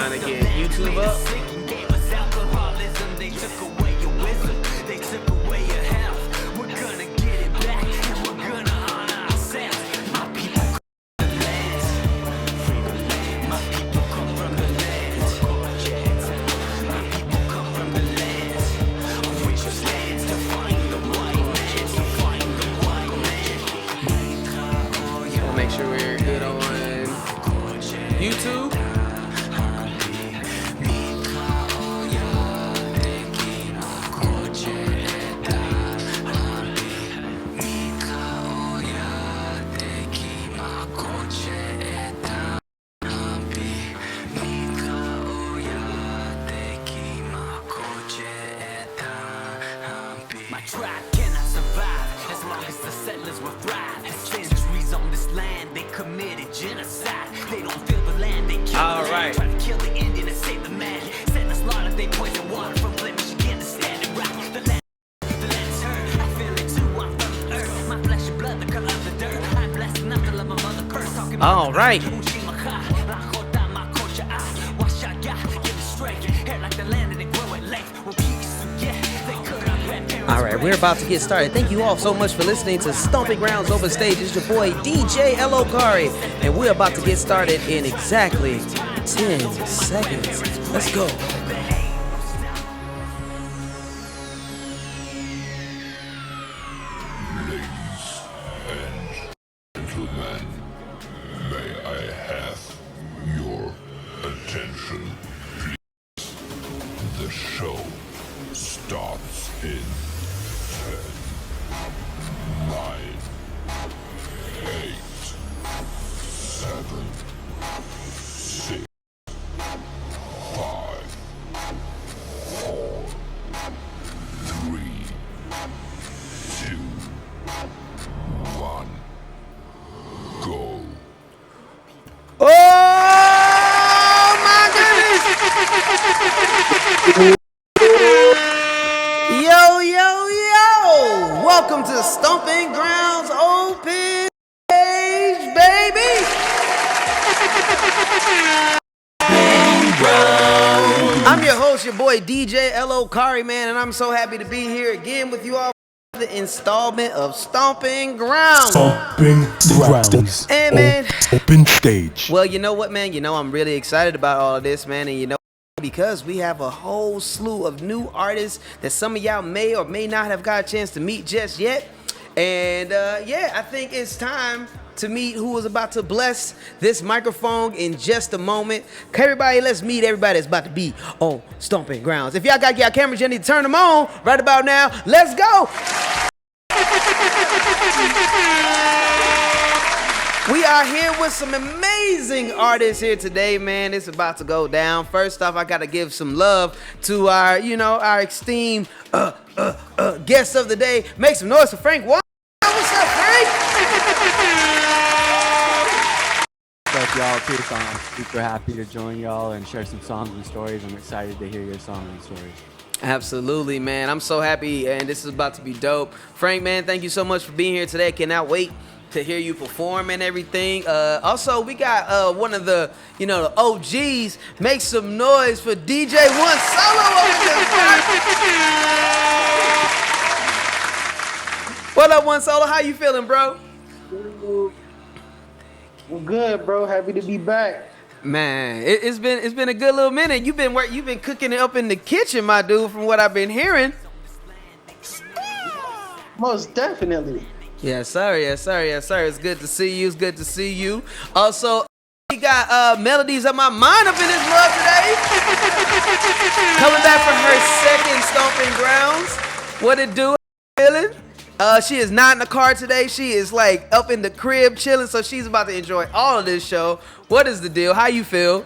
trying to get YouTube up. Make sure we're good on YouTube. My tribe cannot survive as long as the settlers will thrive. Centuries on this land, they committed genocide. They don't feel the land, they kill All the right. land. Try to kill the Indian and save the man. Send the slaughter, they poison water from Flint, Michigan to Standing Rock. The land's hurt, I feel it too, I'm from the earth. My flesh and blood, the color of the dirt. I'm blessed enough to love my mother first. Talking All right. All right, we're about to get started. Thank you all so much for listening to Stomping Grounds Open Stage. It's your boy DJ Elokari, and we're about to get started in exactly 10 seconds. Let's go. Gentlemen, may I have your attention, please? The show starts in 10, 9, 8, 7, 6, 5, 4, 3, 2, 1. Go. Oh my goodness! Yo, yo, yo! Welcome to Stomping Grounds Open Stage, baby! I'm your host, your boy DJ Elokari, man, and I'm so happy to be here again with you all for the installment of Stomping Grounds. Stomping Grounds. And man, Open Stage. well, you know what, man? You know, I'm really excited about all of this, man, and you know, because we have a whole slew of new artists that some of y'all may or may not have got a chance to meet just yet. And yeah, I think it's time to meet who is about to bless this microphone in just a moment. Okay, everybody, let's meet everybody that's about to be on Stomping Grounds. If y'all got your cameras, you need to turn them on right about now. Let's go. We are here with some amazing artists here today, man. It's about to go down. First off, I gotta give some love to our, our esteemed guest of the day. Make some noise for Frank Waln. What's up, Frank? What's up, y'all? Peace. I'm super happy to join y'all and share some songs and stories. I'm excited to hear your songs and stories. Absolutely, man. I'm so happy, and this is about to be dope. Frank, man, thank you so much for being here today. I cannot wait to hear you perform and everything. Also, we got one of the, the OGs. Make some noise for DJ One Solo over there. What up, One Solo? How you feeling, bro? I'm good, bro. Happy to be back. Man, it's been a good little minute. You've been cooking it up in the kitchen, my dude, from what I've been hearing. Most definitely. Yes, sir. Yes, sir. Yes, sir. It's good to see you. It's good to see you. Also, we got Melodies of My Mind up in this mug today. Coming back from her second Stomping Grounds. What it do? Feeling? She is not in the car today. She is like up in the crib chilling, so she's about to enjoy all of this show. What is the deal? How you feel?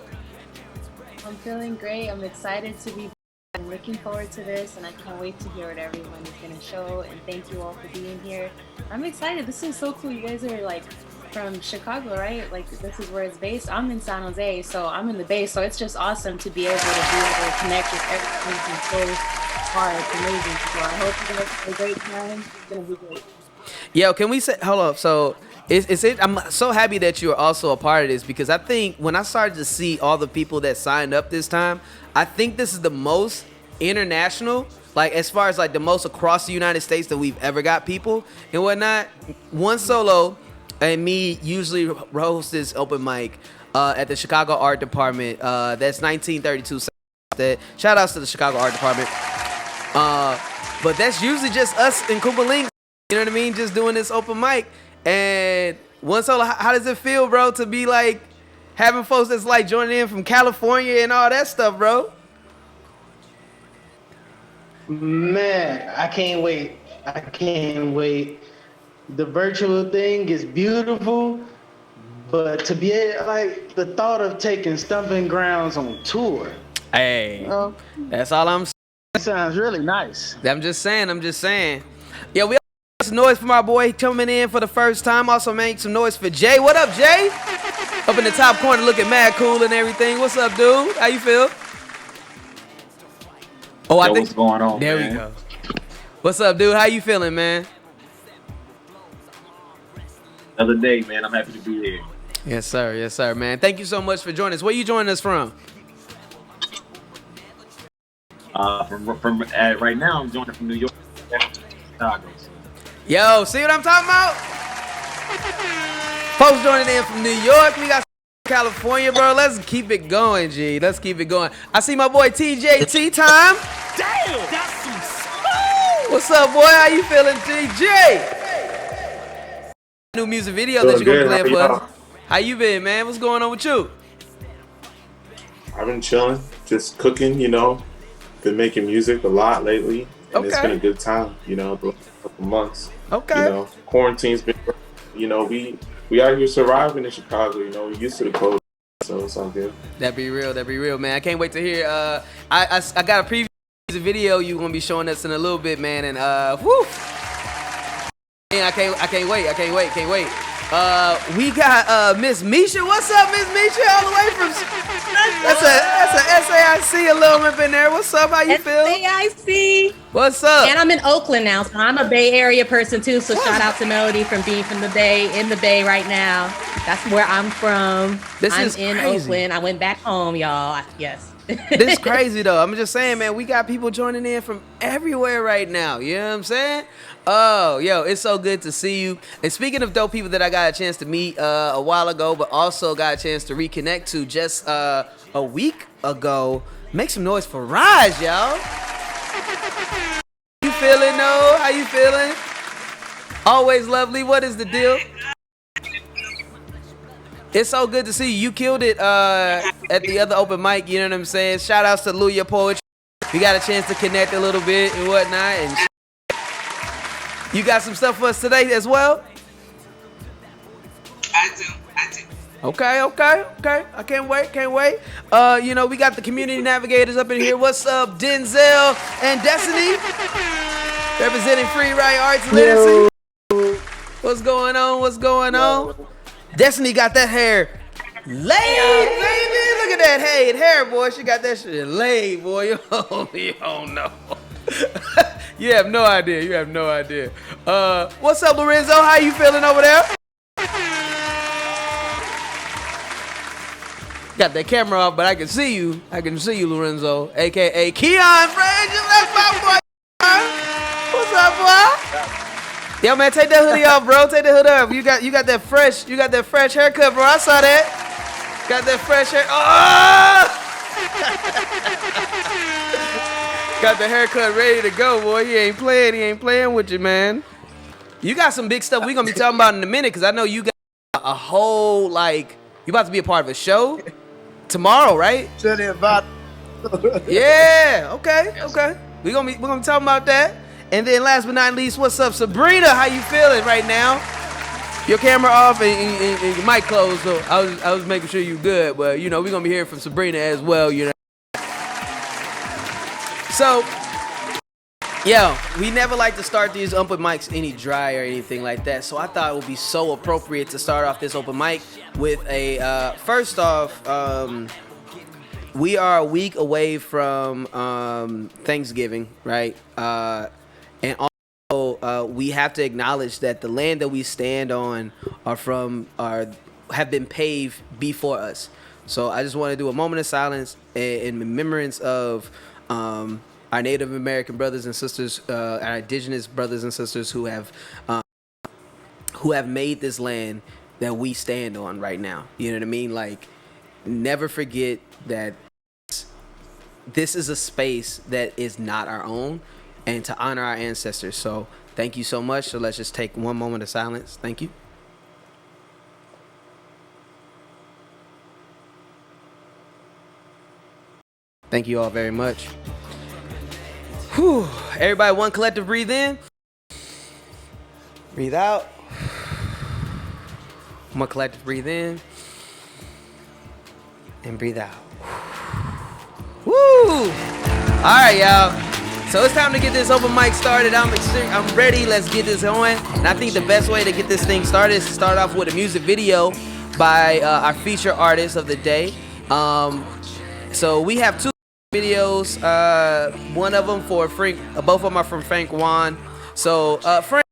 I'm feeling great. I'm excited to be back. I'm looking forward to this, and I can't wait to hear what everyone is going to show. And thank you all for being here. I'm excited. This is so cool. You guys are like from Chicago, right? Like this is where it's based. I'm in San Jose, so I'm in the Bay. So it's just awesome to be able to connect with everyone from so far. It's amazing. So I hope you guys have a great time. It's gonna be great. Yo, can we say hold up? So I'm so happy that you're also a part of this because I think when I started to see all the people that signed up this time, I think this is the most international, like as far as like the most across the United States that we've ever got people and whatnot. One Solo and me usually host this open mic at the Chicago Art Department. That's 1932. Shout outs to the Chicago Art Department. But that's usually just us and Koopa Links, you know what I mean? Just doing this open mic. And One Solo, how does it feel, bro, to be like having folks that's like joining in from California and all that stuff, bro? Man, I can't wait. I can't wait. The virtual thing is beautiful, but to be like the thought of taking Stomping Grounds on tour. Hey, that's all I'm saying. Sounds really nice. I'm just saying. Yeah, we make some noise for my boy coming in for the first time. Also make some noise for Jay. What up, Jay? Up in the top corner looking mad cool and everything. What's up, dude? How you feel? Oh, I think What's going on? there man? we go. What's up, dude? How you feeling, man? Another day, man. I'm happy to be here. Yes, sir, man. Thank you so much for joining us. Where you joining us from? Right now, I'm joining from New York, Chicago. Yo, see what I'm talking about? Folks joining in from New York. We got California, bro. Let's keep it going, G. Let's keep it going. I see my boy TJ Tea Time. Damn, that's some smooth. What's up, boy? How you feeling, TJ? New music video that you're gonna play for us. How you been, man? What's going on with you? I've been chilling, just cooking, Been making music a lot lately, and it's been a good time, the last couple months. Okay. Quarantine's been, we out here surviving in Chicago, we're used to the cold, so it's all good. That be real, man. I can't wait to hear. I got a preview music video you gonna be showing us in a little bit, man, and whoo. Man, I can't wait. We got Miss Misha. What's up, Miss Misha? All the way from that's a SAIC allure up in there. What's up? How you feel? SAIC. What's up? And I'm in Oakland now, so I'm a Bay Area person too. So shout out to Melody from being from the Bay, in the Bay right now. That's where I'm from. I'm in crazy. Oakland. I went back home, y'all. Yes. This is crazy though. I'm just saying, man, we got people joining in from everywhere right now. You know what I'm saying? Oh, yo, it's so good to see you. And speaking of dope people that I got a chance to meet a while ago, but also got a chance to reconnect to just a week ago, make some noise for Raj, y'all. You feeling, no? How you feeling? Always lovely. What is the deal? It's so good to see you. You killed it at the other open mic, you know what I'm saying? Shout outs to Luya Poetry. We got a chance to connect a little bit and whatnot. And you got some stuff for us today as well? I do. Okay. I can't wait. We got the community navigators up in here. What's up, Denzel and Destiny? Representing Free Right Arts and Literacy. What's going on? Destiny got that hair laid, baby. Look at that hair, boy. She got that shit laid, boy. You don't know. You have no idea. What's up, Lorenzo? How you feeling over there? Got that camera off, but I can see you. Lorenzo, aka Keon Frazier. That's my boy. What's up, boy? Yo, man, take that hoodie off, bro. Take the hood up. You got that fresh haircut, bro. I saw that. Got that fresh hair. Oh! Got the haircut ready to go, boy. He ain't playing with you, man. You got some big stuff we gonna be talking about in a minute, because I know you got a whole, you about to be a part of a show tomorrow, right? Yeah, okay. We're gonna be talking about that. And then last but not least, what's up, Sabrina? How you feeling right now? Your camera off and your mic closed, so I was making sure you good, but we're gonna be hearing from Sabrina as well, So, we never like to start these open mics any dry or anything like that. So I thought it would be so appropriate to start off this open mic with a, first off, we are a week away from Thanksgiving, right? And we have to acknowledge that the land that we stand on have been paved before us. So I just want to do a moment of silence in remembrance of our Native American brothers and sisters, our indigenous brothers and sisters who have made this land that we stand on right now. You know what I mean? Like, never forget that this is a space that is not our own, and to honor our ancestors. So thank you so much. So let's just take one moment of silence. Thank you. Thank you all very much. Whew. Everybody, one collective breathe in. Breathe out. One collective breathe in. And breathe out. Woo! All right, y'all. So it's time to get this open mic started. I'm ready. Let's get this going. And I think the best way to get this thing started is to start off with a music video by our feature artist of the day. So we have two videos. One of them for Frank. Both of them are from Frank Waln. So Frank,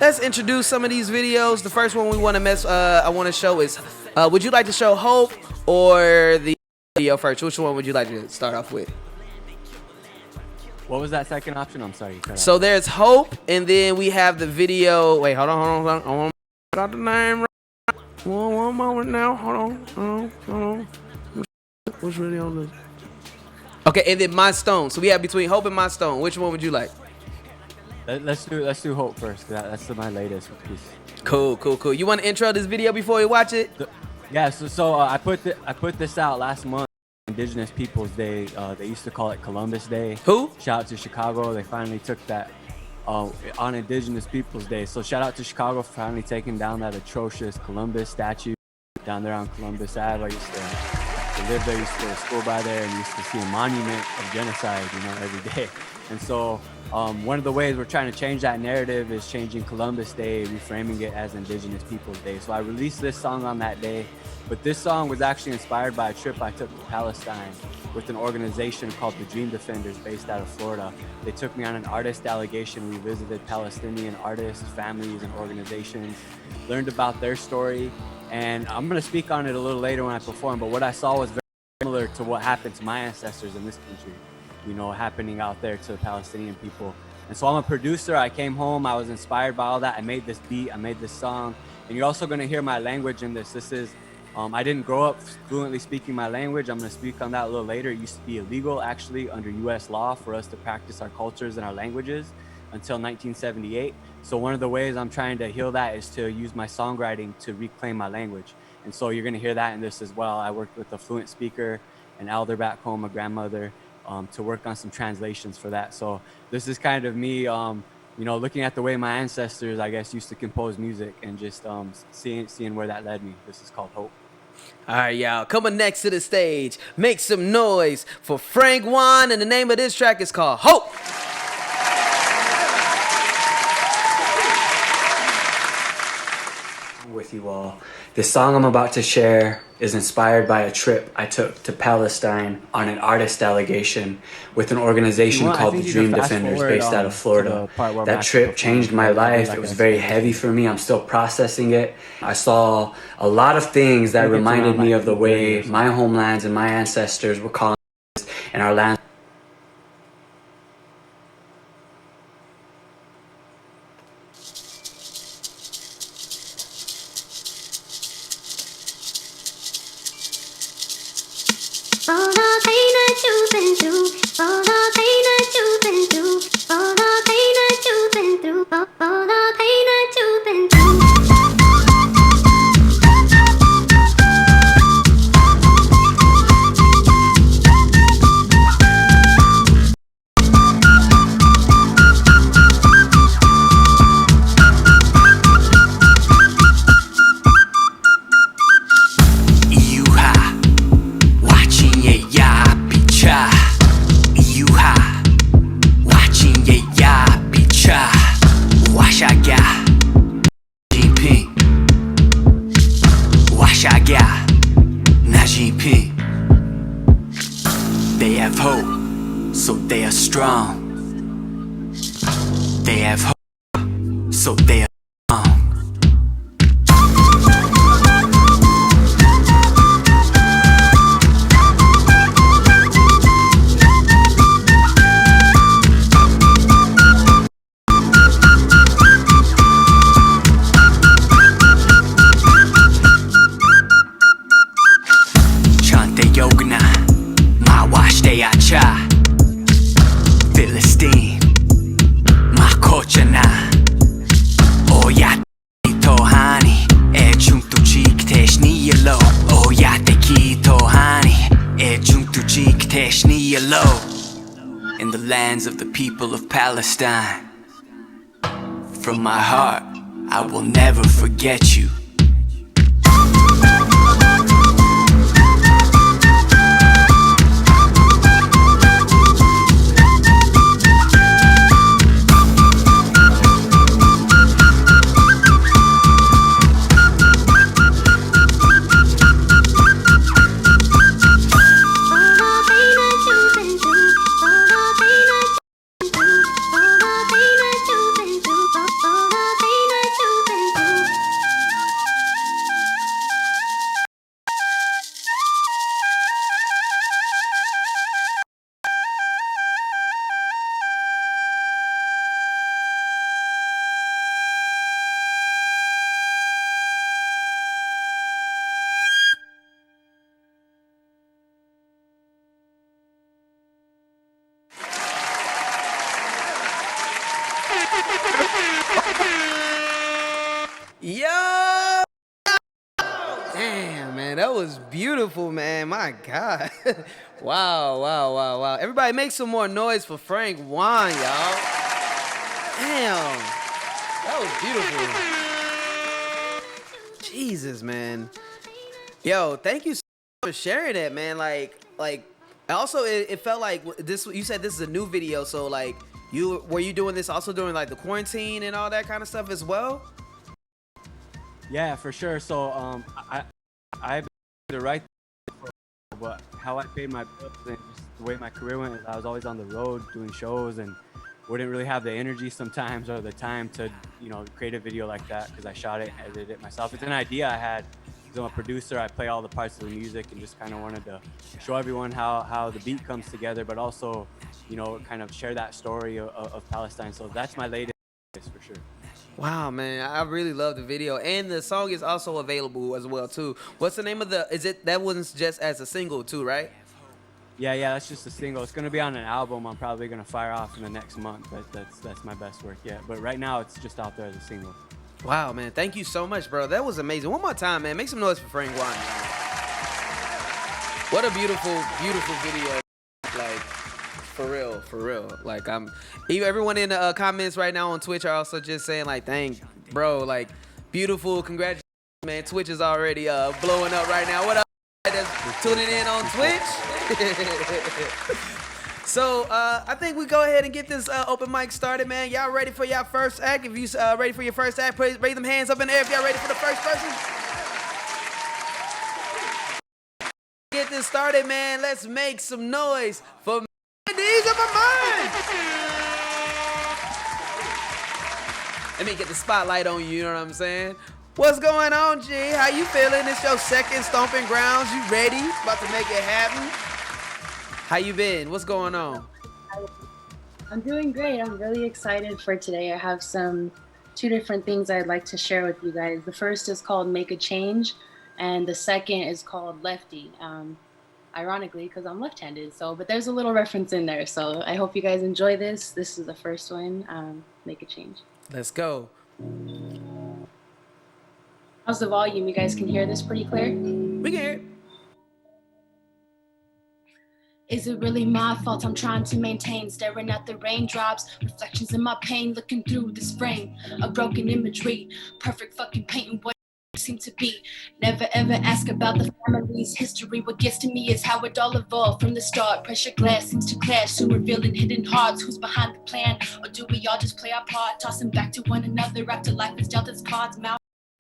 let's introduce some of these videos. The first one we want to I want to show is. Would you like to show Hope or the video first? Which one would you like to start off with? What was that second option? I'm sorry. So there's Hope, and then we have the video. Wait, hold on. I want to get the name right. One moment now. Hold on. What's really on this? Okay, and then My Stone. So we have between Hope and My Stone. Which one would you like? Let's do Hope first. That's my latest piece. Cool. You want to intro this video before we watch it? Yeah. So I put this out last month. Indigenous Peoples Day. They used to call it Columbus Day. Who? Shout out to Chicago. They finally took that on Indigenous Peoples Day. So shout out to Chicago for finally taking down that atrocious Columbus statue down there on Columbus Ave. I used to live there, used to go to school by there, and used to see a monument of genocide, every day. And so one of the ways we're trying to change that narrative is changing Columbus Day, reframing it as Indigenous Peoples Day. So I released this song on that day, but this song was actually inspired by a trip I took to Palestine with an organization called the Dream Defenders based out of Florida. They took me on an artist delegation. We visited Palestinian artists, families, and organizations, learned about their story, and I'm going to speak on it a little later when I perform, but what I saw was very similar to what happened to my ancestors in this country, happening out there to the Palestinian people. And so I'm a producer. I came home, I was inspired by all that. I made this beat, I made this song, and you're also going to hear my language in this. This is, I didn't grow up fluently speaking my language. I'm going to speak on that a little later. It used to be illegal, actually, under US law for us to practice our cultures and our languages until 1978. So one of the ways I'm trying to heal that is to use my songwriting to reclaim my language. And so you're going to hear that in this as well. I worked with a fluent speaker, an elder back home, a grandmother, to work on some translations for that. So this is kind of me, looking at the way my ancestors, I guess, used to compose music and just seeing where that led me. This is called Hope. All right, y'all. Coming next to the stage, make some noise for Frank Waln, and the name of this track is called Hope. With you all. The song I'm about to share is inspired by a trip I took to Palestine on an artist delegation with an organization called the Dream Defenders based out of Florida. That trip changed my life. It was very heavy for me. I'm still processing it. I saw a lot of things that reminded me of the way my homelands and my ancestors were colonized and our land. They have hope, so they are strong. They have hope. so they Chante Yogana, my wash day acha, Philistine, my kochana, Oya Tohani, Ejuntu Jik Teshni Yellow, Oya Teki Tohani, Ejuntu Jik Teshni Yellow, in the lands of the people of Palestine. From my heart, I will never forget you. Yo! Damn, man, that was beautiful, man. My God. Wow, wow, wow, wow. Everybody make some more noise for Frank Waln, y'all. Damn. That was beautiful. Jesus, man. Yo, thank you so much for sharing that, man. Like, also it felt like this, you said this is a new video, so like, were you doing this also during like the quarantine and all that kind of stuff as well? Yeah, for sure. So I've been the right, but how I paid my bills and just the way my career went is I was always on the road doing shows and wouldn't really have the energy sometimes or the time to, you know, create a video like that because I shot it and edited it myself. It's an idea I had because I'm a producer. I play all the parts of the music and just kind of wanted to show everyone how the beat comes together, but also, you know, kind of share that story of Palestine. So that's my latest for sure. Wow, man, I really love the video, and the song is also available as well too. What's the name of the? Is it that one's just as a single too, right? Yeah, that's just a single. It's gonna be on an album. I'm probably gonna fire off in the next month. That's my best work yet. But right now, it's just out there as a single. Wow, man, thank you so much, bro. That was amazing. One more time, man. Make some noise for Frank Waln. What a beautiful, beautiful video. Like. For real. Like, everyone in the comments right now on Twitch are also just saying like, dang, bro, like, beautiful, congratulations, man. Twitch is already blowing up right now. What up, that's tuning in on Twitch? So, I think we go ahead and get this open mic started, man. Y'all ready for your first act? If you ready for your first act, please raise them hands up in the air if y'all ready for the first person. Get this started, man. Let's make some noise for these are my mind. Let me get the spotlight on you, you know what I'm saying? What's going on, G? How you feeling? It's your second Stomping Grounds. You ready? About to make it happen? How you been? What's going on? I'm doing great. I'm really excited for today. I have two different things I'd like to share with you guys. The first is called Make a Change, and the second is called Lefty. Ironically, because I'm left-handed, but there's a little reference in there. So I hope you guys enjoy this. This is the first one, Make a Change. Let's go. How's the volume? You guys can hear this pretty clear? We can hear it. Is it really my fault? I'm trying to maintain, staring at the raindrops, reflections in my pain, looking through this frame of broken imagery, perfect fucking painting what seem to be. Never ever ask about the family's history. What gets to me is how it all evolved from the start. Pressure glass seems to clash, soon revealing hidden hearts. Who's behind the plan? Or do we all just play our part, tossing back to one another after life has dealt its cards? Mouth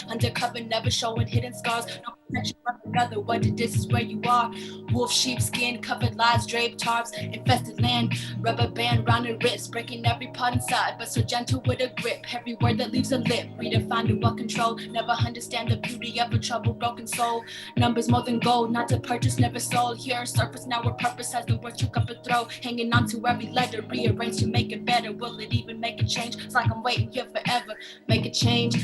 undercover, never showing hidden scars. No Catch you up another, what did this is where you are. Wolf sheepskin, covered lies, draped tarps, infested land. Rubber band round her wrist, breaking every part inside, but so gentle with a grip. Every word that leaves a lip, redefined what control. Never understand the beauty of a troubled, broken soul. Numbers more than gold, not to purchase, never sold. Here, surface now, where purpose has the word took up a throw. Hanging on to every letter, rearranged to make it better. Will it even make a change? It's like I'm waiting here forever. Make a change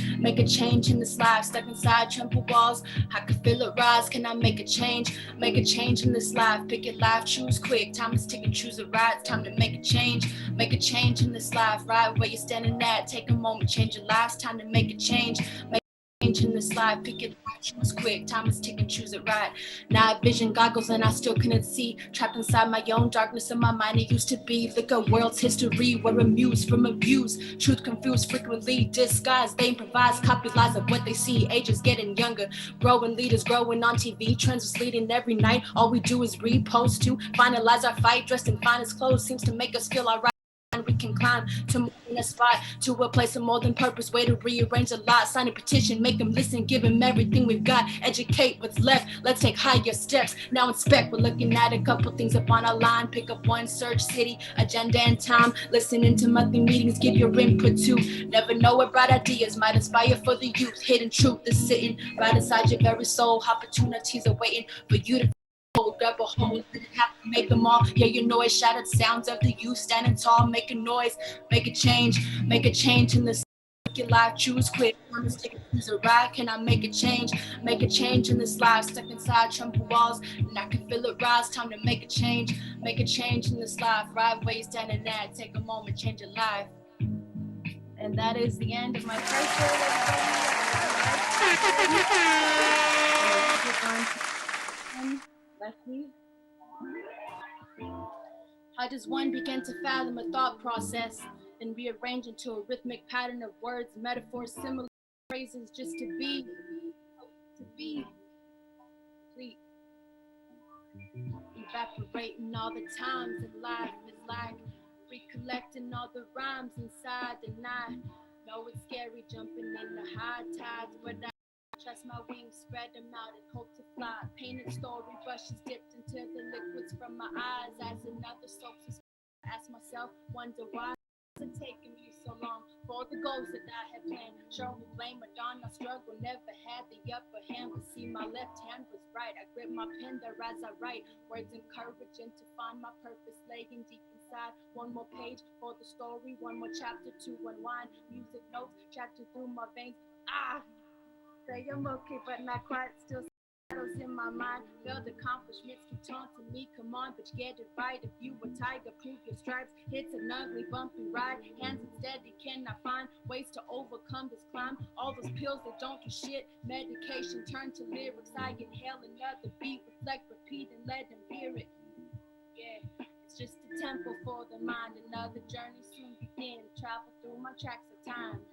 in this life. Stuck inside trample walls, I can feel it rise. Can I make a change? Make a change in this life. Pick it life, choose quick. Time is ticking, choose it right. It's time to make a change. Make a change in this life. Right where you're standing at. Take a moment, change your life. It's time to make a change. Make a change in this life. Pick it life, choose quick. Time is ticking, choose it right. Now I have vision goggles and I still couldn't see. Trapped inside my own darkness in my mind. It used to be like a world's history. We're amused from abuse. Truth confused, frequently disguised. They improvise, copy lies of what they see. Ages getting younger. Growing leaders growing on TV. Trends is leading every night. All we do is repost to finalize our fight. Dressed in finest clothes seems to make us feel alright. We can climb to more than a spot, to a place of more than purpose. Way to rearrange a lot. Sign a petition, make them listen, give them everything we've got. Educate what's left, let's take higher steps. Now inspect, we're looking at a couple things up on our line. Pick up one, search city, agenda and time. Listening to monthly meetings, give your input too. Never know what bright ideas might inspire for the youth. Hidden truth is sitting right inside your very soul. Opportunities are waiting for you to grab a hold, didn't have to make them all. Yeah, you know it, shattered sounds of the youth standing tall, make a noise, make a change in this. Make your life, choose quick. I'm mistaken, choose a ride. Can I make a change in this life? Stuck inside trample walls, and I can feel it rise. Time to make a change in this life. Right where you're standing at, take a moment, change your life. And that is the end of my first word. Lefty. How does one begin to fathom a thought process and rearrange into a rhythmic pattern of words, metaphors, similar phrases, just to be complete, evaporating all the times in life is like recollecting all the rhymes inside the night. Know it's scary jumping in the high tides, but I trust my wings, spread them out and hope to fly. Painted story brushes dipped into the liquids from my eyes as another soaks. Ask myself, wonder why it's taking me so long for the goals that I had planned. Sure, we blame Madonna, struggle never had the upper hand, but see my left hand was right. I grip my pen there as I write, words encouraging to find my purpose laying deep inside. One more page for the story, one more chapter to unwind. Music notes tracking through my veins. Say I'm okay, but not quite. Still shadows in my mind. Failed accomplishments keep taunting me. Come on, bitch, get it right. If you a tiger, prove your stripes. Hits an ugly, bumpy ride. Hands unsteady, cannot find ways to overcome this climb. All those pills that don't do shit. Medication turn to lyrics. I inhale another beat. Reflect, repeat, and let them hear it. Yeah, it's just a tempo for the mind. Another journey soon begin. Travel through my tracks of time.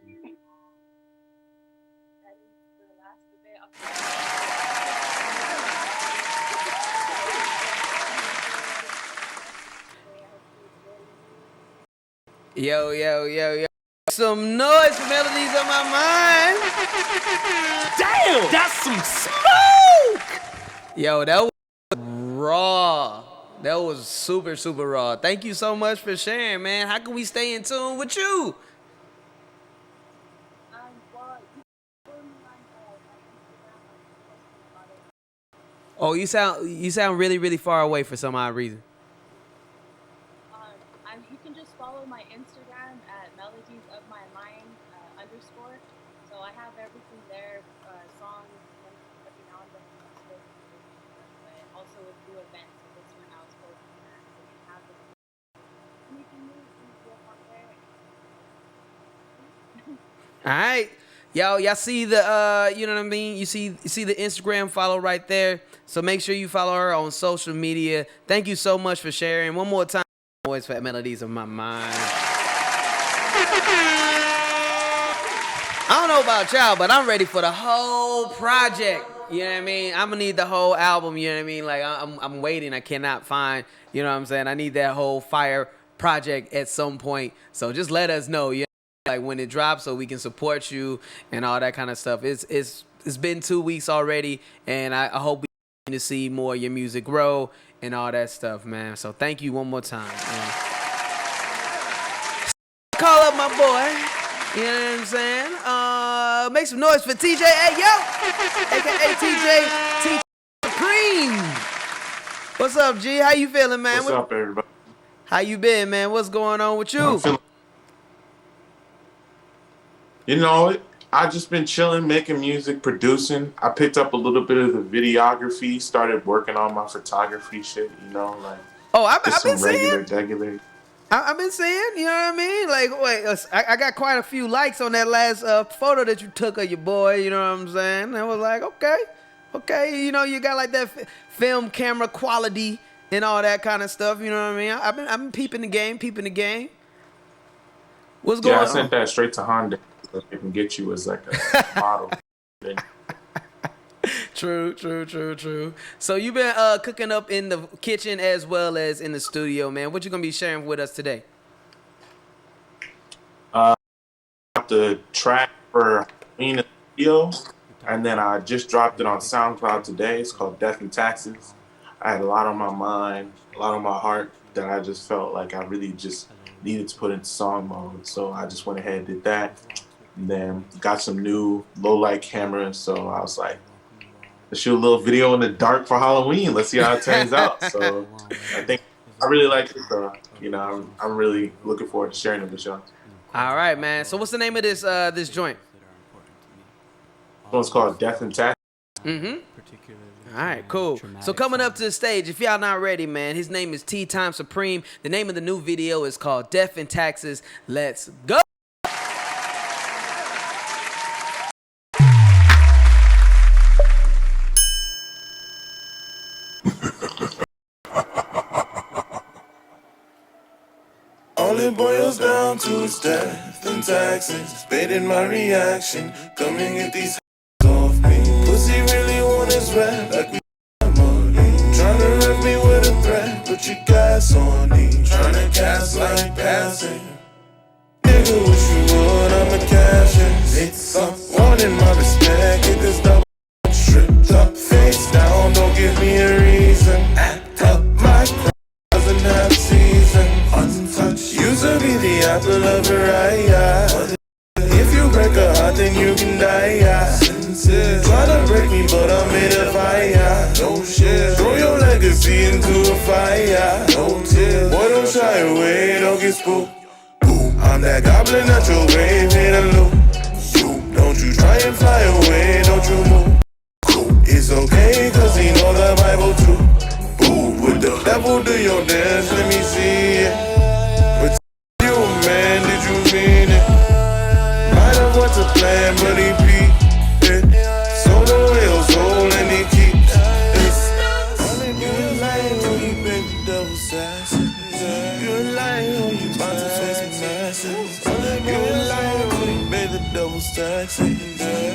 Yo. Some noise for Melodies on my mind. Damn, that's some smoke. Yo, that was raw. That was super, super raw. Thank you so much for sharing, man. How can we stay in tune with you? Oh, you sound really, really far away for some odd reason. You can just follow my Instagram at melodies of my mind _ So I have everything there, songs, every now and then, but also with new events. So this one I was posting that, so you have it. And you can move up on there. All right. Y'all see the you know what I mean? You see the Instagram follow right there. So make sure you follow her on social media. Thank you so much for sharing. One more time, always for Melodies of my mind. I don't know about y'all, but I'm ready for the whole project. You know what I mean? I'm gonna need the whole album. You know what I mean? Like I'm waiting. I cannot find. You know what I'm saying? I need that whole fire project at some point. So just let us know. You know, like when it drops, so we can support you and all that kind of stuff. It's it's been 2 weeks already, and I hope we to see more of your music grow and all that stuff, man. So thank you one more time, man. Call up my boy. You know what I'm saying? Make some noise for TJ. Hey, yo! AKA TJ Supreme. What's up, G? How you feeling, man? What's up, everybody? How you been, man? What's going on with you? You know, I just been chilling, making music, producing. I picked up a little bit of the videography, started working on my photography shit, you know, like I've been regular. I've been seeing, you know what I mean? Like, wait, I got quite a few likes on that last photo that you took of your boy, you know what I'm saying? I was like, okay, you know, you got like that film camera quality and all that kind of stuff, you know what I mean? I've been peeping the game. What's going on? Yeah, I sent that straight to Honda. So they can get you as like a model. True. So you've been cooking up in the kitchen as well as in the studio, man. What you gonna be sharing with us today? The track for Halloween video, and then I just dropped it on SoundCloud today. It's called Death and Taxes. I had a lot on my mind, a lot on my heart that I just felt like I really just needed to put into song mode. So I just went ahead and did that. And then got some new low light cameras, so I was like, let's shoot a little video in the dark for Halloween. Let's see how it turns out. So I think I really like it. You know, I'm really looking forward to sharing it with y'all. All right, man. So what's the name of this joint? It's called Death and Taxes. All right, cool. So coming up to the stage, if y'all not ready, man, his name is T-Time Supreme. The name of the new video is called Death and Taxes. Let's go. All it boils down to is death and taxes. Baiting my reaction. Come and get these off me. Pussy really want his rap like we money. Tryna rip me with a threat, put your gas on me. Tryna cast like passing. Nigga, wish you would, I'm a cashin'. It's up, wanting my respect. Get this double stripped up, face down. Don't give me a reason. Act up, my crowd doesn't have season. Untouched, used to be the apple of her eye. If you break a heart, then you can die. Try to break me, but I'm made of fire. No shit, throw your legacy into a fire. No tears, boy, don't shy away, don't get spooked. I'm that goblin at your grave, hit a loop. Don't you try and fly away, don't you move. It's okay, cause he know the Bible too. With the devil do your dance, let me see it. But you, man, did you mean it? Might have went to plan, but he beat it. Sold away your soul and he keeps it. You a liar when you beg the devil's ass. You a liar when you about to face the masses. You a liar when you beg the devil's taxes.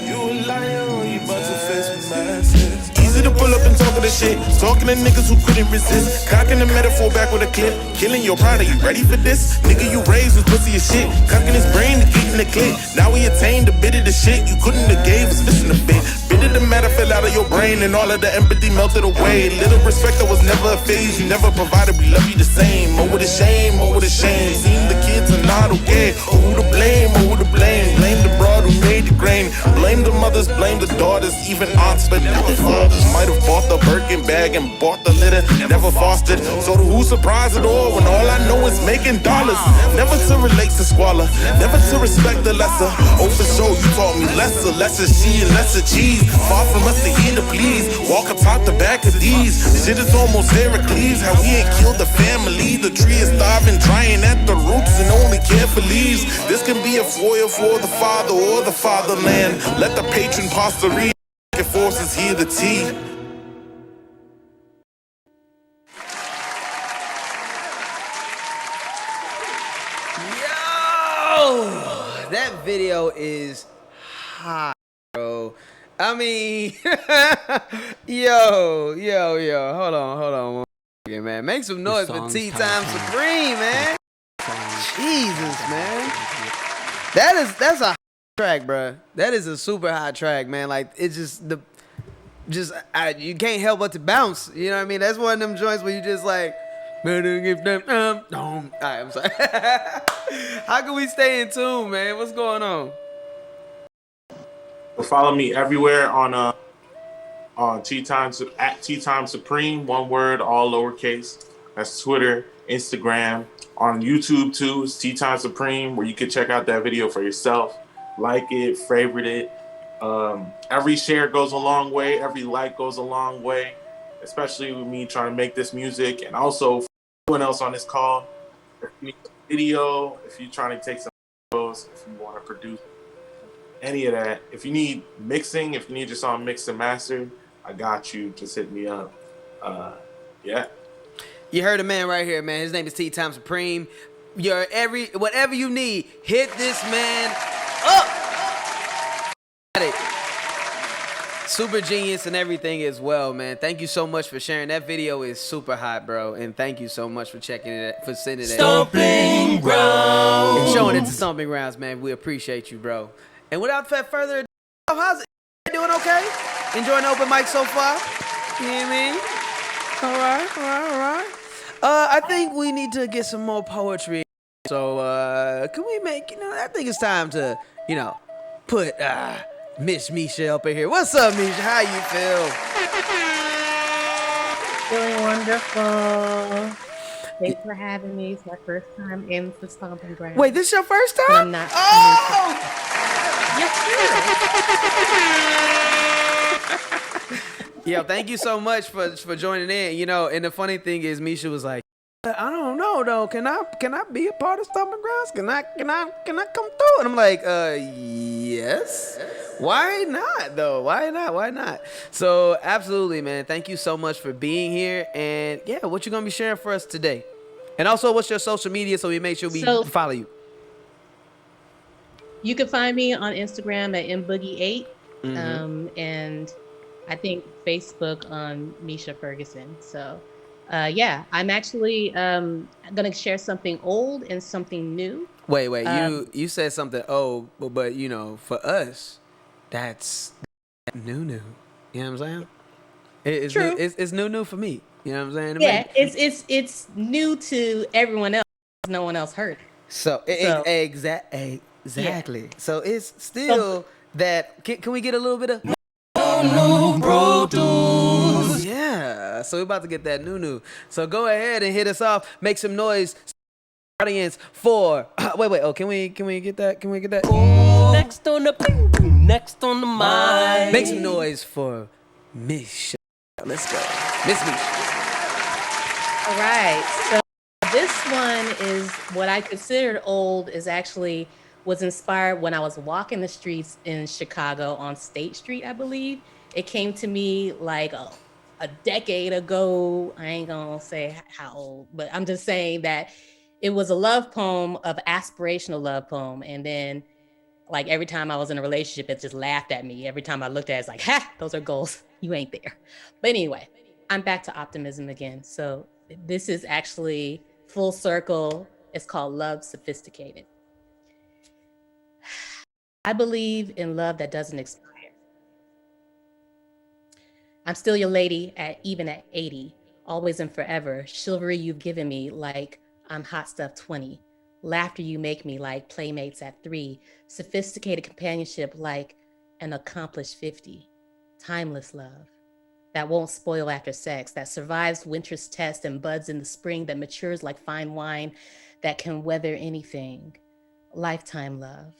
You a liar when you about to face the masses. Easy to pull up and talk of the shit. Talking to niggas who couldn't resist. Cocking the metaphor back with a clip. Killing your pride, are you ready for this? Nigga, you raised with pussy as shit. Cocking his brain to get in the clip. Now we attained a bit of the shit you couldn't have gave us missing a bit. Bit of the matter fell out of your brain and all of the empathy melted away. Little respect that was never a phase you never provided. We love you the same. Oh, what a shame, oh, what a shame. Seem the kids are not okay. Oh, who to blame, oh, who to blame. Blame the broad who made the grain. Blame the mothers, blame the daughters, even aunts, but never fathers. Might have bought the Birkin bag and bought the litter, never fostered. So to who's surprised at all when all I know is making dollars? Never to relate to squalor, never to respect the lesser. Oh, for sure, you taught me lesser she and lesser cheese. Far from us to hear the please. Walk atop the back of these. Shit is almost Heracles, how we ain't killed the family. The tree is starving, drying at the roots and only care for leaves. This can be a foil for the father or the fatherland. Let the patron posterity forces hear the tea. Yo, that video is hot, bro. I mean, yo, hold on, man. Make some noise for T-Time Supreme, man. Jesus, man. That's a track, bro. That is a super hot track, man. Like it's you can't help but to bounce. You know what I mean? That's one of them joints where you just like, better give them. All right, I'm sorry. How can we stay in tune, man? What's going on? Follow me everywhere on Tea Time at Tea Time Supreme, one word, all lowercase. That's Twitter, Instagram, on YouTube too. It's Tea Time Supreme, where you can check out that video for yourself. Like it, favorite it. Every share goes a long way. Every like goes a long way, especially with me trying to make this music. And also, for everyone else on this call, if you need a video, if you're trying to take some photos, if you want to produce any of that, if you need mixing, if you need your song mixed and mastered, I got you. Just hit me up. Yeah. You heard a man right here, man. His name is Tea Time Supreme. Whatever you need, hit this man up. Super genius and everything as well, man. Thank you so much for sharing. That video is super hot, bro. And thank you so much for checking it, for sending it. Stomping Grounds. And showing it to Stomping Grounds, man. We appreciate you, bro. And without further ado, how's it? Doing okay? Enjoying the open mic so far? You know what I mean? All right. I think we need to get some more poetry. So, can we make, I think it's time to, put Miss Misha up in here. What's up, Misha? How you feel? Feeling wonderful. Thanks for having me. It's my first time in the Stomping Grounds. Wait, this your first time? But I'm not. Oh! Yes, Yo, thank you so much for joining in. And the funny thing is, Misha was like, I don't know though. Can I be a part of Stomping Grounds? Can I come through? And I'm like, yes. Why not though? Why not? So absolutely, man. Thank you so much for being here. And yeah, what you gonna be sharing for us today? And also, what's your social media so we make sure we follow you? You can find me on Instagram at mboogie8, and I think Facebook on Misha Ferguson. So. Yeah, I'm actually gonna share something old and something new. Wait, you said something old, but for us, that's new. You know what I'm saying? It's True. It's new for me. You know what I'm saying? Yeah, it's new to everyone else. No one else heard. Exactly. Yeah. So it's still that. Can we get a little bit of? New produce. Yeah, so we're about to get that new. So go ahead and hit us off. Make some noise, audience. For wait. Oh, can we get that? Can we get that? Next on the mic. Make some noise for Misha. Let's go, Miss Misha. All right. So this one is what I considered old. Was inspired when I was walking the streets in Chicago on State Street, I believe. It came to me like a decade ago. I ain't gonna say how old, but I'm just saying that it was a love poem, of aspirational love poem. And then like every time I was in a relationship, it just laughed at me. Every time I looked at it, it's like, ha, those are goals. You ain't there. But anyway, I'm back to optimism again. So this is actually full circle. It's called Love Sophisticated. I believe in love that doesn't expire. I'm still your lady even at 80, always and forever. Chivalry you've given me like I'm hot stuff 20. Laughter you make me like playmates at 3. Sophisticated companionship like an accomplished 50. Timeless love that won't spoil after sex, that survives winter's test and buds in the spring, that matures like fine wine, that can weather anything. Lifetime love.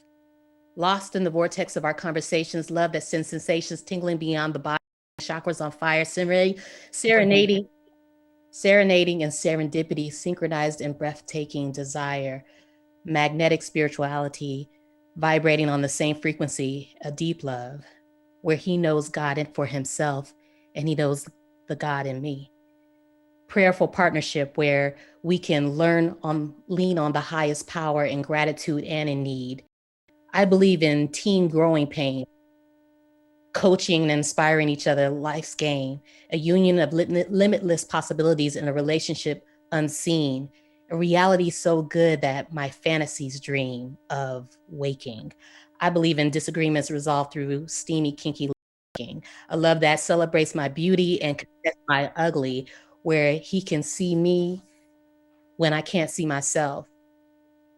Lost in the vortex of our conversations, love that sends sensations tingling beyond the body, chakras on fire, serenading and serendipity, synchronized in breathtaking desire, magnetic spirituality, vibrating on the same frequency, a deep love, where he knows God for himself and he knows the God in me. Prayerful partnership where we can lean on the highest power in gratitude and in need. I believe in team growing pain, coaching and inspiring each other, life's game, a union of limitless possibilities in a relationship unseen, a reality so good that my fantasies dream of waking. I believe in disagreements resolved through steamy, kinky looking. A love that celebrates my beauty and contests my ugly, where he can see me when I can't see myself,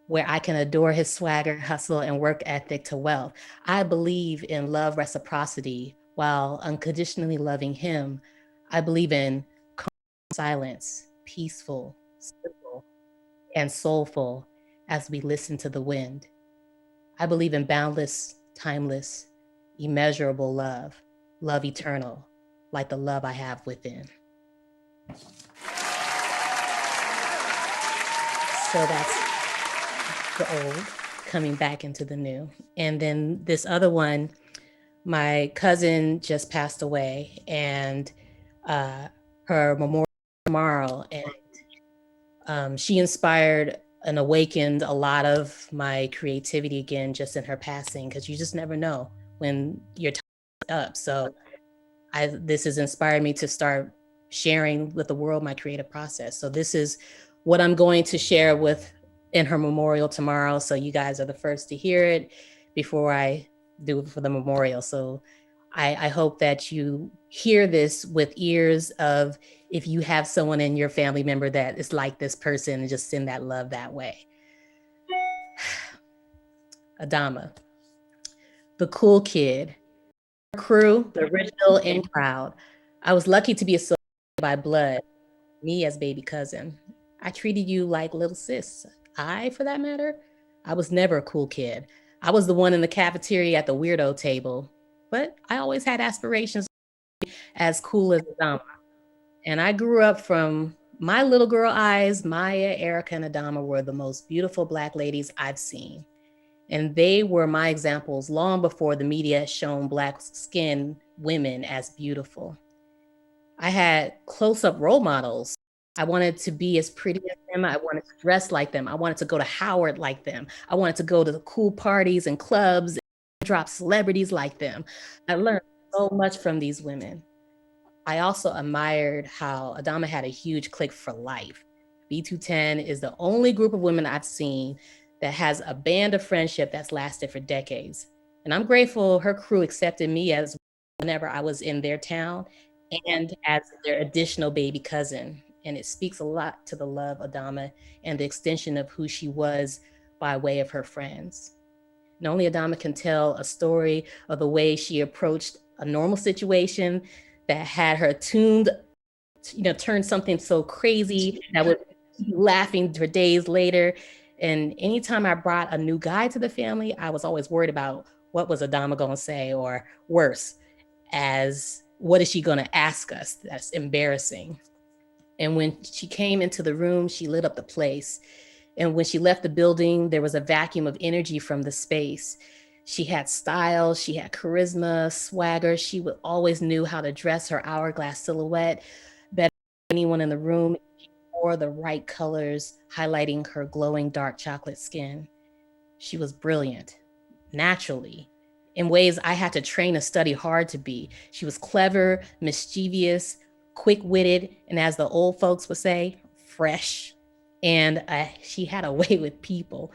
where I can adore his swagger, hustle, and work ethic to wealth. I believe in love reciprocity while unconditionally loving him. I believe in silence, peaceful, simple, and soulful as we listen to the wind. I believe in boundless, timeless, immeasurable love, love eternal, like the love I have within. So that's the old coming back into the new. And then this other one, my cousin just passed away, and her memorial tomorrow, and she inspired and awakened a lot of my creativity again just in her passing, because you just never know when your time is up. So this has inspired me to start sharing with the world my creative process. So this is what I'm going to share with in her memorial tomorrow. So you guys are the first to hear it before I do it for the memorial. So I hope that you hear this with ears of, if you have someone in your family member that is like this person, and just send that love that way. Adama, the cool kid, crew, the original and crowd. I was lucky to be associated by blood, me as baby cousin. I treated you like little sis. For that matter, I was never a cool kid. I was the one in the cafeteria at the weirdo table, but I always had aspirations as cool as Adama. And I grew up from my little girl eyes. Maya, Erica, and Adama were the most beautiful Black ladies I've seen. And they were my examples long before the media shown Black skinned women as beautiful. I had close-up role models. I wanted to be as pretty as them. I wanted to dress like them. I wanted to go to Howard like them. I wanted to go to the cool parties and clubs and drop celebrities like them. I learned so much from these women. I also admired how Adama had a huge clique for life. B210 is the only group of women I've seen that has a band of friendship that's lasted for decades. And I'm grateful her crew accepted me as whenever I was in their town and as their additional baby cousin. And it speaks a lot to the love of Adama and the extension of who she was by way of her friends. And only Adama can tell a story of the way she approached a normal situation that had her tuned, turned something so crazy that would keep you laughing for days later. And anytime I brought a new guy to the family, I was always worried about what was Adama gonna say, or worse, as what is she gonna ask us? That's embarrassing. And when she came into the room, she lit up the place. And when she left the building, there was a vacuum of energy from the space. She had style, she had charisma, swagger. She would always knew how to dress her hourglass silhouette better than anyone in the room. She wore the right colors, highlighting her glowing dark chocolate skin. She was brilliant, naturally, in ways I had to train and study hard to be. She was clever, mischievous, quick-witted, and as the old folks would say, fresh. And she had a way with people.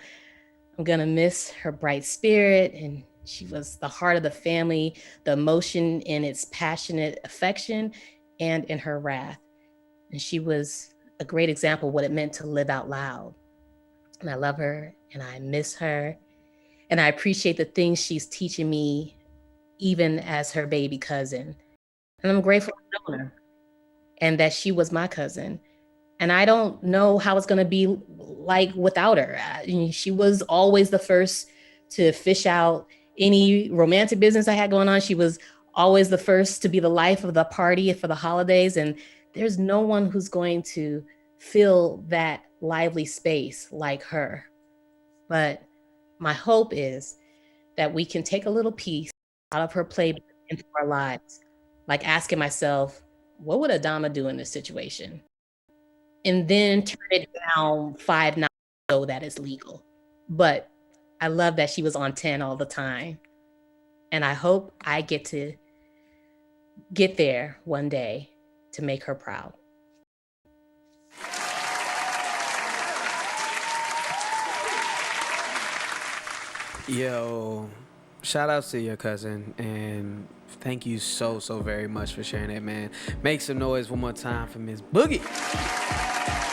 I'm gonna miss her bright spirit, and she was the heart of the family, the emotion in its passionate affection and in her wrath. And she was a great example of what it meant to live out loud. And I love her, and I miss her, and I appreciate the things she's teaching me, even as her baby cousin. And I'm grateful to know her, and that she was my cousin. And I don't know how it's going to be like without her. She was always the first to fish out any romantic business I had going on. She was always the first to be the life of the party for the holidays. And there's no one who's going to fill that lively space like her. But my hope is that we can take a little piece out of her playbook into our lives, like asking myself, what would Adama do in this situation? And then turn it down 5 notches so that it's legal. But I love that she was on 10 all the time. And I hope I get to get there one day to make her proud. Yo, Shout outs to your cousin, and thank you so very much for sharing that, man. Make some noise one more time for Miss Boogie.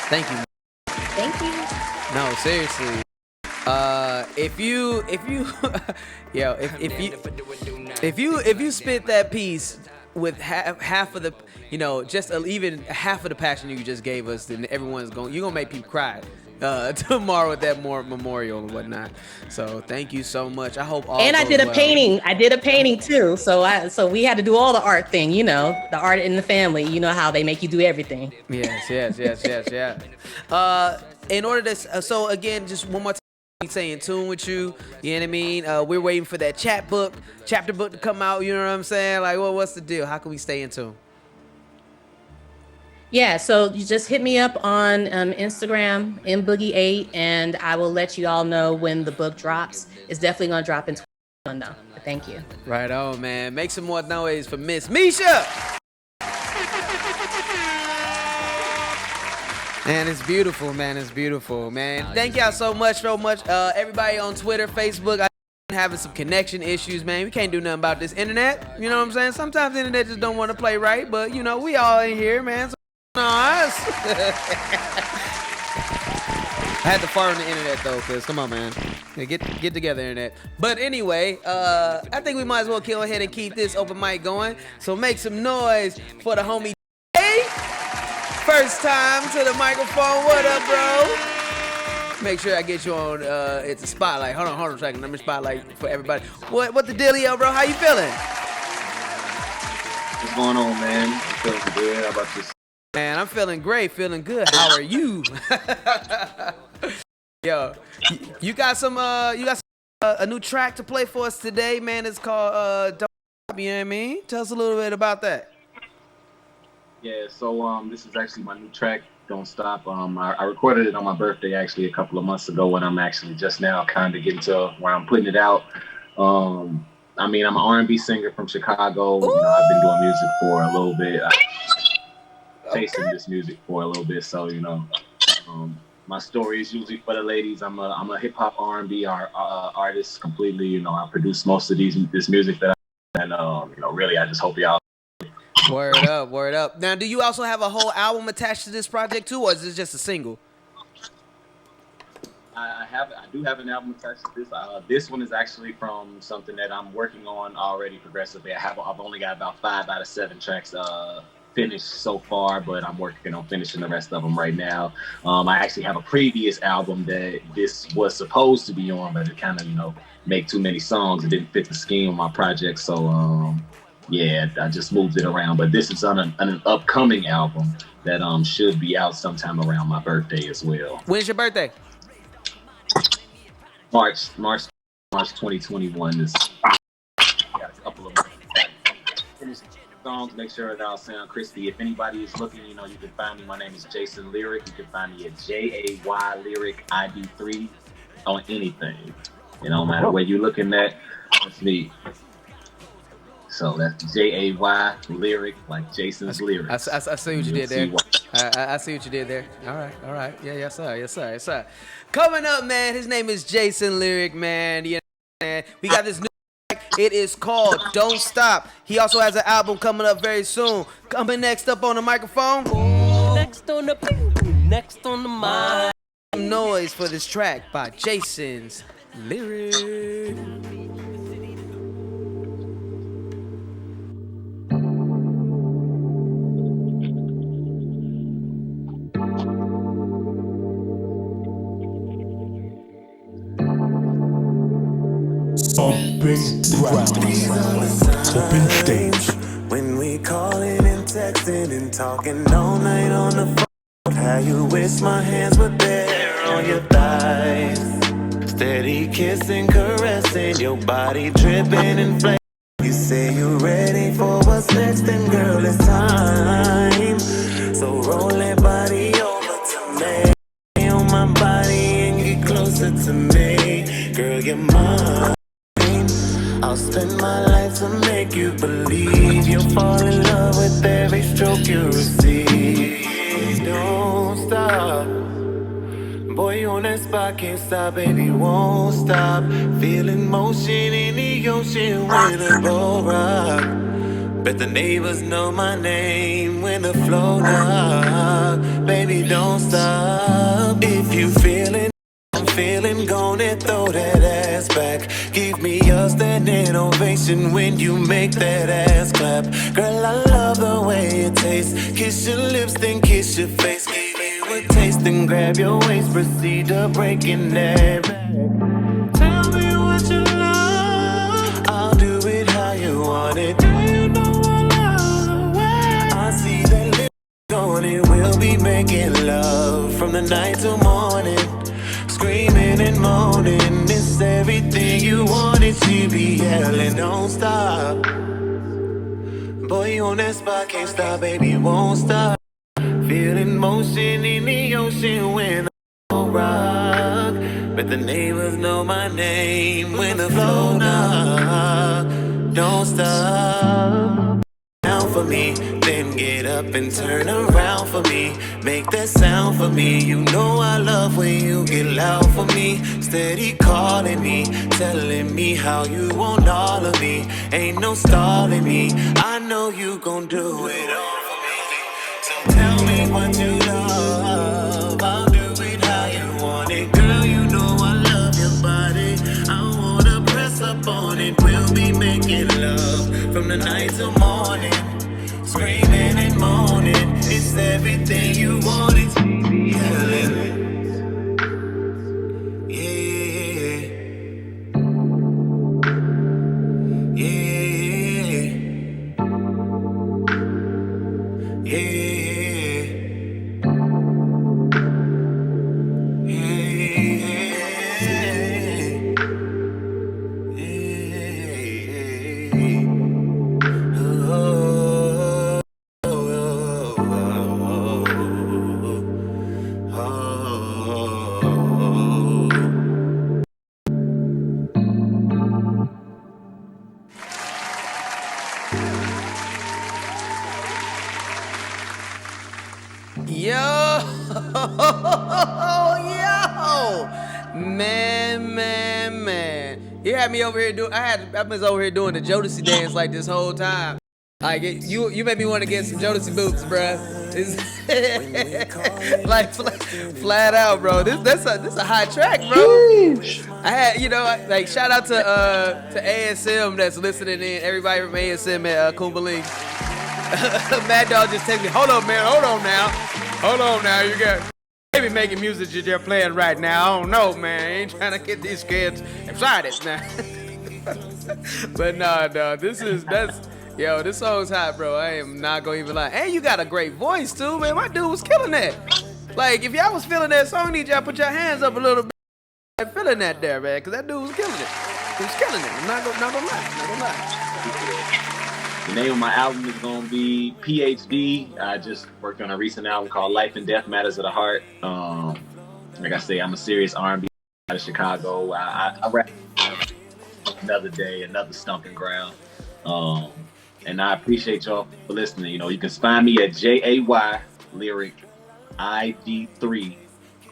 Thank you. Thank you. No, seriously. If you yo, if you spit that piece with half of the, just even half of the passion you just gave us, then you're gonna make people cry tomorrow at that memorial and whatnot. So thank you so much. I hope all. And I did a painting. I did a painting too. So we had to do all the art thing. The art in the family. You know how they make you do everything. Yes. In order to, so again, just one more time. Stay in tune with you, you know what I mean? We're waiting for that chapter book to come out, you know what I'm saying? Like, what's the deal? How can we stay in tune? Yeah, so you just hit me up on Instagram, mboogie8, and I will let you all know when the book drops. It's definitely going to drop in 2021 though, but thank you. Right on, man. Make some more noise for Miss Misha! Man, it's beautiful, man. It's beautiful, man. Thank y'all so much. Everybody on Twitter, Facebook, I'm having some connection issues, man. We can't do nothing about this internet. You know what I'm saying? Sometimes the internet just don't want to play right, but, we all in here, man. So us. I had to fart on the internet, though, because, come on, man. Get together, internet. But anyway, I think we might as well go ahead and keep this open mic going. So make some noise for the homie First time to the microphone. What up, bro? Make sure I get you on. It's a spotlight. Hold on a second. Let me spotlight for everybody. What the dealio, bro? How you feeling? What's going on, man? I'm feeling good. How about you? Man, I'm feeling great. Feeling good. How are you? Yo, you got some. A new track to play for us today, man. It's called Don't Stop. You know what I mean? Tell us a little bit about that. Yeah, so this is actually my new track, Don't Stop. I recorded it on my birthday actually a couple of months ago, and I'm actually just now kind of getting to where I'm putting it out. I'm an R&B singer from Chicago. I've been doing music for a little bit. Chasing this music for a little bit, so my story is usually for the ladies. I'm a hip hop R&B artist completely. I produce most of this music that really I just hope y'all. Word up. Now, do you also have a whole album attached to this project too, or is this just a single? I do have an album attached to this. This one is actually from something that I'm working on already progressively. I've only got about 5 out of 7 tracks finished so far, but I'm working on finishing the rest of them right now. I actually have a previous album that this was supposed to be on, but it kind of make too many songs. It didn't fit the scheme of my project, so yeah, I just moved it around. But this is on an upcoming album that should be out sometime around my birthday as well. When's your birthday? March 2021 is. Got a couple of songs. Make sure that I'll sound crispy. If anybody is looking, you can find me. My name is Jason Lyric. You can find me at JAY Lyric ID3 on anything. No matter where you're looking at, that's me. So that's JAY Lyric, like Jason's lyrics. I see what you did there. I see what you did there. All right. Yeah, yes sir. Coming up, man, his name is Jason Lyric, man. We got this new track. It is called Don't Stop. He also has an album coming up very soon. Coming next up on the microphone. Next on the mind. Some noise for this track by Jason's Lyric. Stomping ground, open stage. When we calling and texting and talking all night on the phone, how you wish my hands were there on your thighs. Steady kissing, caressing, your body dripping and flame. You say you're ready for what's next, and girl, it's time. So roll that body over to me, on my body, and get closer to me. Girl, you're mine. I'll spend my life to make you believe you'll fall in love with every stroke you receive. Don't stop, Boy, you on that spot, can't stop, baby, won't stop. Feeling motion in the ocean when the boat rock. Bet the neighbors know my name when the flow knock. Baby, don't stop. If you feeling, I'm feeling, gonna throw that ass back. Give me a standing ovation when you make that ass clap. Girl, I love the way it tastes. Kiss your lips, then kiss your face. Give you a taste, then grab your waist. Proceed to breaking that back. Tell me what you love. I'll do it how you want it. Do you know I love the way I see that lips on it? We'll be making love from the night till morning. Screaming and moaning, it's everything you wanted to be yelling, don't stop. Boy, you on that spot, can't stop, baby, won't stop. Feeling motion in the ocean when I rock. But the neighbors know my name when the flow knock. Don't stop. Down for me, then get up and turn around for me. Make that sound for me. You know I love when you get loud for me. Steady calling me, telling me how you want all of me. Ain't no stalling me. I know you gon' do it all for me. So tell me what you love. I'll do it how you want it. Girl, you know I love your body. I wanna press up on it. We'll be making love from the night till morning. Screaming and moaning, it's everything you wanted to be yelling. Yeah, yeah, Yo, yo, man. You had me over here doing. I was over here doing the Jodeci dance like this whole time. Like you made me want to get some Jodeci boots, bruh. like flat out, bro. This a hot track, bro. I had, like shout out to ASM that's listening in. Everybody from ASM at Kumbaling. Mad Dog just texted me. Hold on, man. Hold on now. You got maybe making music that you're playing right now. I don't know, man. I ain't trying to get these kids excited, man. But nah, this song's hot, bro. I am not gonna even lie. And you got a great voice too, man. My dude was killing that. Like, if y'all was feeling that song, need y'all put your hands up a little bit. Like, feeling that there, man, because that dude was killing it. He was killing it. I'm not gonna lie. The name of my album is gonna be PhD. I just worked on a recent album called Life and Death Matters of the Heart. Like I say, I'm a serious R&B out of Chicago. I rap another day, another stomping ground. And I appreciate y'all for listening. You can find me at JAY Lyric ID3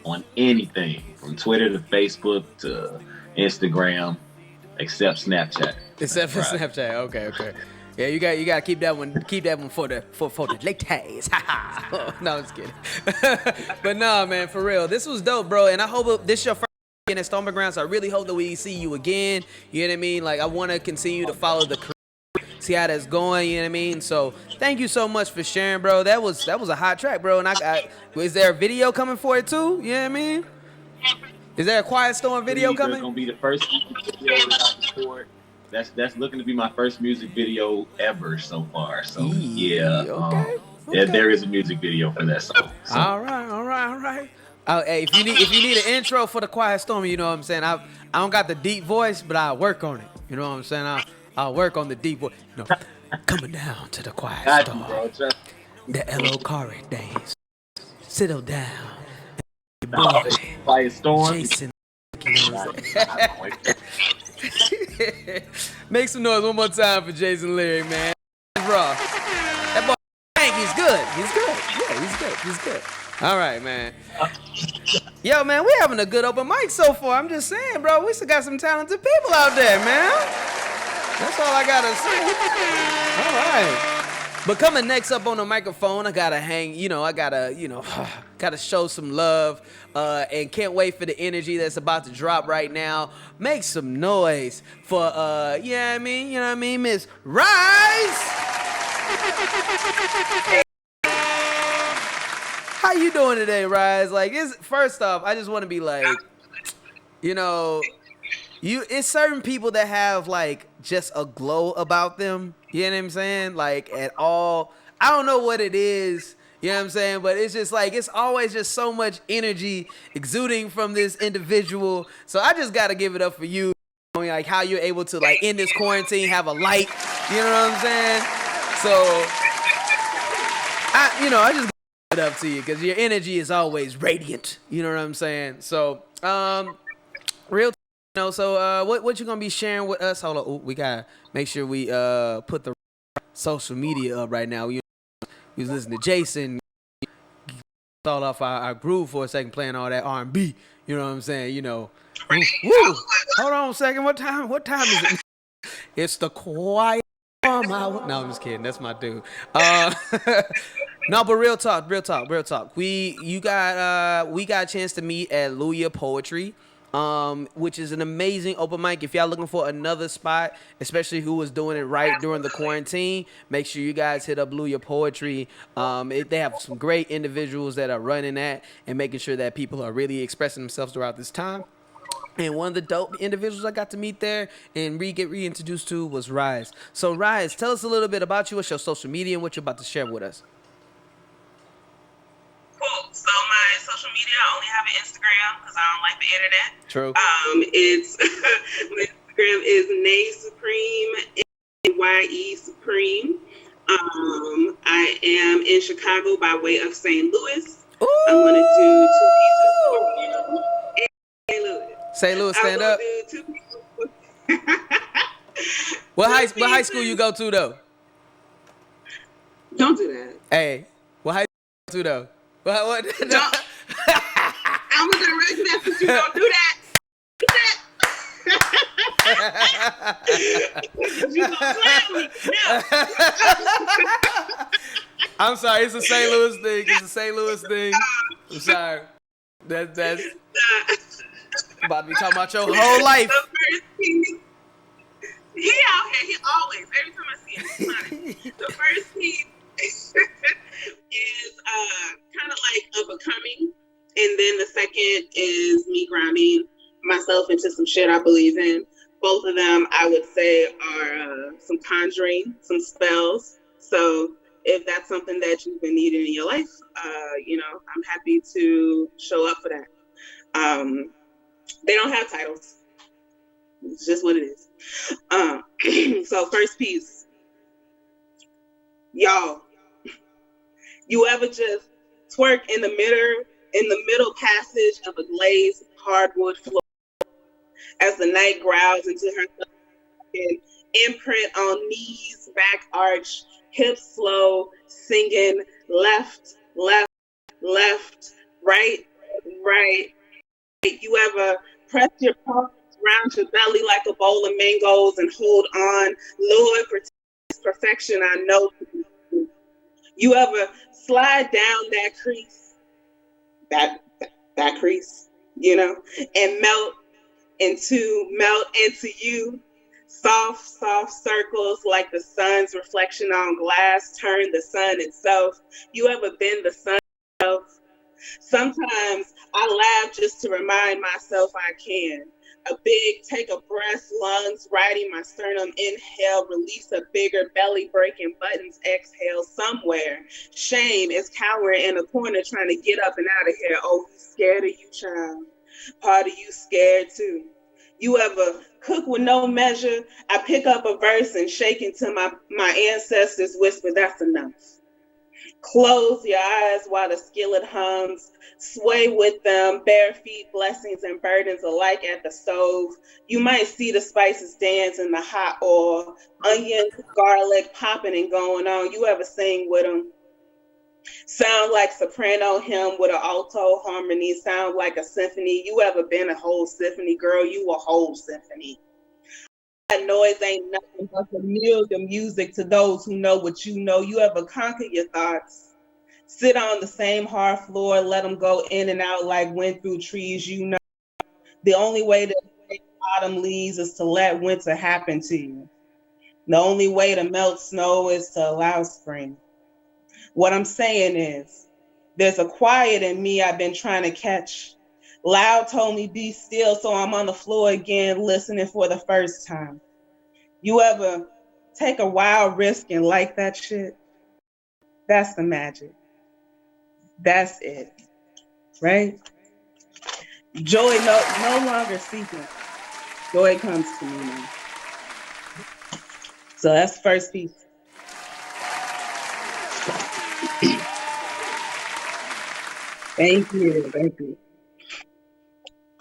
on anything from Twitter to Facebook to Instagram, except Snapchat. Except for Snapchat. Okay. Yeah, you got to keep that one for the ladies. No, I'm just kidding. But nah, man, for real, this was dope, bro. And I hope this your first in at Stomping Grounds. So I really hope that we see you again. You know what I mean? Like, I want to continue to follow the career, see how that's going. You know what I mean? So thank you so much for sharing, bro. That was a hot track, bro. And is there a video coming for it too? You know what I mean? Is there a Quiet Storm video coming? It's gonna be the first video that I record. That's looking to be my first music video ever so far. So yeah, okay. There is a music video for that song. So. All right. Hey, if you need an intro for the Quiet Storm, you know what I'm saying. I don't got the deep voice, but I work on it. You know what I'm saying. I'll work on the deep voice. Coming down to the Quiet Storm, the L.O. Corey days. Settle down, boy. Quiet Storm. Jason. Make some noise one more time for Jason Leary, man. That's raw. That boy, he's good. Yeah, he's good. All right, man. Yo, man, we having a good open mic so far. I'm just saying, bro, we still got some talented people out there, man. That's all I gotta say. All right. But coming next up on the microphone, I gotta gotta show some love, and can't wait for the energy that's about to drop right now. Make some noise for, you know what I mean, Miss Rise. How you doing today, Rise? Like, first off, I just want to be like, it's certain people that have like just a glow about them. You know what I'm saying? Like at all, I don't know what it is. You know what I'm saying? But it's just like it's always just so much energy exuding from this individual. So I just gotta give it up for you. I mean, like how you're able to like in this quarantine have a light. You know what I'm saying? So I just give it up to you because your energy is always radiant. You know what I'm saying? So real. So what you gonna be sharing with us? Hold on, we gotta make sure we put the social media up right now. We was listening to Jason, thought off our groove for a second, playing all that R&B. You know what I'm saying? Woo. Hold on a second. What time is it? It's the quiet from our. No, I'm just kidding. That's my dude. No, but real talk. We got a chance to meet at Luya Poetry, which is an amazing open mic. If y'all looking for another spot, especially who was doing it right during the quarantine, make sure you guys hit up Luya Poetry. They have some great individuals that are running that and making sure that people are really expressing themselves throughout this time. And one of the dope individuals I got to meet there and get reintroduced to was Rise. So Rise, tell us a little bit about you, what's your social media, and what you're about to share with us. Cool. So my social media, I only have an Instagram because I don't like the internet. True. It's my Instagram is Nay Supreme, NYE Supreme. I am in Chicago by way of St. Louis. Ooh. I'm gonna do 2 pieces for you in St. Louis. St. Louis, stand up. What high school you go to though? Don't do that. Hey, what high school you go to though? What? Don't. I'm gonna direct message you. Don't do that. You gonna slam me? No. I'm sorry. It's a St. Louis thing. I'm sorry. That's about to be talking about your whole life. The first piece, he out here. He always. Every time I see him, he's funny. The first piece is kind of like a becoming, and then the second is me grounding myself into some shit I believe in. Both of them, I would say, are some conjuring, some spells. So if that's something that you've been needing in your life, I'm happy to show up for that. They don't have titles. It's just what it is. So first piece, y'all. You ever just twerk in the middle passage of a glazed hardwood floor as the night growls into her imprint on knees, back arch, hips slow, singing left, left, left, right, right. You ever press your palms around your belly like a bowl of mangoes and hold on, Lord, perfection I know. You ever slide down that crease, that crease, and melt into you. Soft circles like the sun's reflection on glass turn the sun itself. You ever been the sun itself? Sometimes I laugh just to remind myself I can. A big take a breath, lungs riding my sternum, inhale, release a bigger belly breaking buttons, exhale somewhere. Shame is cowering in a corner trying to get up and out of here. Oh, he's scared of you, child. Part of you scared too. You ever cook with no measure? I pick up a verse and shake into my ancestors whisper, that's enough. Close your eyes while the skillet hums. Sway with them, bare feet, blessings and burdens alike at the stove. You might see the spices dance in the hot oil, onions, garlic popping and going on. You ever sing with them? Sound like soprano hymn with an alto harmony. Sound like a symphony. You ever been a whole symphony, girl? You a whole symphony. That noise ain't nothing but familiar music to those who know what you know. You ever conquer your thoughts? Sit on the same hard floor, let them go in and out like wind through trees. You know, the only way to escape autumn leaves is to let winter happen to you. The only way to melt snow is to allow spring. What I'm saying is, there's a quiet in me I've been trying to catch. Loud told me be still, so I'm on the floor again, listening for the first time. You ever take a wild risk and like that shit? That's the magic. That's it, right? Joy no longer seeking. Joy comes to me now. So that's the first piece. Thank you.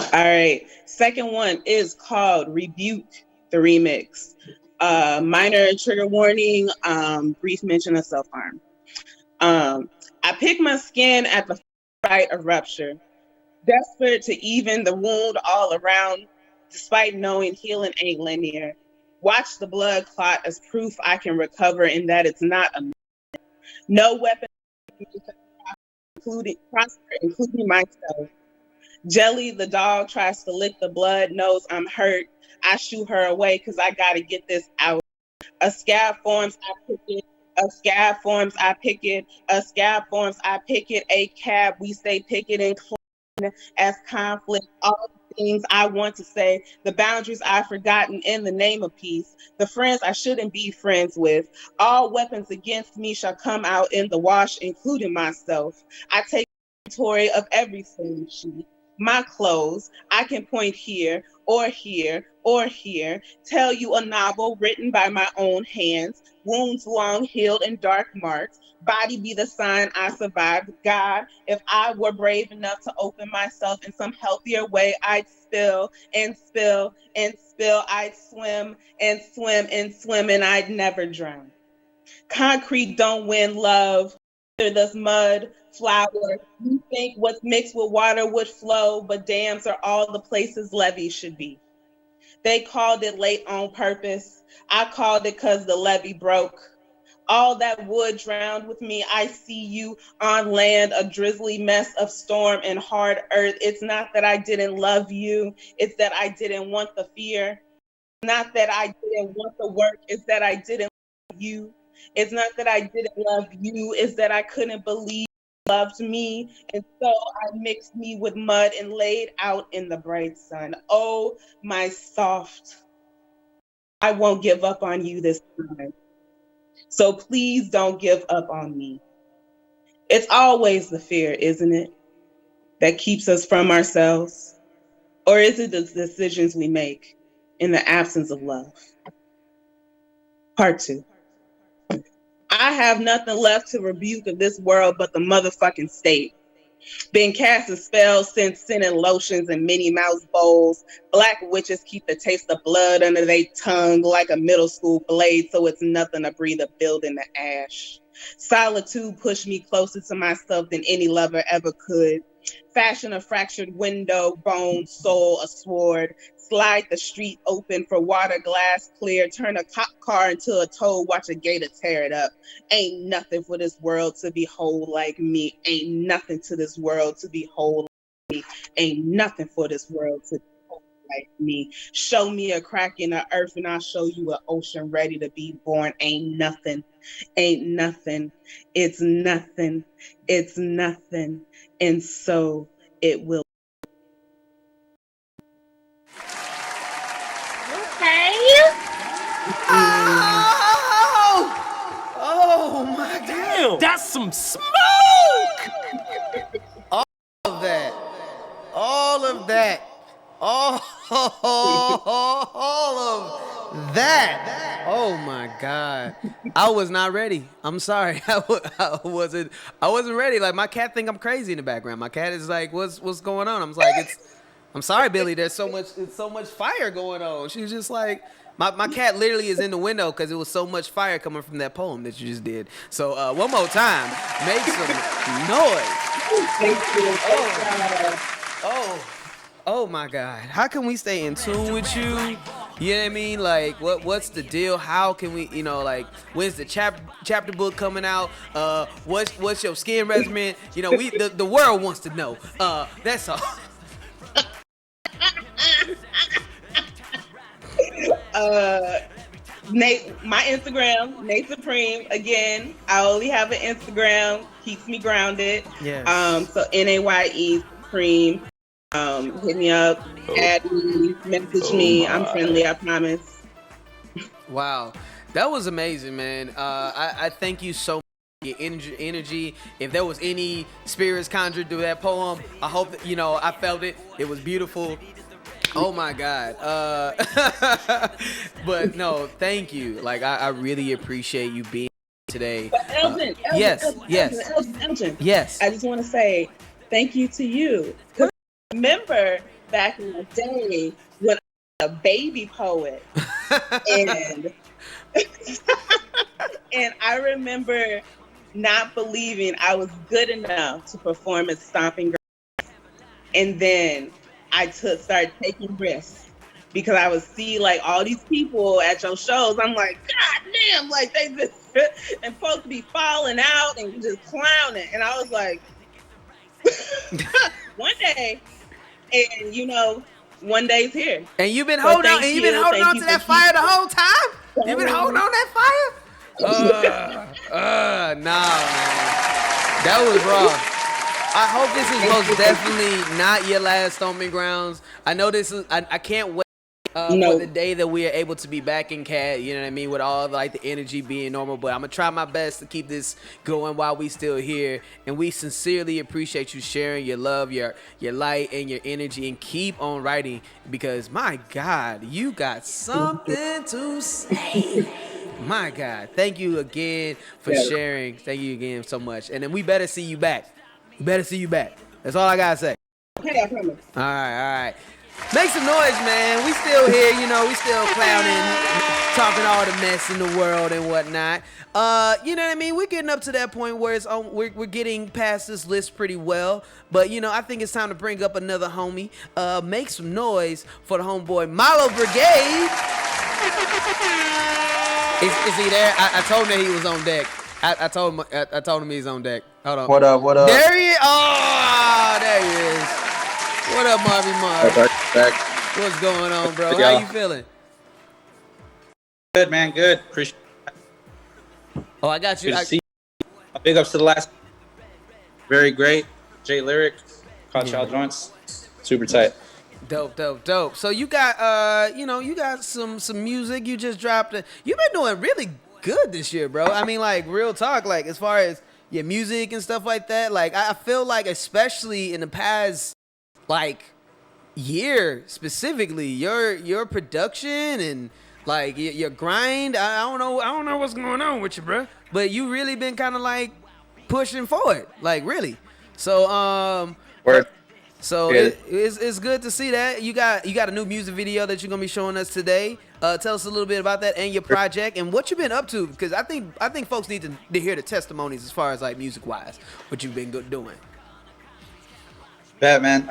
All right, second one is called Rebuke, the remix. Minor trigger warning, brief mention of self-harm. I pick my skin at the fight of rupture, desperate to even the wound all around, despite knowing healing ain't linear. Watch the blood clot as proof I can recover and that it's not a no weapon, including myself. Jelly, the dog, tries to lick the blood, knows I'm hurt. I shoo her away because I got to get this out. A scab forms, I pick it. A scab forms, I pick it. A scab forms, I pick it. A cab, we stay picket and clean as conflict. All the things I want to say, the boundaries I've forgotten in the name of peace, the friends I shouldn't be friends with. All weapons against me shall come out in the wash, including myself. I take inventory of every single sheet. My clothes, I can point here or here or here, tell you a novel written by my own hands, wounds long healed and dark marks, body be the sign I survived. God, if I were brave enough to open myself in some healthier way, I'd spill and spill and spill, I'd swim and swim and swim, and I'd never drown. Concrete don't win love. There's mud, flour. You think what's mixed with water would flow, but dams are all the places levees should be. They called it late on purpose. I called it because the levee broke. All that wood drowned with me. I see you on land, a drizzly mess of storm and hard earth. It's not that I didn't love you. It's that I didn't want the fear. Not that I didn't want the work. It's that I didn't love you. It's not that I didn't love you. It's that I couldn't believe you loved me. And so I mixed me with mud and laid out in the bright sun. Oh, my soft. I won't give up on you this time. So please don't give up on me. It's always the fear, isn't it, that keeps us from ourselves? Or is it the decisions we make in the absence of love? Part 2. I have nothing left to rebuke of this world but the motherfucking state. Been casting spells since sending lotions in Minnie Mouse bowls. Black witches keep the taste of blood under their tongue like a middle school blade, so it's nothing to breathe a building to ash. Solitude pushed me closer to myself than any lover ever could. Fashion a fractured window, bone, soul, a sword. Slide the street open for water, glass clear. Turn a cop car into a toad, watch a gator tear it up. Ain't nothing for this world to behold like me. Ain't nothing to this world to behold like me. Ain't nothing for this world to behold like me. Show me a crack in the earth and I'll show you an ocean ready to be born. Ain't nothing. Ain't nothing. It's nothing. It's nothing. And so it will. Oh my God. Damn, that's some smoke! All of that. All of that. All of that. Oh my God. I was not ready. I'm sorry. I wasn't ready. Like, my cat think I'm crazy in the background. My cat is like, what's going on? I'm like, I'm sorry, Billy. There's so much fire going on. She was just like, My cat literally is in the window because it was so much fire coming from that poem that you just did. So one more time, make some noise. Oh my God! How can we stay in tune with you? You know what I mean? Like, what's the deal? How can we, like, when's the chapter book coming out? What's your skin regimen? The world wants to know. That's all. Nate, my Instagram, Nate Supreme. Again, I only have an Instagram. Keeps me grounded. Yes. So NAYE Supreme. Hit me up, add me, message me. I'm friendly, I promise. Wow, that was amazing, man. I thank you so much for your energy. If there was any spirits conjured through that poem, I hope that, I felt it. It was beautiful. Oh my God. But no, thank you. Like, I really appreciate you being today. But Elgin, Yes. I just want to say thank you to you. Because I remember back in the day when I was a baby poet. and I remember not believing I was good enough to perform at Stomping. And then I started taking risks because I would see like all these people at your shows. I'm like, God damn, like they just and folks be falling out and just clowning. And I was like, one day, and one day's here. And you've been holding on. And you've been holding on to that fire the whole time. You've been holding on that fire. Nah, man, that was rough. I hope this is most definitely not your last Stomping Grounds. I know this is. I can't wait for the day that we are able to be back in CAD. You know what I mean? With all like the energy being normal. But I'm gonna try my best to keep this going while we still here. And we sincerely appreciate you sharing your love, your light, and your energy. And keep on writing because my God, you got something to say. My God, thank you again for sharing. Thank you again so much. And then we better see you back. We better see you back. That's all I gotta say. Okay, I promise. All right. Make some noise, man. We still here, we still clowning, talking all the mess in the world and whatnot. You know what I mean? We're getting up to that point where we're getting past this list pretty well. But, I think it's time to bring up another homie. Make some noise for the homeboy Milo Brigade. Is he there? I told him that he was on deck. I told him he's on deck. Hold on. What up? There he is. Oh, there he is. What up, Marvy Marv? What's going on, bro? How you feeling? Good, man. Good. Appreciate it. Oh, I got you. Big ups to the last. Very great. J Lyric. Caught y'all joints. Super tight. Dope. So you got you got some music. You just dropped it. You've been doing really good this year, bro. I mean, like, real talk, like, as far as your music and stuff like that, like, I feel like, especially in the past, like, year specifically, your production and, like, your grind, I don't know what's going on with you, bro, but you really been kind of, like, pushing forward, like, really. So, Word. So it's good to see that you got a new music video that you're gonna be showing us today. Tell us a little bit about that and your project and what you've been up to, because I think folks need to hear the testimonies as far as like music wise, what you've been doing. Bet, man.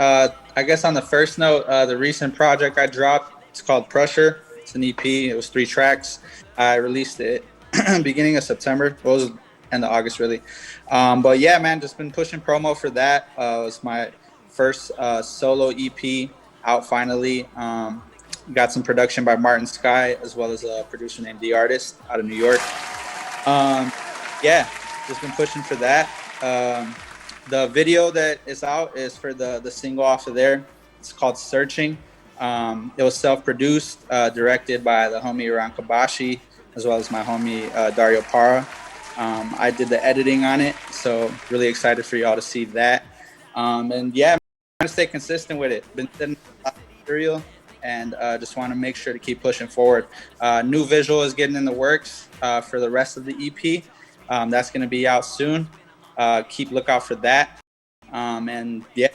I guess on the first note, the recent project I dropped, it's called Pressure. It's an EP. It was 3 tracks. I released it beginning of September. Well, it was end of August, really. But yeah, man, just been pushing promo for that. It was my first solo EP out finally. Got some production by Martin Sky, as well as a producer named The Artist out of New York. Yeah, just been pushing for that. The video that is out is for the single off of there. It's called Searching. It was self-produced, directed by the homie Iran Kabashi, as well as my homie Dario Para. I did the editing on it, so really excited for y'all to see that. And yeah, I'm trying to stay consistent with it. Been sending a lot of material, and just want to make sure to keep pushing forward. New visual is getting in the works for the rest of the EP. That's going to be out soon. Keep lookout for that. And yeah,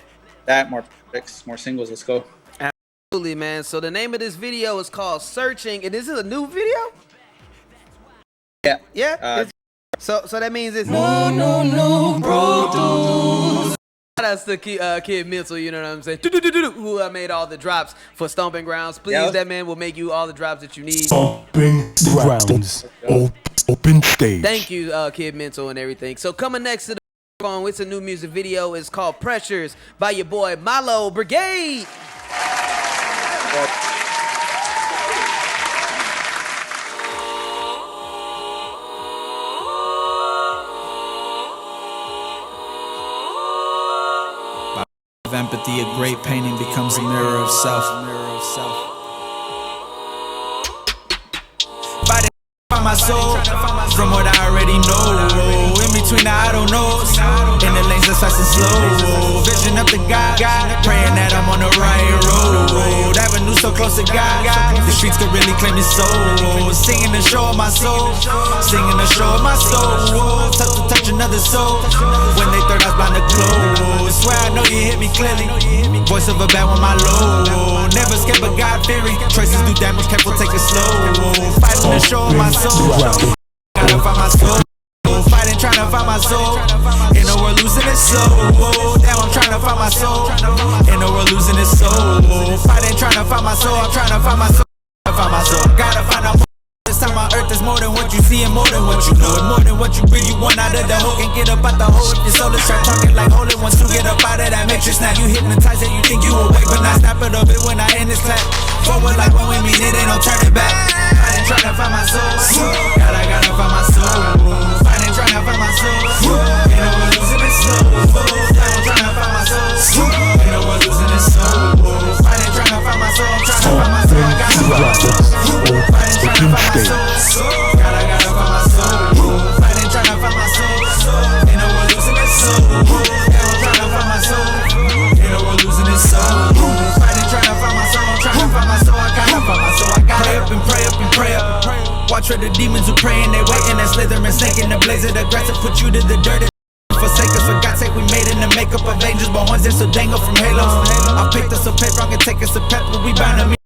that more projects, more singles. Let's go. Absolutely, man. So the name of this video is called Searching, and this is a new video? Yeah. Yeah? So that means it's No, bro. That's the Kid Mental, you know what I'm saying? Who made all the drops for Stomping Grounds. Please, Yeah. that man will make you all the drops that you need. Stomping Grounds. Open stage. Thank you, Kid Mental and everything. So coming next to the song, it's a new music video. It's called Pressures by your boy Milo Brigade. Of empathy, a great painting becomes a mirror of self. Fighting for my soul from what I already know. In between the I don't knows, in the lanes that's fast and slow. Vision up to God, praying that I'm on the right road. Avenue so close to God, the streets could really claim his soul. Singing the show of my soul, singing the show of my soul. Touch another soul when they third eyes blind to close. Swear I know you hit me clearly. Voice of a bad with my low. Never scared but God fearing. Traces do damage, careful, take it slow. Fighting the show of my soul. Gotta find my soul. Fighting, trying to find my soul. In the world losing its soul. Damn, I'm trying to find my soul. In the world losing its soul. Fighting, trying to find my soul. I'm trying to find my soul. Find my soul. Gotta find out. This time on earth is more than what you see and more than what you know. And more than what you bring, you want out of the hole. Can't get up out the hole if your soul is try talking like holy ones to get up out of that matrix. Now you hypnotized and you think you awake, but not snap it up it when I end this clap. Forward like when we meet it, ain't no turning back. Fighting, trying to find my soul. Gotta find my soul. Fighting, trying to find my soul. You know we're losing it slow. Fighting, trying to find my soul. You know we're losing it slow. Fighting, trying to find my soul. I'm trying to find my soul. I gotta find my soul. Fighting, trying to find my soul. Gotta find my soul. Fighting, trying to find my soul. You know we're losing it slow. I'm trying to find my soul. You know we're losing it slow. Fighting, trying to find my soul. I'm trying to find my soul. I gotta find my soul. I gotta pray up and pray up and pray up. Watch where the demons who praying, they waiting. That slither and snake in the blaze of the grass to put you to the dirt. Forsake us, for God's sake, we made in the makeup of angels, but ones that so dangle from halos. I picked us a paper, I can take us a pep, but we bound to me.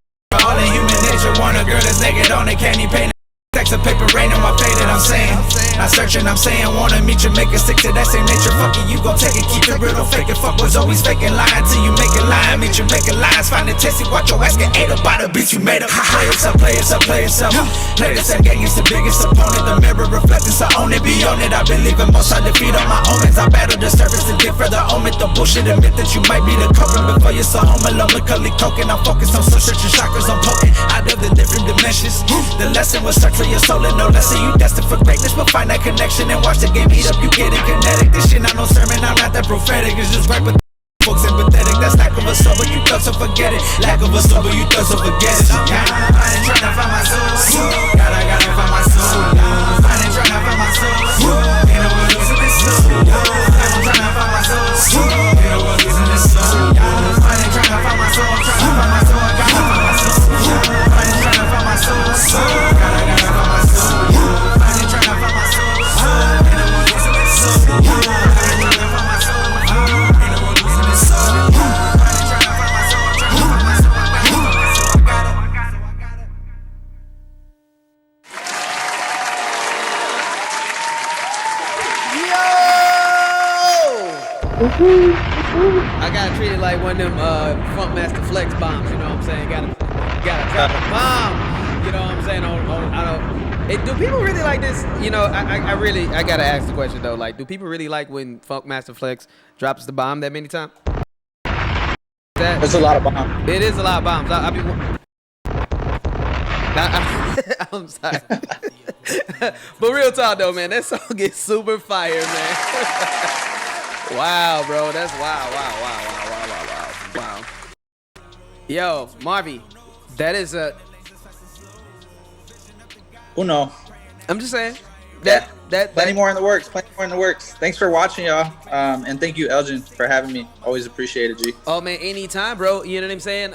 All in human nature, want a girl that's naked on a candy paint. Stacks of paper rain on my fade that I'm saying. Not searching, I'm saying, wanna meet you, make it stick to that same nature. Fuck it, you gon' take it, keep it real, don't fake it. Fuck was always faking, lying till you make it lying. Meet you, make it lies, find it tasty, watch your ass get ate up by the beats you made up. Play yourself, play yourself, play yourself. Play this gang is the biggest opponent. The mirror reflecting, so own it, be on it. I've been leaving most I defeat on my omens. I battle the surface to get further omit. The bullshit admit that you might be the culprit before you're so home alone. Look ugly token, I'm focused on so searching chakras, I'm poking out of the different dimensions. The lesson was search for your soul and no lesson. You destined for greatness, but find that connection and watch the game heat up. You getting kinetic. This shit not no sermon, I'm not that prophetic. It's just right, but folks empathetic. That's lack of a soul, but you thought so forget it. Lack of a soul, but you thought so forget it. Finding, trying to find my soul. Gotta find my soul. Finding, trying to find my soul. You know we're losing this soul. I'm trying to find my soul. You know we're losing this soul. Finding, trying to find my soul. I'm trying to find my soul. I gotta find my soul. Finding, trying to find my soul. Gotta find my soul. Finding, trying to find my soul. You know we're losing this soul. Trying to find my soul. You know we're losing this soul. Finding, trying to find my soul. I'm trying to find my soul. I gotta find my soul. I got it. I gotta treat it like one of them Funk Master Flex bombs, you know what I'm saying? Gotta drop a bomb, you know what I'm saying? Do people really like this? You know, I gotta ask the question though. Like, do people really like when Funk Master Flex drops the bomb that many times? There's a lot of bombs. It is a lot of bombs. I'm sorry. But real talk though, man, that song gets super fire, man. Wow, bro, that's wow. Yo, Marvy, that is a Uno. I'm just saying. Plenty more in the works. Thanks for watching, y'all. And thank you, Elgin, for having me. Always appreciate it, G. Oh man, anytime, bro. You know what I'm saying?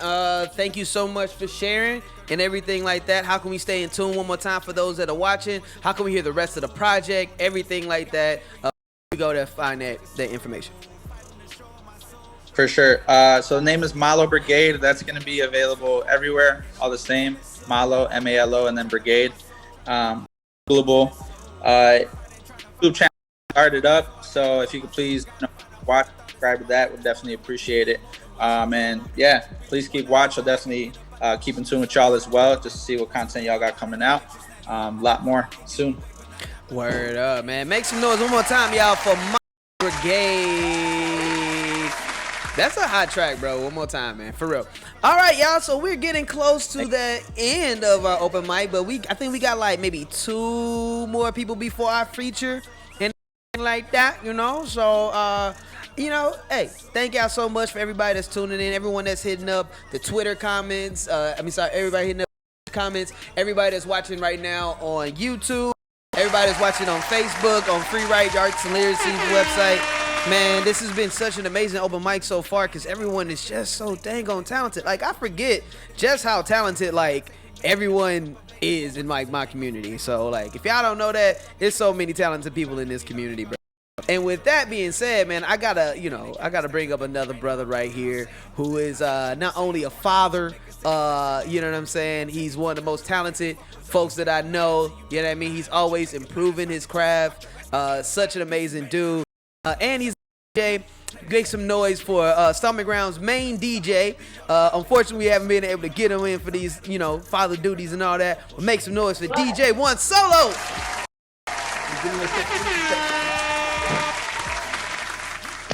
Thank you so much for sharing and everything like that. How can we stay in tune one more time for those that are watching? How can we hear the rest of the project? Everything like that. We go to find that information. For sure. So the name is Malo Brigade. That's going to be available everywhere, all the same. Malo, M-A-L-O, and then Brigade. Googleable. YouTube channel started up, so if you could please watch, subscribe to that, would definitely appreciate it. And yeah, please keep watch. I'll definitely keep in tune with y'all as well, just to see what content y'all got coming out. A lot more soon. Word up, man. Make some noise one more time, y'all, for my Brigade. That's a hot track, bro. One more time, man. For real. All right, y'all. So we're getting close to the end of our open mic, but I think we got like maybe 2 more people before our feature and like that, you know. So, you know, hey, thank y'all so much for everybody that's tuning in, everyone that's hitting up the Twitter comments. Everybody hitting up the comments, everybody that's watching right now on YouTube, everybody that's watching on Facebook, on Free Write Arts and Literacy's website. Man, this has been such an amazing open mic so far because everyone is just so dang on talented. Like, I forget just how talented, like, everyone is in, like, my community. So, like, if y'all don't know that, there's so many talented people in this community, bro. And with that being said, man, I gotta bring up another brother right here who is not only a father, you know what I'm saying? He's one of the most talented folks that I know. You know what I mean? He's always improving his craft. Such an amazing dude. And he's a DJ. Make some noise for Stomping Ground's main DJ. Unfortunately, we haven't been able to get him in for these, you know, father duties and all that. But make some noise for DJ One Solo.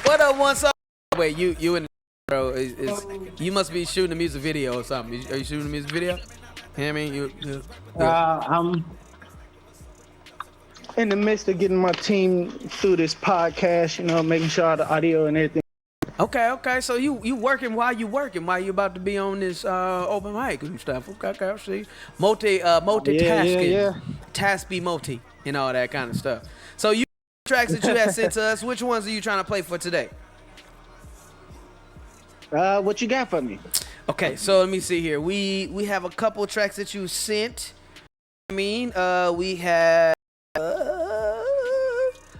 What up, One Solo? Wait, you and bro, you must be shooting a music video or something. Are you shooting a music video? You know what I mean? I'm in the midst of getting my team through this podcast, you know, making sure the audio and everything. Okay. So you working while you about to be on this open mic and stuff. Okay, I see. Multitasking. Yeah. Task be multi and all that kind of stuff. So you tracks that you have sent to us, which ones are you trying to play for today? What you got for me? Okay, so let me see here. We have a couple tracks that you sent. We have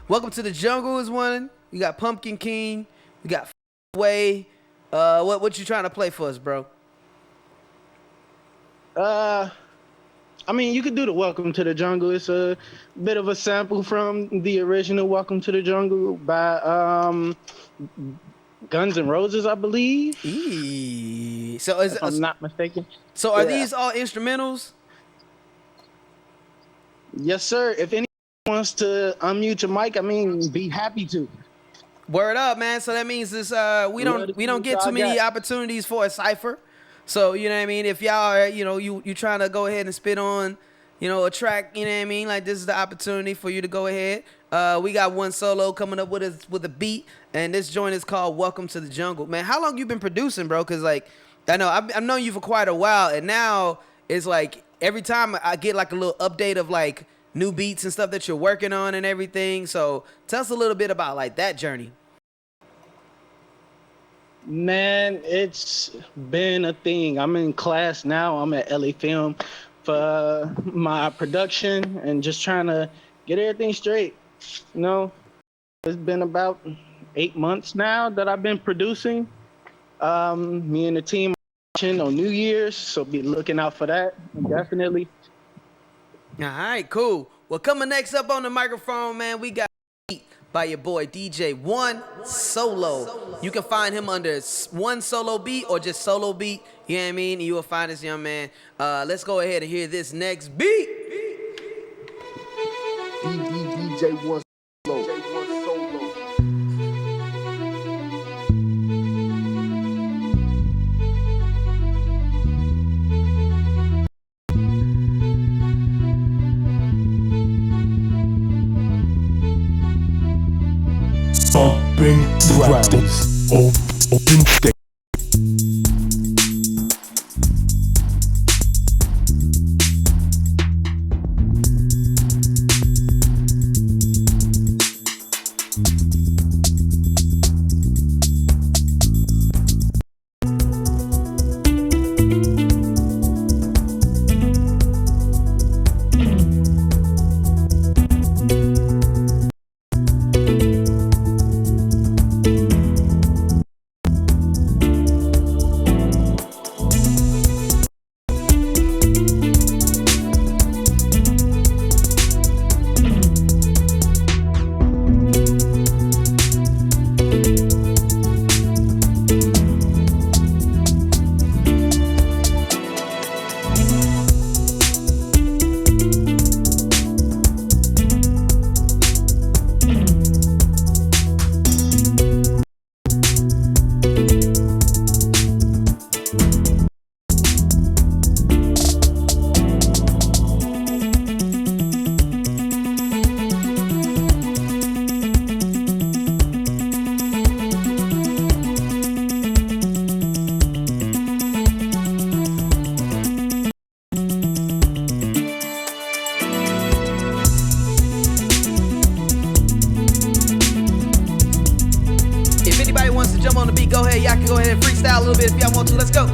Welcome to the Jungle is one. You got Pumpkin King. We got Way. What you trying to play for us, bro? I mean, you could do the Welcome to the Jungle. It's a bit of a sample from the original Welcome to the Jungle by Guns N' Roses, I believe. So if I'm not mistaken. So are these all instrumentals? Yes, sir. If anyone wants to unmute your mic, I mean, be happy to. Word up, man. So that means this we don't get too many opportunities for a cipher. So, you know what I mean? If y'all are, you know, you trying to go ahead and spit on, you know, a track, you know what I mean? Like, this is the opportunity for you to go ahead. We got One Solo coming up with a beat, and this joint is called Welcome to the Jungle. Man, how long you been producing, bro? Because, like, I know I've known you for quite a while, and now it's like every time I get, like, a little update of, like, new beats and stuff that you're working on and everything. So tell us a little bit about, like, that journey. Man, it's been a thing. I'm in class now. I'm at LA Film for my production and just trying to get everything straight. You know, it's been about 8 months now that I've been producing. Me and the team are watching on New Year's, so be looking out for that, definitely. All right, cool. Well, coming next up on the microphone, man, we got by your boy DJ One Solo. You can find him under One Solo Beat or just Solo Beat. You know what I mean? You will find this young man. Let's go ahead and hear this next beat. DJ One Solo. Stomping Grounds Open Stage. freestyle a little bit if y'all want to. Let's go.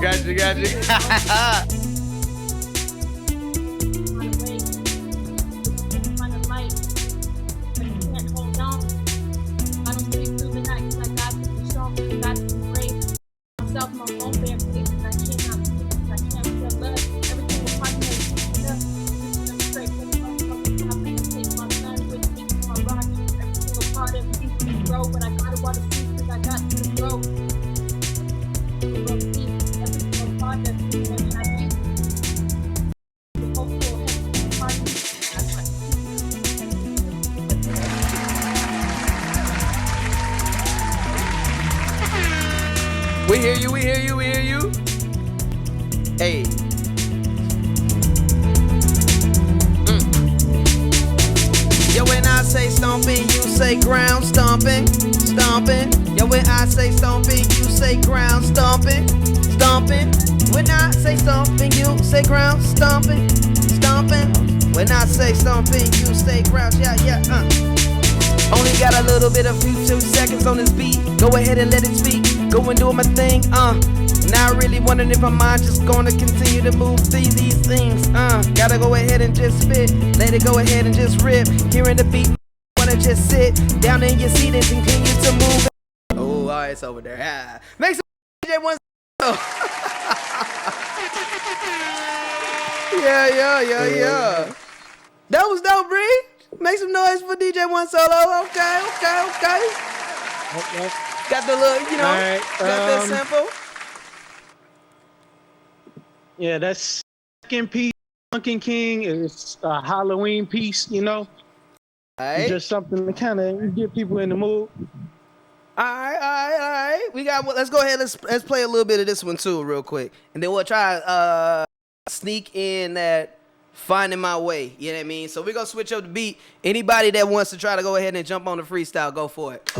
Gotcha. We hear you, we hear you, we hear you. Hey. Yo, when I say stomping, you say ground stomping, stomping. Yo, when I say stomping, you say ground stomping, stomping. When I say stomping, you say ground stomping, stomping. When I say stomping, you say ground, yeah. Only got a little bit of few seconds on this beat. Go ahead and let it speak. Go and do my thing, Now really wondering if my mind just gonna continue to move through these things, Gotta go ahead and just spit. Let it go ahead and just rip. Hearing the beat, wanna just sit down in your seat and continue to move. Oh, alright, it's over there. Yeah. Make some DJ one. Yeah. That was dope, Bree. Make some noise for DJ One Solo. Okay. Got the little, right, got that sample. Yeah, that's second piece. Funkin' King is a Halloween piece, All right. Just something to kind of get people in the mood. All right. We got. Let's go ahead. Let's play a little bit of this one too, real quick, and then we'll try sneak in that Finding My Way. You know what I mean? So we're gonna switch up the beat. Anybody that wants to try to go ahead and jump on the freestyle, go for it.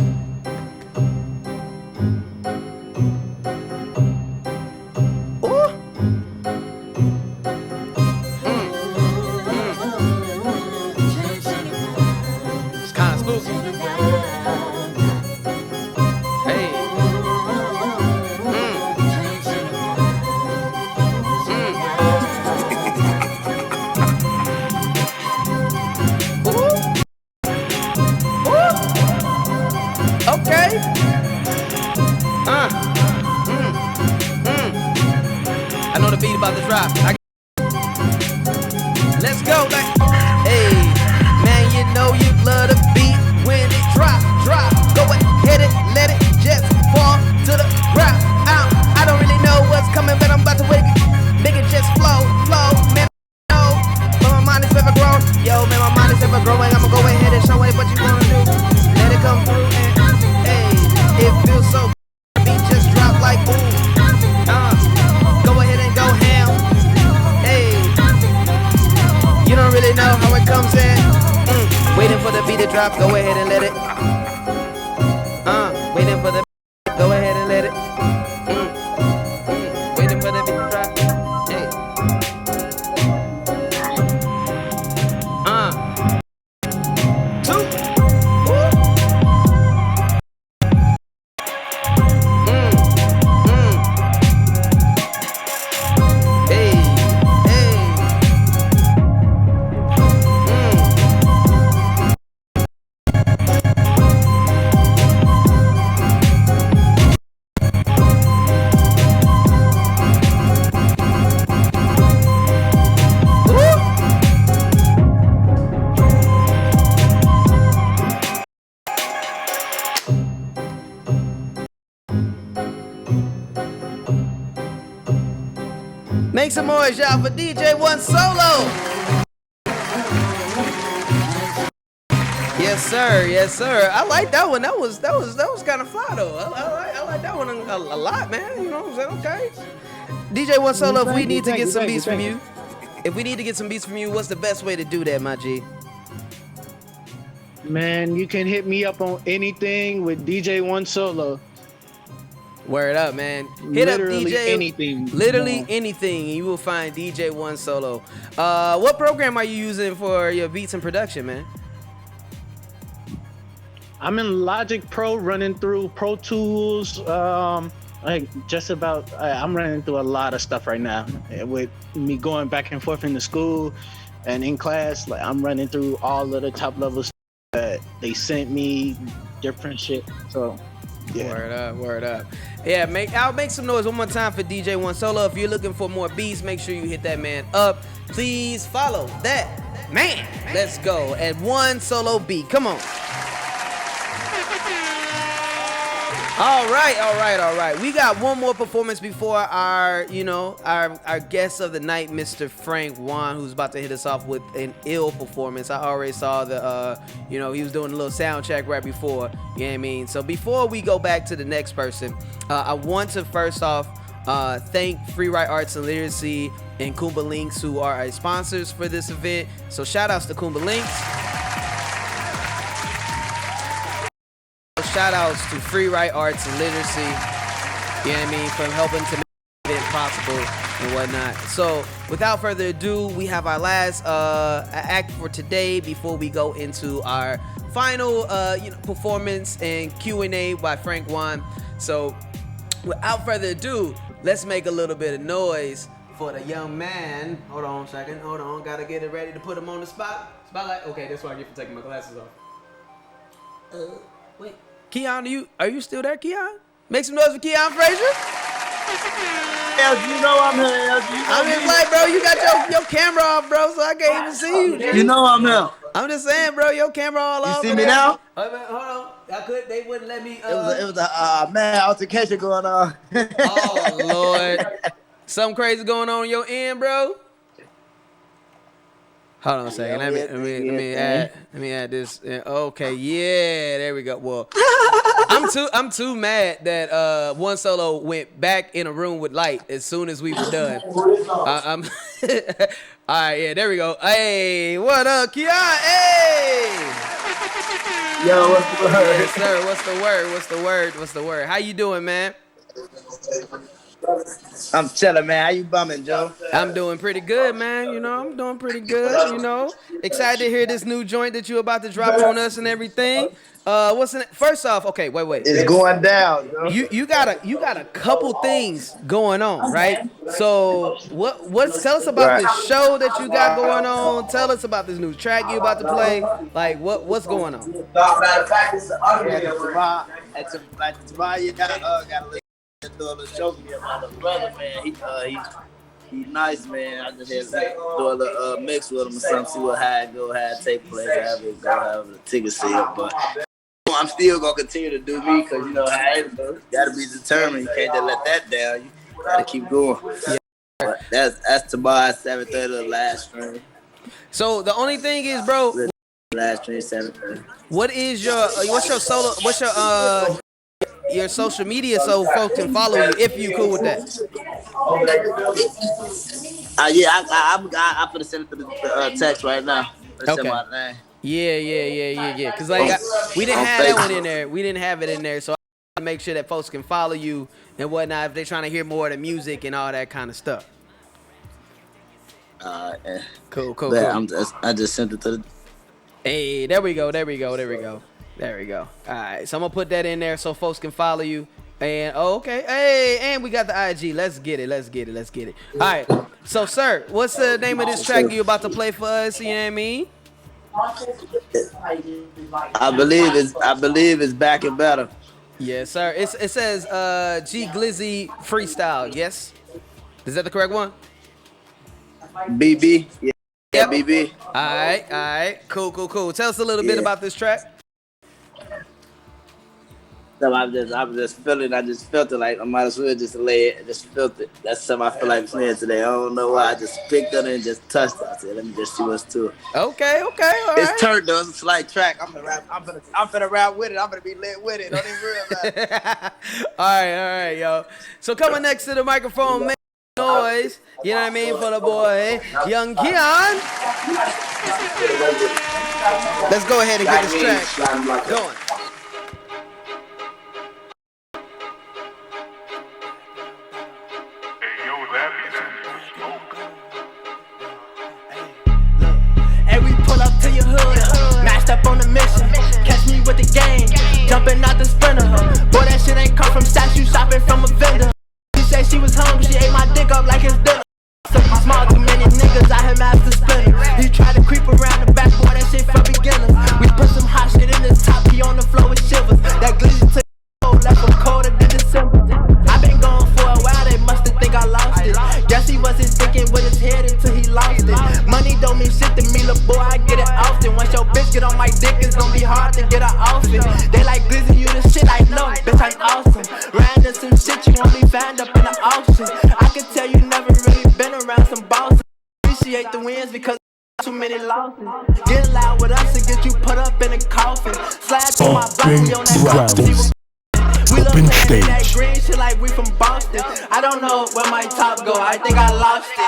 I know the beat about to drop. Let's go, like, hey, man, you know you love the beat when it drop. Go ahead and let it just fall to the ground. I don't really know what's coming, but I'm about to make it just flow, man. No, but my mind is ever growing. Yo, man, my mind is ever growing. I'ma go ahead and show it what you wanna do. Let it come through, and hey, it feels so good. The beat just drop like ooh. Go ahead and go ham. Hey, you don't really know how it comes in. Waiting for the beat to drop. Go ahead and let it. Waiting for the. Go ahead and let it. Waiting for the beat to drop. Hey. Two. Make some noise, y'all, for DJ One Solo. Yes, sir. Yes, sir. I like that one. That was kind of fly though. I like that one a lot, man. You know what I'm saying? Okay. DJ One Solo, if we need to get some beats from you, what's the best way to do that, my G? Man, you can hit me up on anything with DJ One Solo. Word up, man. Hit literally up DJ. Anything. Literally anything, and you will find DJ One Solo. What program are you using for your beats and production, man? I'm in Logic Pro, running through Pro Tools. Like just about, I'm running through a lot of stuff right now. With me going back and forth into school and in class, like I'm running through all of the top level stuff that they sent me, different shit. So, yeah. Word up. Yeah, I'll make some noise one more time for DJ One Solo. If you're looking for more beats, make sure you hit that man up. Please follow that man. Let's go. At One Solo Beat. Come on. All right. We got one more performance before our guest of the night, Mr. Frank Waln, who's about to hit us off with an ill performance. I already saw the, he was doing a little sound check right before, you know what I mean? So before we go back to the next person, I want to first off thank Free Write Arts and Literacy and Kumba Links, who are our sponsors for this event. So shout outs to Kumba Links. Shout outs to Free Write Arts and Literacy, you know what I mean, from helping to make it possible and whatnot. So without further ado, we have our last act for today before we go into our final performance and Q&A by Frank Waln. So without further ado, let's make a little bit of noise for the young man. Hold on a second. Gotta get it ready to put him on the spotlight. Okay, that's why I get for taking my glasses off. Wait. Keon, are you still there, Keon? Make some noise for Keon Frazier. You know I'm here. I'm just like, bro, you got your camera off, bro, so I can't even see you. Dude. You know I'm here. I'm just saying, bro, your camera all off. You see me now? Hold on. They wouldn't let me. It was a man altercation going on. Oh, Lord. Something crazy going on your end, bro? Hold on a second. Let me add this. Okay, yeah, there we go. Well, I'm too mad that One Solo went back in a room with light as soon as we were done. I'm all right, yeah, there we go. Hey, what up, Keon? Hey. Yo, what's the word? Yes, sir. What's the word? How you doing, man? I'm chilling, man. How you bumming, Joe? I'm doing pretty good, man. I'm doing pretty good, Excited to hear this new joint that you're about to drop on us and everything. What's in it? First off, okay, wait. It's going down, Joe. You got a couple things going on, right? So tell us about this show that you got going on. Tell us about this new track you about to play. Like what's going on? Matter of fact, it's tomorrow you got a do a little show for me about my brother, man. He's nice, man. I just had to do a little mix with him or something, see how it take place, have the ticket sale. But I'm still gonna continue to do me because you gotta be determined. You can't just let that down. You gotta keep going. Yeah. But that's tomorrow at 7:30, the last stream. So the only thing is, bro, last stream 7:30. What's your social media so folks can follow you if you cool with that? I'm gonna send it to the text right now. Okay. Yeah. Cause we didn't have that one in there. We didn't have it in there, so I want to make sure that folks can follow you and whatnot if they're trying to hear more of the music and all that kind of stuff. Cool. I just sent it to the. Hey, there we go. All right, so I'm gonna put that in there so folks can follow you. And okay, hey, and we got the IG. Let's get it. All right, so sir, what's the name of this track you about to play for us? You know what I mean? I believe it's Back and Better. Yes, sir. It says G Glizzy Freestyle. Yes, is that the correct one? BB. Yeah, yep. BB. All right. Cool. Tell us a little bit about this track. So I'm just feeling. I just felt it like I might as well just lay it. Just felt it. That's something I feel like playing today. I don't know why. I just picked it and just touched it. I said, let me just see what's to it. Okay, all right. It's turned though. It's a slight track. I'm finna rap with it. I'm gonna be lit with it. Don't even worry about it. all right, yo. So coming next to the microphone, make noise. You know what I mean, for the boy, Young Keon. Let's go ahead and get this track going. Hey, we pull up to your hood, matched up on the mission. Catch me with the gang, jumping out the sprinter. Boy, that shit ain't come from statue shopping from a vendor. She said she was hungry, she ate my dick up like it's dinner. So you small, too many niggas out here master splinter. He tried to creep around the back, boy, that shit for beginners. We put some hot shit in the top, he on the floor with shivers. That glizzy took left him colder than December. I been gone for a while, they musta think I lost it. Guess he wasn't thinking with his head until he lost it. Money don't mean shit to me, little boy, I get it often. Once your bitch get on my dick, it's gonna be hard to get her off it. They like glizzy, you the shit, I know, bitch, I'm awesome. Ran into some shit, you only found up in the auction. I can tell you never really been around some bosses. Appreciate the wins because too many losses. Get loud with us and get you put up in a coffin. Slide to my block, we on that Rounds. we love Open taking that stage. green shit like we from Boston. I don't know where my top go, I think I lost it.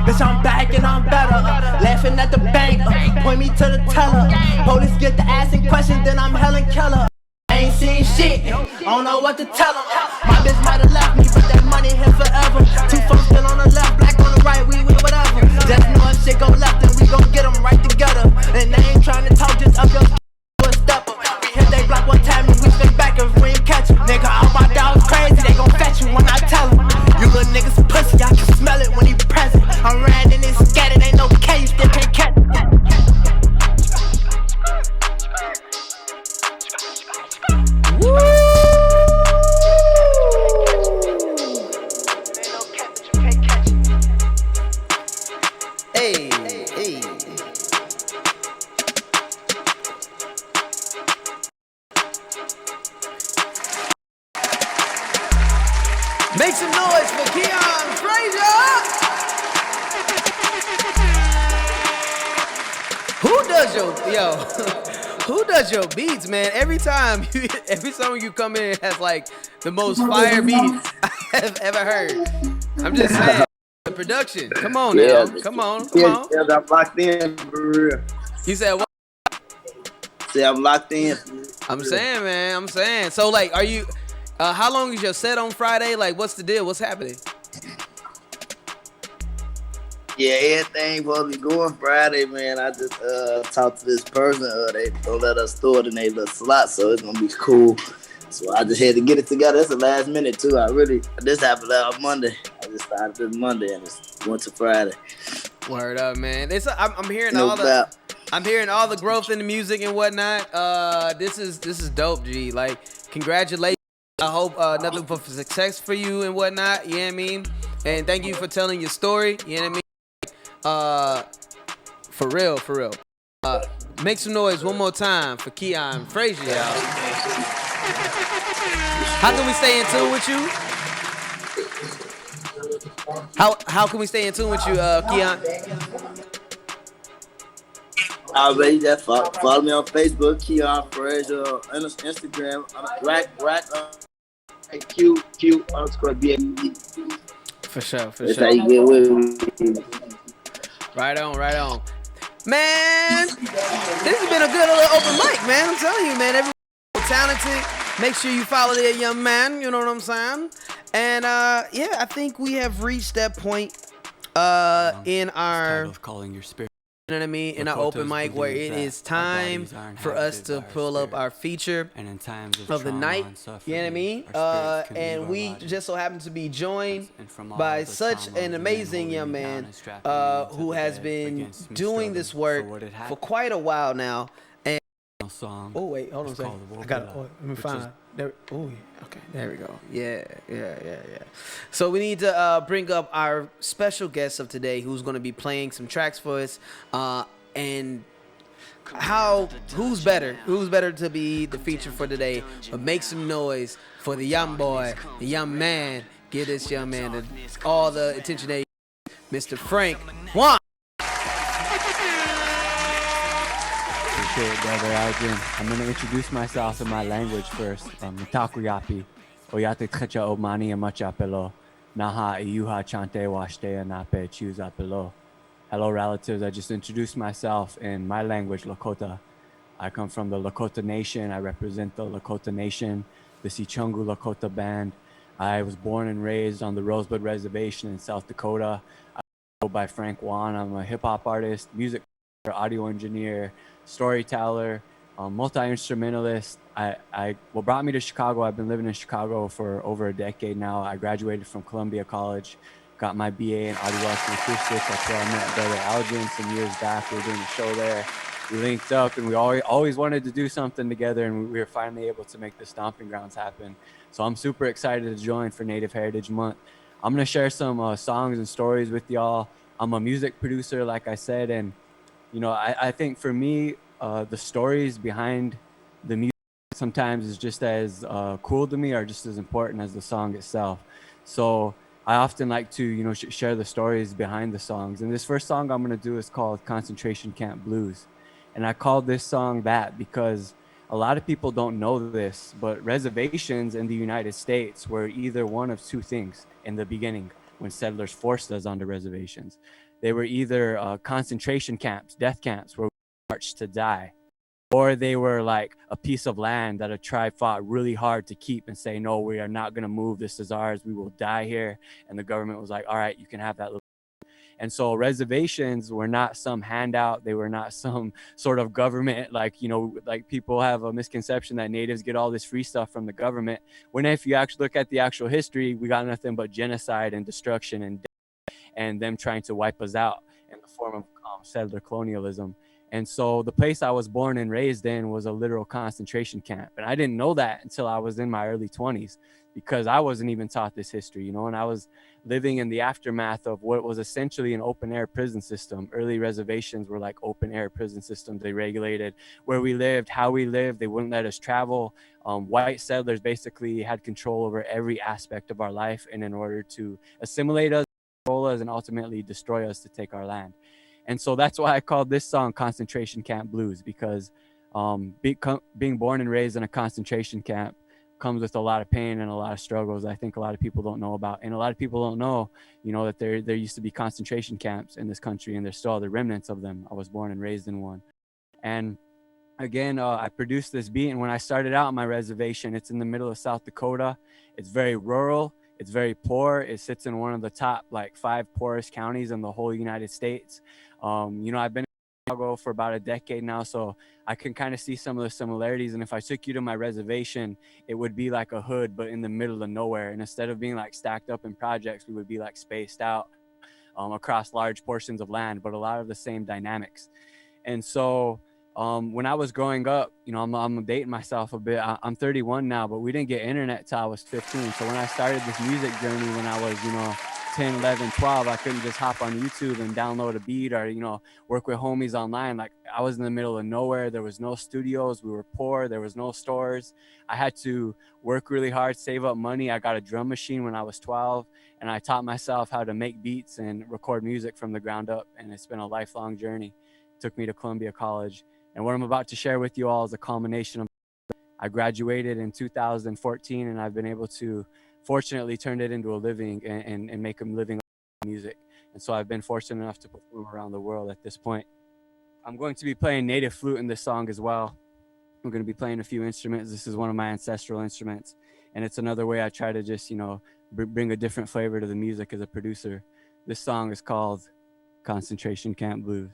Bitch, I'm back and I'm better. Laughing at the bank, point me to the teller. Police get to asking questions, then I'm Helen Keller. I ain't seen shit, I don't know what to tell them. My bitch might have left me, but that money here forever. Two folks still on the left, black on the right, we with whatever. Just know if shit go left, then we gon' get them right together. And they ain't trying to talk, just up your a stepper. We hit they block one time and we spin back if we ain't catch 'em. Nigga, all my dogs crazy, they gon' fetch you when I tell 'em. You little niggas pussy, I can smell it when he present. I'm riding in this scattered, ain't no K, you still can't catch it. Hey, hey. Make some noise for Keon Frazier. Who does who does your beats, man? Every song you come in has like the most fire beats I have ever heard. I'm just saying, the production. Come on now, come on. Yeah, I'm locked in for real. You said what? Say I'm locked in. I'm saying, man. I'm saying. So, like, are you? How long is your set on Friday? Like, what's the deal? What's happening? Yeah, everything supposed to be going Friday, man. I just talked to this person. They don't let us store it in their little slot, so it's gonna be cool. So I just had to get it together. It's the last minute too. This happened on Monday. I just started this Monday and it went to Friday. Word up, man. I'm hearing No all doubt. I'm hearing all the growth in the music and whatnot. This is dope, G. Like, congratulations. I hope nothing but success for you and whatnot. You know what I mean? And thank you for telling your story. You know what I mean? For real. Make some noise one more time for Keon Frazier, y'all. How can we stay in tune with you? How can we stay in tune with you, Keon? Already just follow me on Facebook, Keon Frazier, on Instagram, Q_BAB. For sure. That's how you get with me. Right on. Man, this has been a good little open mic, man. I'm telling you, man. Everyone's talented. Make sure you follow that young man. You know what I'm saying? And yeah, I think we have reached that point in our calling your spirit. You know what I mean? In our open mic where it is time for us to pull up our feature of the night. You know what I mean? And we just so happen to be joined by such an amazing young man who has been doing this work for quite a while now. And oh wait, hold on a second. I got it. Let me find it. There. Oh, okay. There we go. Yeah. So we need to bring up our special guest of today, who's going to be playing some tracks for us. And who's better? Who's better to be the feature for today? But make some noise for the young boy, the young man. Give this young man all the attention that Mr. Frank Waln. Appreciate it, brother Algin. I'm going to introduce myself in my language first. Mitaku yapi. Oyate trecha omani amachapelo. Naha iyuha chante washtea nape chuzapelo. Hello, relatives. I just introduced myself in my language, Lakota. I come from the Lakota Nation. I represent the Lakota Nation, the Sichungu Lakota Band. I was born and raised on the Rosebud Reservation in South Dakota. I go by Frank Waln. I'm a hip-hop artist, music producer, audio engineer, storyteller, multi-instrumentalist. What brought me to Chicago, I've been living in Chicago for over a decade now. I graduated from Columbia College, got my BA in audio arts and acoustics. That's where I met Brother Algin some years back. We were doing a show there. We linked up, and we always wanted to do something together, and we were finally able to make the Stomping Grounds happen. So I'm super excited to join for Native Heritage Month. I'm going to share some songs and stories with y'all. I'm a music producer, like I said, and I think for me, the stories behind the music sometimes is just as cool to me or just as important as the song itself. So I often like to, share the stories behind the songs. And this first song I'm going to do is called Concentration Camp Blues. And I called this song that because a lot of people don't know this, but reservations in the United States were either one of two things in the beginning when settlers forced us onto reservations. They were either concentration camps, death camps, where we marched to die, or they were like a piece of land that a tribe fought really hard to keep and say, no, we are not going to move. This is ours. We will die here. And the government was like, all right, you can have that little. And so reservations were not some handout. They were not some sort of government, like people have a misconception that natives get all this free stuff from the government. When if you actually look at the actual history, we got nothing but genocide and destruction and them trying to wipe us out in the form of settler colonialism. And so the place I was born and raised in was a literal concentration camp. And I didn't know that until I was in my early 20s, because I wasn't even taught this history, and I was living in the aftermath of what was essentially an open air prison system. Early reservations were like open air prison systems. They regulated where we lived, how we lived. They wouldn't let us travel. White settlers basically had control over every aspect of our life. And in order to assimilate us, control us, and ultimately destroy us to take our land. And so that's why I called this song Concentration Camp Blues, because being born and raised in a concentration camp comes with a lot of pain and a lot of struggles I think a lot of people don't know about. And a lot of people don't know, that there used to be concentration camps in this country, and there's still the remnants of them. I was born and raised in one. And again, I produced this beat, and when I started out on my reservation, it's in the middle of South Dakota. It's very rural. It's very poor. It sits in one of the top 5 poorest counties in the whole United States. I've been in Chicago for about a decade now, so I can kind of see some of the similarities. And if I took you to my reservation, it would be like a hood, but in the middle of nowhere. And instead of being stacked up in projects, we would be spaced out across large portions of land, but a lot of the same dynamics. And so when I was growing up, I'm dating myself a bit. I'm 31 now, but we didn't get internet till I was 15. So when I started this music journey when I was, 10, 11, 12, I couldn't just hop on YouTube and download a beat or, work with homies online. I was in the middle of nowhere. There was no studios. We were poor. There was no stores. I had to work really hard, save up money. I got a drum machine when I was 12, and I taught myself how to make beats and record music from the ground up. And it's been a lifelong journey. It took me to Columbia College. And what I'm about to share with you all is a culmination of. I graduated in 2014, and I've been able to fortunately turn it into a living and make a living music. And so I've been fortunate enough to perform around the world at this point. I'm going to be playing native flute in this song as well. I'm going to be playing a few instruments. This is one of my ancestral instruments, and it's another way I try to just, bring a different flavor to the music as a producer. This song is called Concentration Camp Blues.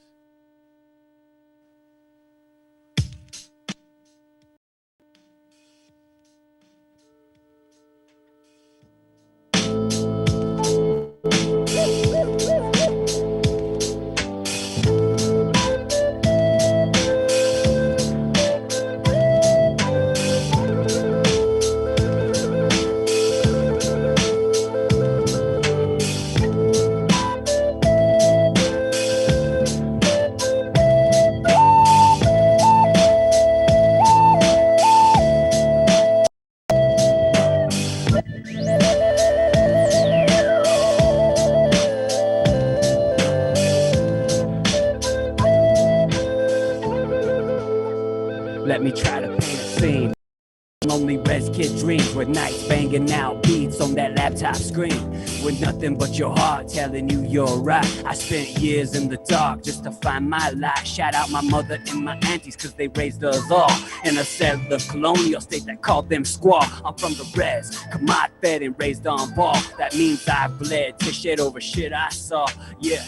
nights banging out beats on that laptop screen, with nothing but your heart telling you you're right. I spent years in the dark just to find my light. Shout out my mother and my aunties, cause they raised us all in a settler colonial state that called them squaw. I'm from the res, commod fed and raised on ball. That means I bled to shit over shit I saw, yeah.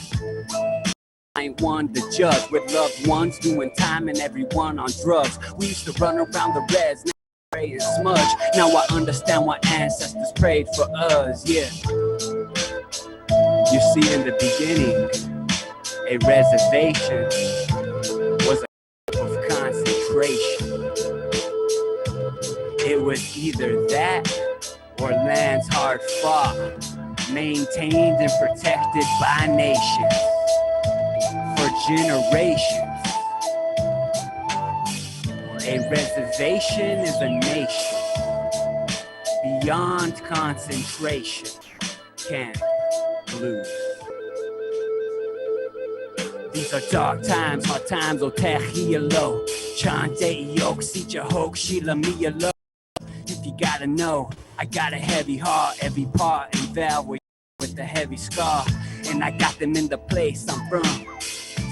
I ain't one to judge, with loved ones doing time and everyone on drugs. We used to run around the res, now pray and smudge. Now I understand why ancestors prayed for us, yeah. You see, in the beginning, a reservation was a type of concentration. It was either that or lands hard fought, maintained and protected by nations for generations. A reservation is a nation beyond concentration. Can't lose. These are dark times, hard times, o tehiyalo. Chante yok, sicha hok, shila miyalo. If you gotta know, I got a heavy heart, every part and valve with the heavy scar. And I got them in the place I'm from.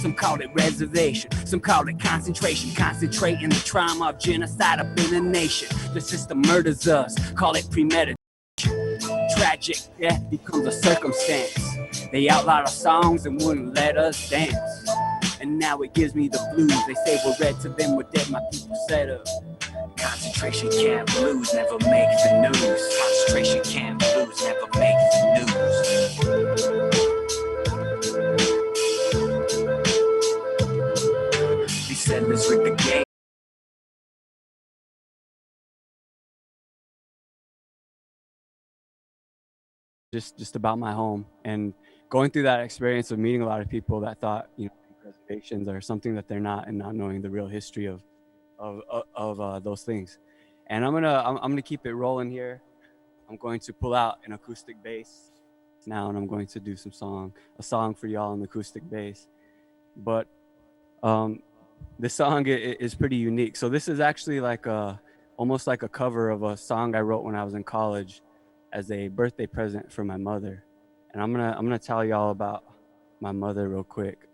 Some call it reservation, some call it concentration. Concentrating the trauma of genocide up in a nation. The system murders us, call it premeditation. Tragic death becomes a circumstance. They outlawed our songs and wouldn't let us dance. And now it gives me the blues. They say we're red, to them we're dead, my people said up. Concentration camp blues never make the news. Concentration camp blues never make the news. These settlers with the game. Just about my home, and going through that experience of meeting a lot of people that thought, you know, reservations are something that they're not, and not knowing the real history of those things. And I'm gonna keep it rolling here. I'm going to pull out an acoustic bass now, and I'm going to do a song for y'all on the acoustic bass. But this song is pretty unique. So this is actually like almost like a cover of a song I wrote when I was in college as a birthday present for my mother. And I'm gonna tell y'all about my mother real quick,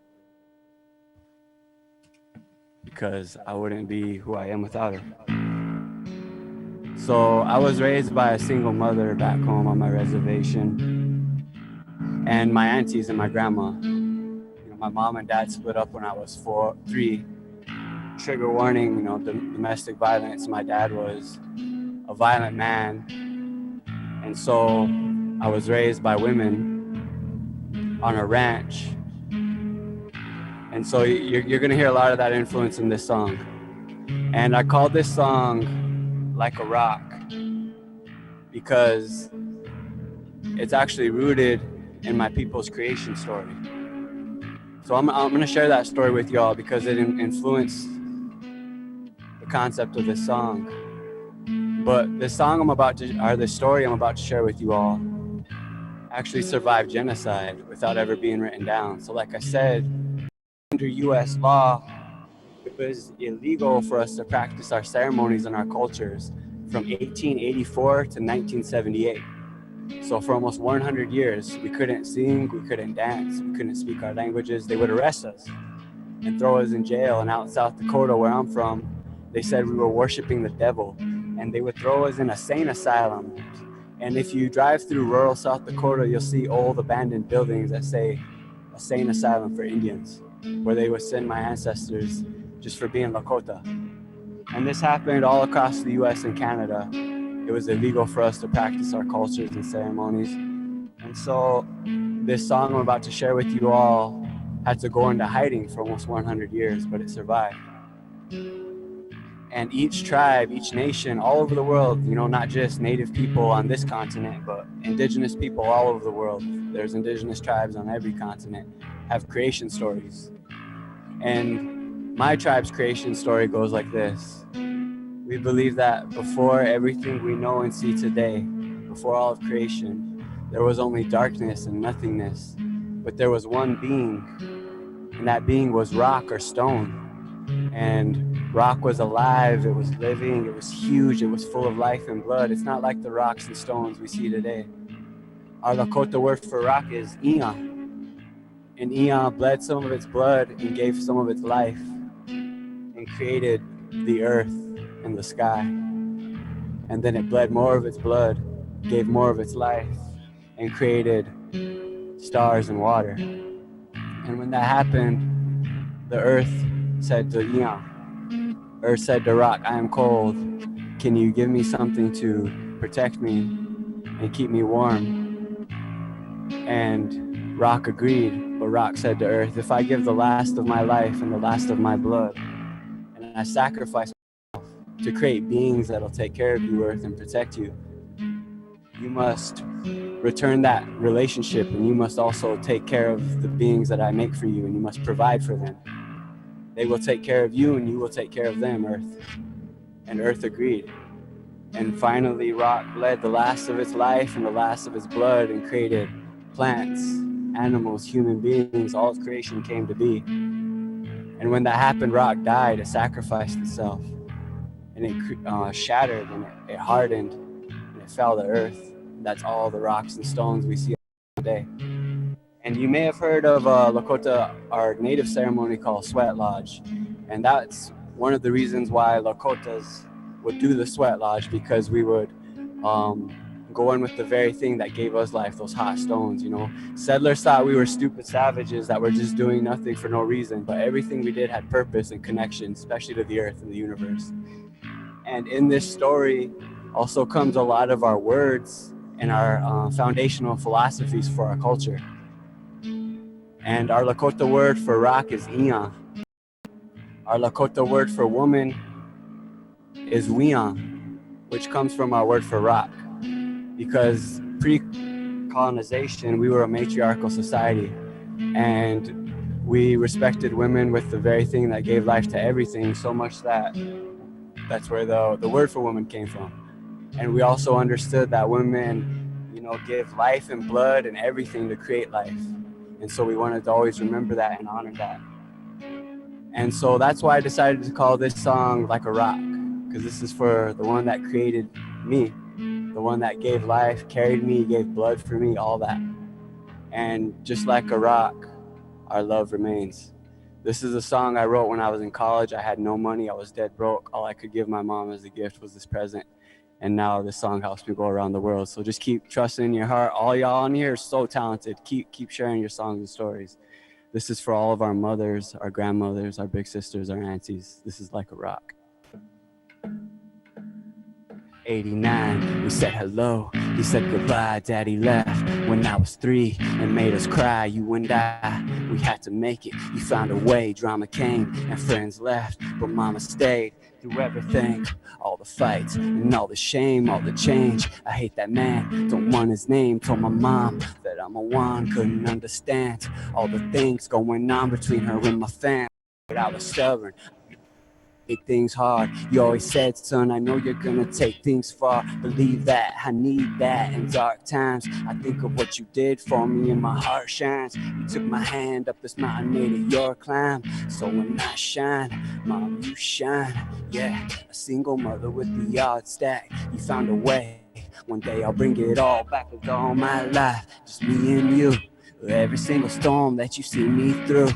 because I wouldn't be who I am without her. So I was raised by a single mother back home on my reservation, and my aunties and my grandma. You know, my mom and dad split up when I was 3. Trigger warning, you know, domestic violence. My dad was a violent man, and so I was raised by women on a ranch. And so you're gonna hear a lot of that influence in this song. And I called this song Like a Rock because it's actually rooted in my people's creation story. So I'm gonna share that story with y'all because it influenced the concept of this song. But the story I'm about to share with you all actually survived genocide without ever being written down. So like I said, under US law, it was illegal for us to practice our ceremonies and our cultures from 1884 to 1978. So for almost 100 years, we couldn't sing, we couldn't dance, we couldn't speak our languages. They would arrest us and throw us in jail. And out in South Dakota, where I'm from, they said we were worshiping the devil, and they would throw us in a sane asylum. And if you drive through rural South Dakota, you'll see old abandoned buildings that say a sane asylum for Indians, where they would send my ancestors just for being Lakota. And this happened all across the US and Canada. It was illegal for us to practice our cultures and ceremonies. And so this song I'm about to share with you all had to go into hiding for almost 100 years, but it survived. And each tribe, each nation, all over the world, you know, not just native people on this continent, but indigenous people all over the world. There's indigenous tribes on every continent, have creation stories. And my tribe's creation story goes like this. We believe that before everything we know and see today, before all of creation, there was only darkness and nothingness, but there was one being, and that being was rock or stone. And Rock was alive, it was living, it was huge, it was full of life and blood. It's not like the rocks and stones we see today. Our Lakota word for rock is Iya. And Iya bled some of its blood and gave some of its life and created the earth and the sky. And then it bled more of its blood, gave more of its life, and created stars and water. And when that happened, the earth said to Iya, Earth said to rock, I am cold. Can you give me something to protect me and keep me warm? And rock agreed, but rock said to earth, if I give the last of my life and the last of my blood, and I sacrifice myself to create beings that'll take care of you, earth, and protect you, you must return that relationship, and you must also take care of the beings that I make for you, and you must provide for them. They will take care of you, and you will take care of them, earth. And earth agreed. And finally, rock bled the last of its life and the last of its blood and created plants, animals, human beings. All of creation came to be. And when that happened, rock died. It sacrificed itself. And it shattered, and it hardened, and it fell to earth. That's all the rocks and stones we see today. And you may have heard of Lakota, our native ceremony called Sweat Lodge. And that's one of the reasons why Lakotas would do the Sweat Lodge, because we would go in with the very thing that gave us life, those hot stones, you know. Settlers thought we were stupid savages that were just doing nothing for no reason, but everything we did had purpose and connection, especially to the earth and the universe. And in this story also comes a lot of our words and our foundational philosophies for our culture. And our Lakota word for rock is Iya. Our Lakota word for woman is Wian, which comes from our word for rock. Because pre-colonization, we were a matriarchal society, and we respected women with the very thing that gave life to everything, so much that that's where the word for woman came from. And we also understood that women, you know, give life and blood and everything to create life. And so we wanted to always remember that and honor that. And so that's why I decided to call this song Like a Rock, because this is for the one that created me, the one that gave life, carried me, gave blood for me, all that. And just like a rock, our love remains. This is a song I wrote when I was in college. I had no money. I was dead broke. All I could give my mom as a gift was this present. And now this song helps me go around the world. So just keep trusting in your heart. All y'all on here are so talented. Keep sharing your songs and stories. This is for all of our mothers, our grandmothers, our big sisters, our aunties. This is Like a Rock. 89, we said hello, he said goodbye, daddy left when I was 3 and made us cry, you and I, we had to make it, you found a way, drama came and friends left, but mama stayed through everything, all the fights and all the shame, all the change, I hate that man, don't want his name, told my mom that I'm a one, couldn't understand all the things going on between her and my family, but I was stubborn. Make things hard. You always said, son, I know you're gonna take things far. Believe that, I need that in dark times. I think of what you did for me and my heart shines. You took my hand up this mountain, made it your climb. So when I shine, mom, you shine. Yeah, a single mother with the yard stack. You found a way. One day I'll bring it all back with all my life. Just me and you. Every single storm that you see me through.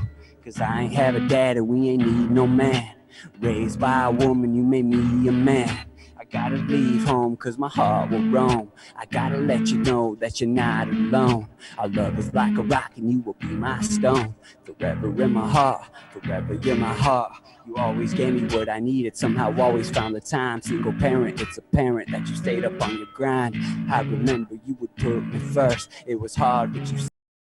Cause I ain't have a dad and we ain't need no man. Raised by a woman, you made me a man. I gotta leave home cause my heart will roam. I gotta let you know that you're not alone. Our love is like a rock and you will be my stone. Forever in my heart, forever you're my heart. You always gave me what I needed, somehow always found the time. Single parent, it's apparent that you stayed up on your grind. I remember you would put me first. It was hard, but you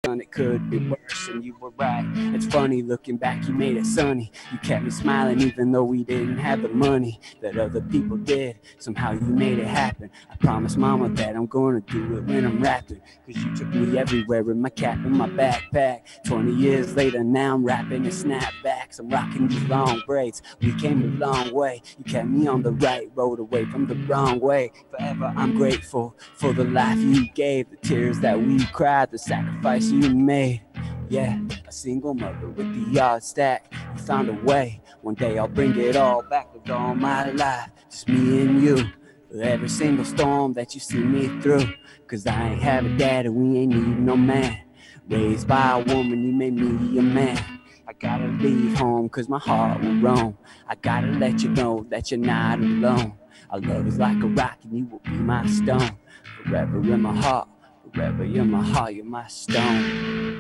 it could be worse, and you were right. It's funny looking back, you made it sunny. You kept me smiling even though we didn't have the money that other people did. Somehow you made it happen. I promised mama that I'm gonna do it when I'm rapping. Cause you took me everywhere with my cap in my backpack. 20 years later now I'm rapping in snapbacks. I'm rocking these long braids. We came a long way. You kept me on the right road away from the wrong way. Forever I'm grateful for the life you gave, the tears that we cried, the sacrifice you made. Yeah, a single mother with the yard stack. You found a way. One day I'll bring it all back. Lived all my life, just me and you. With every single storm that you see me through. Cause I ain't have a dad and we ain't need no man. Raised by a woman, you made me a man. I gotta leave home cause my heart will roam. I gotta let you know that you're not alone. Our love is like a rock and you will be my stone. Forever in my heart, forever in my heart, you're my stone.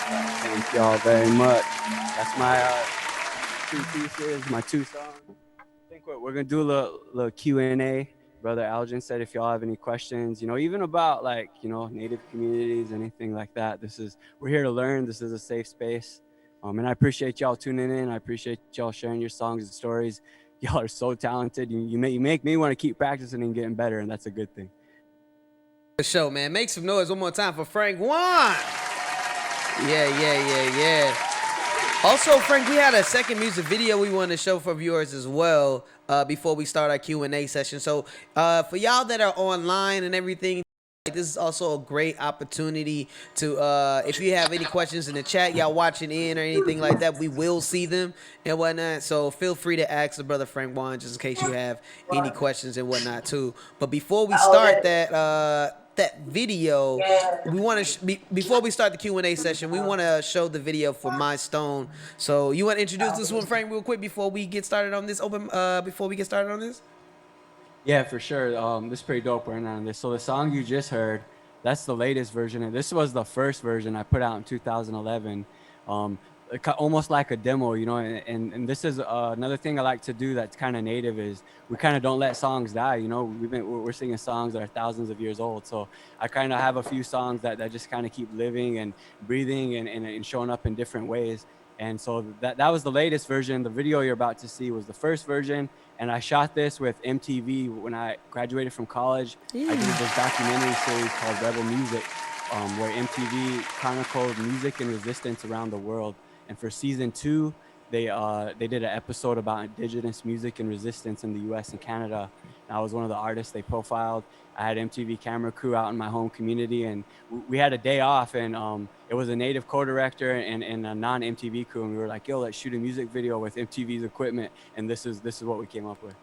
Thank y'all very much. That's my 2 pieces, my 2 songs. I think we're gonna do a little Q&A. Brother Algin said if y'all have any questions, you know, even about like, you know, Native communities, anything like that, we're here to learn. This is a safe space. And I appreciate y'all tuning in. I appreciate y'all sharing your songs and stories. Y'all are so talented. You make me want to keep practicing and getting better, and that's a good thing. The show, man. Make some noise one more time for Frank Waln. Yeah. Also, Frank, we had a second music video we want to show for viewers as well before we start our Q&A session. So for y'all that are online and everything, this is also a great opportunity to, if you have any questions in the chat, y'all watching in or anything like that, we will see them and whatnot. So feel free to ask the brother Frank Waln just in case you have any questions and whatnot too. But before we start that video, we want to before we start the Q&A session, we want to show the video for My Stone. So you want to introduce this one, Frank, real quick before we get started on this Yeah, for sure. This is pretty dope right now. So the song you just heard, that's the latest version, and this was the first version I put out in 2011. Almost like a demo, you know, and this is another thing I like to do that's kind of native is we kind of don't let songs die, you know. We're singing songs that are thousands of years old, so I kind of have a few songs that just kind of keep living and breathing and showing up in different ways. And so that was the latest version. The video you're about to see was the first version, and I shot this with MTV when I graduated from college. I did this documentary series called Rebel Music, where MTV chronicled music and resistance around the world. And for season 2, they did an episode about indigenous music and resistance in the U.S. and Canada. And I was one of the artists they profiled. I had MTV camera crew out in my home community, and we had a day off, and it was a native co-director and a non-MTV crew, and we were like, yo, let's shoot a music video with MTV's equipment, and this is what we came up with.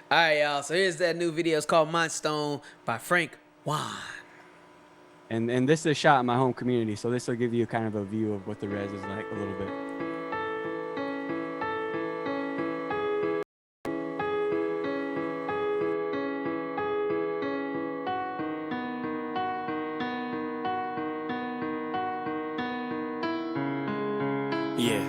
All right, y'all, so here's that new video. It's called My Stone by Frank Waln. And this is shot in my home community, so this will give you kind of a view of what the res is like a little bit. Yeah.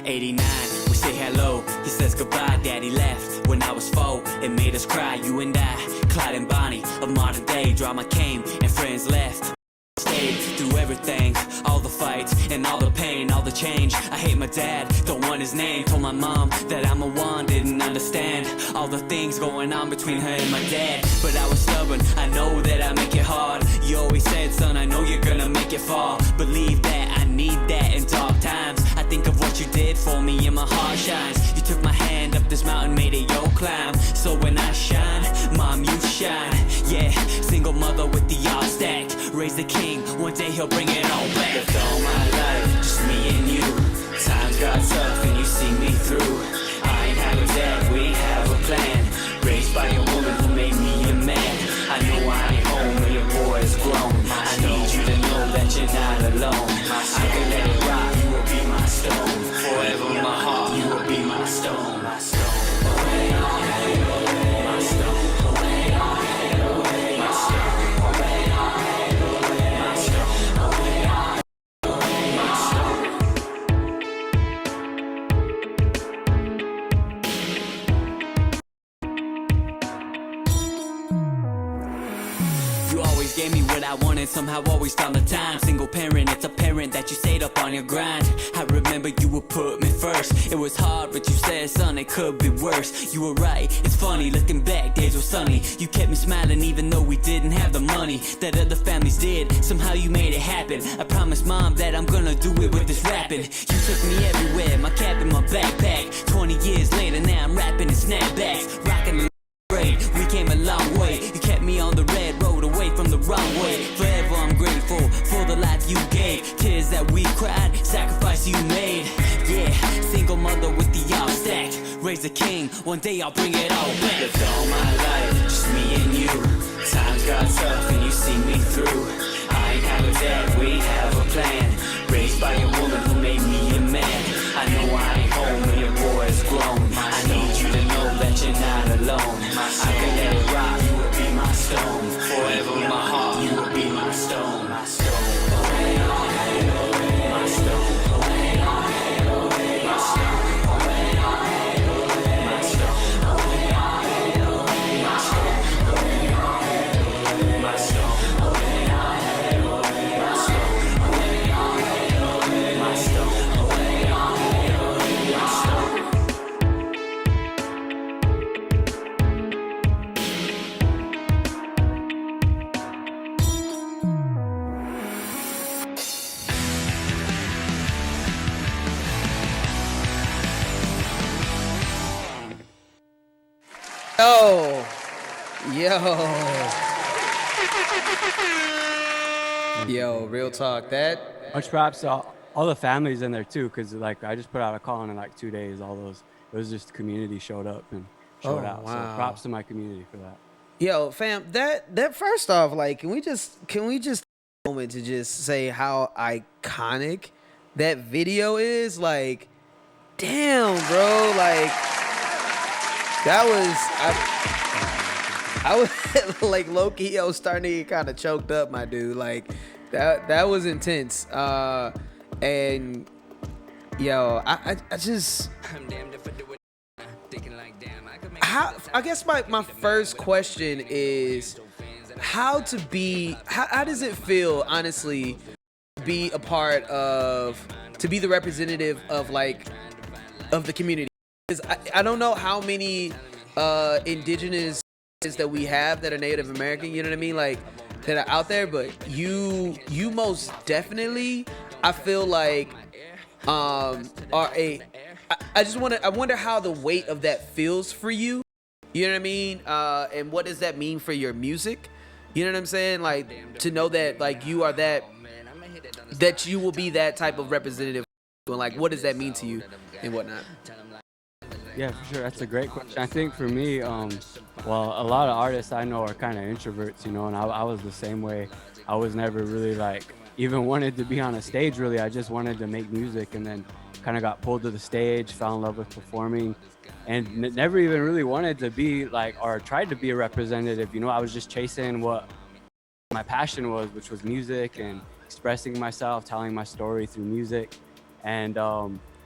89, we say hello. He says goodbye, daddy left when I was 4. It made us cry, you and I, Clyde and Bonnie of modern day. Drama came and friends left. Stayed through everything, all the fights and all the pain, all the change. I hate my dad, don't want his name. Told my mom that I'm a one, didn't understand all the things going on between her and my dad. But I was stubborn, I know that I make it hard. You always said, son, I know you're gonna make it far. Believe that, I need that in dark times. I think of what you did for me and my heart shines. You took my hand up this mountain, made it your climb. So when I shine, mom, you shine. Yeah, single mother with the yard stack. Raise the king, one day he'll bring it all back. Lived all my life, just me and you. Times got tough and you see me through. I ain't have a dad, we ain't have a plan. Raised by a woman who made me a man. I know I ain't home when your boy is grown. I need you to know that you're not alone. I can let it rock, you will be my stone. Forever in my heart, you will be my stone. My stone. Away, away, away, my stone. Away, away, away, my stone. Away, away, away, my stone. Away, away, away, my stone. You always gave me what I wanted, somehow always found the time. Single parent, it's apparent that you stayed up on your grind. I remember you would put me first. It was hard, but you said, son, it could be worse. You were right, it's funny, looking back, days were sunny. You kept me smiling even though we didn't have the money that other families did. Somehow you made it happen. I promised mom that I'm gonna do it with this rapping. You took me everywhere, my cap in my backpack. 20 years later, now I'm rapping in snapbacks. Rocking the braid, we came a long way. You kept me on the red road away from One day I'll bring it all back. Lived all my life, just me and you. Times got tough and you see me through. I ain't have a dad, we ain't have a plan. Raised by a woman who made me a man. I know I ain't home when your boy is grown. I need you to know that you're not alone. I can let it rock, you will be my stone. Forever in my heart, you will be my stone. My stone. My stone. Yo, real talk. That much props to all the families in there too, because like I just put out a call in like 2 days. It was just community showed up and showed out. Wow. So props to my community for that. Yo, fam, that first off, like, can we just take a moment to just say how iconic that video is? Like, damn, bro, like that was I was like low-key, I was starting to get kind of choked up, my dude. Like that was intense. And yo, I just I guess my first question is how does it feel, honestly, to be a part of, to be the representative of the community? Because I don't know how many indigenous that we have that are Native American, you know what I mean, like that are out there, but you most definitely, I feel like are a I wonder how the weight of that feels for you. You know what I mean? And what does that mean for your music? You know what I'm saying? Like, to know that like you are that you will be that type of representative. Like, what does that mean to you and whatnot? Yeah, for sure. That's a great question. I think for me, well, a lot of artists I know are kind of introverts, you know, and I was the same way. I was never really like even wanted to be on a stage, really. I just wanted to make music, and then kind of got pulled to the stage, fell in love with performing, and never even really wanted to be like, or tried to be a representative. You know, I was just chasing what my passion was, which was music and expressing myself, telling my story through music. And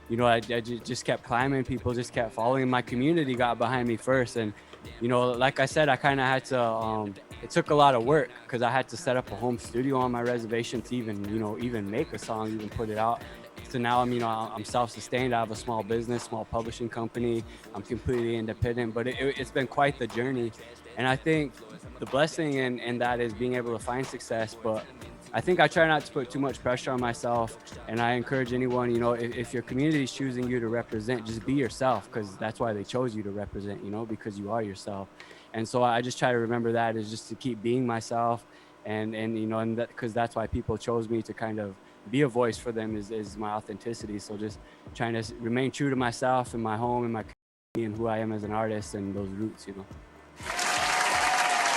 you know, I just kept climbing. People just kept following. My community got behind me first. And, you know, like I said, I kind of had to, it took a lot of work because I had to set up a home studio on my reservation to even make a song, even put it out. So now I'm self-sustained. I have a small business, small publishing company. I'm completely independent, but it's been quite the journey. And I think the blessing in that is being able to find success, but I think I try not to put too much pressure on myself, and I encourage anyone, you know, if your community is choosing you to represent, just be yourself, because that's why they chose you to represent, you know, because you are yourself. And so I just try to remember that, is just to keep being myself, and you know, and that, because that's why people chose me to kind of be a voice for them, is my authenticity. So just trying to remain true to myself and my home and my community and who I am as an artist and those roots, you know.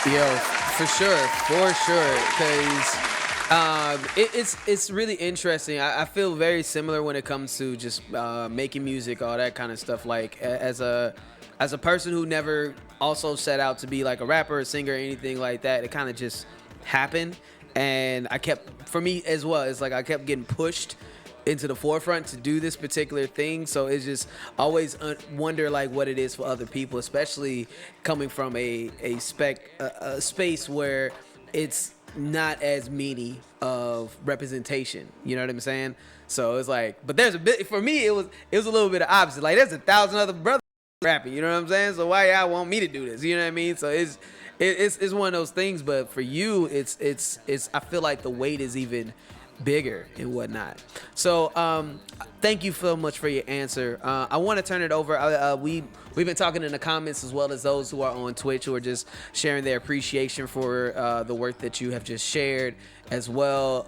Yo, for sure, because it's really interesting. I feel very similar when it comes to just making music, all that kind of stuff. Like as a person who never also set out to be like a rapper, a singer, or anything like that, it kind of just happened. And for me as well, it's like I kept getting pushed into the forefront to do this particular thing. So it's just always wonder like what it is for other people, especially coming from a space where it's not as many of representation, you know what I'm saying? So it's like, but there's a bit, for me it was a little bit of opposite. Like there's 1,000 other brothers rapping, you know what I'm saying? So why y'all want me to do this, you know what I mean? So it's one of those things. But for you, it's I feel like the weight is even bigger and whatnot. So thank you so much for your answer. I want to turn it over. We've been talking in the comments, as well as those who are on Twitch, who are just sharing their appreciation for the work that you have just shared as well.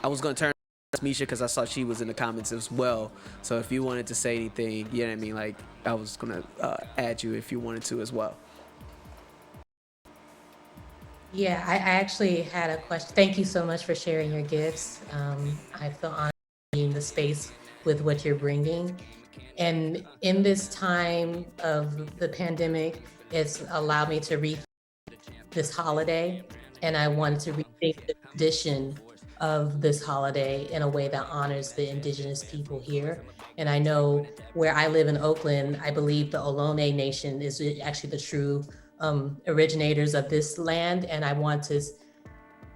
I was going to turn Misha because I saw she was in the comments as well. So if you wanted to say anything, you know what I mean? Like, I was going to add you if you wanted to as well. Yeah, I actually had a question. Thank you so much for sharing your gifts. I feel honored in the space with what you're bringing. And in this time of the pandemic, it's allowed me to rethink this holiday. And I wanted to rethink the tradition of this holiday in a way that honors the indigenous people here. And I know where I live in Oakland, I believe the Ohlone Nation is actually the true originators of this land. And I want to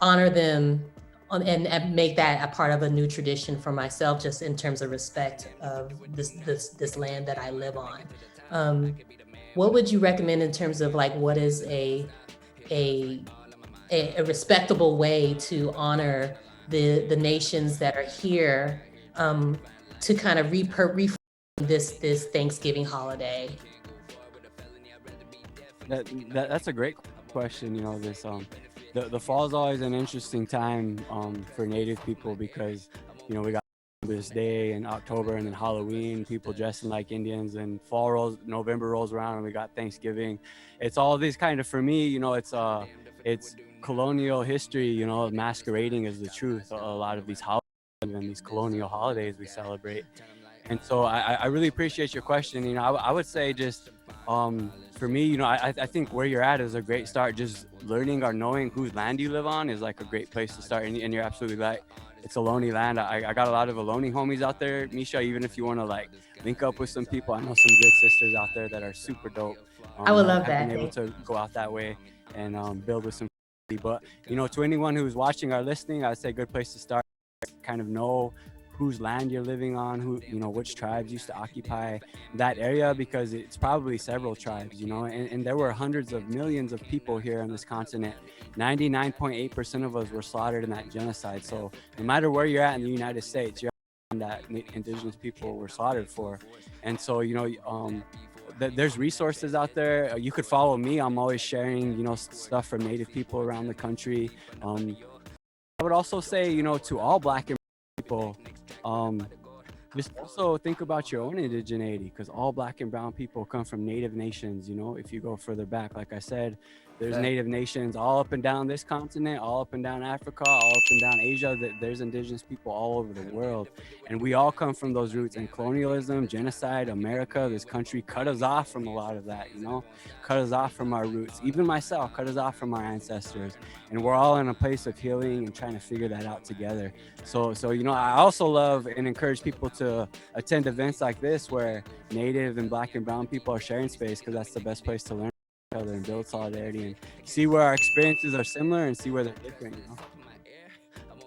honor them and make that a part of a new tradition for myself, just in terms of respect of this land that I live on. What would you recommend in terms of like what is a respectable way to honor the nations that are here, to kind of reframe this Thanksgiving holiday? That's a great question. You know, this the fall is always an interesting time for Native people because, you know, we got this day in October and then Halloween, people dressing like Indians, and November rolls around and we got Thanksgiving. It's all these kind of, for me, you know, it's colonial history, you know, masquerading as the truth. A lot of these holidays and these colonial holidays we celebrate. And so I really appreciate your question. You know, I would say just, for me, you know, I think where you're at is a great start. Just learning or knowing whose land you live on is like a great place to start. And you're absolutely right. It's Ohlone land. I got a lot of Ohlone homies out there, Misha, even if you want to like link up with some people. I know some good sisters out there that are super dope. I would love I've that. been able to go out that way and build with some. But, you know, to anyone who's watching or listening, I'd say a good place to start, kind of know whose land you're living on, who, you know, which tribes used to occupy that area, because it's probably several tribes, you know, and there were hundreds of millions of people here on this continent. 99.8% of us were slaughtered in that genocide. So no matter where you're at in the United States, you're that indigenous people were slaughtered for. And so, you know, there's resources out there. You could follow me. I'm always sharing, you know, stuff from Native people around the country. I would also say, you know, to all Black and people, just also think about your own indigeneity, because all Black and brown people come from Native nations. You know, if you go further back, like I said, there's Native nations all up and down this continent, all up and down Africa, all up and down Asia. There's indigenous people all over the world. And we all come from those roots. And colonialism, genocide, America, this country cut us off from a lot of that, you know, cut us off from our roots. Even myself, cut us off from our ancestors. And we're all in a place of healing and trying to figure that out together. So you know, I also love and encourage people to attend events like this where Native and Black and brown people are sharing space, because that's the best place to learn other and build solidarity and see where our experiences are similar and see where they're different, you know.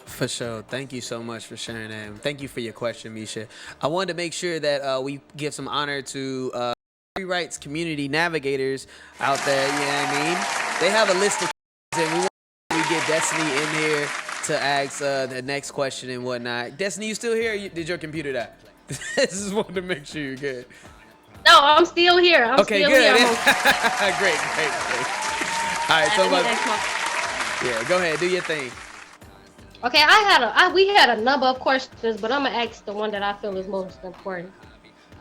For sure. Thank you so much for sharing that. And thank you for your question, Misha. I wanted to make sure that we give some honor to free rights community navigators out there. You know what I mean? They have a list of and we want to get Destiny in here to ask the next question and whatnot. Destiny, you still here? Or did your computer die? Just wanted to make sure you're good. No, I'm still here. I'm okay, still good. Here. Great. All right, so yeah, go ahead, do your thing. Okay, we had a number of questions, but I'm gonna ask the one that I feel is most important.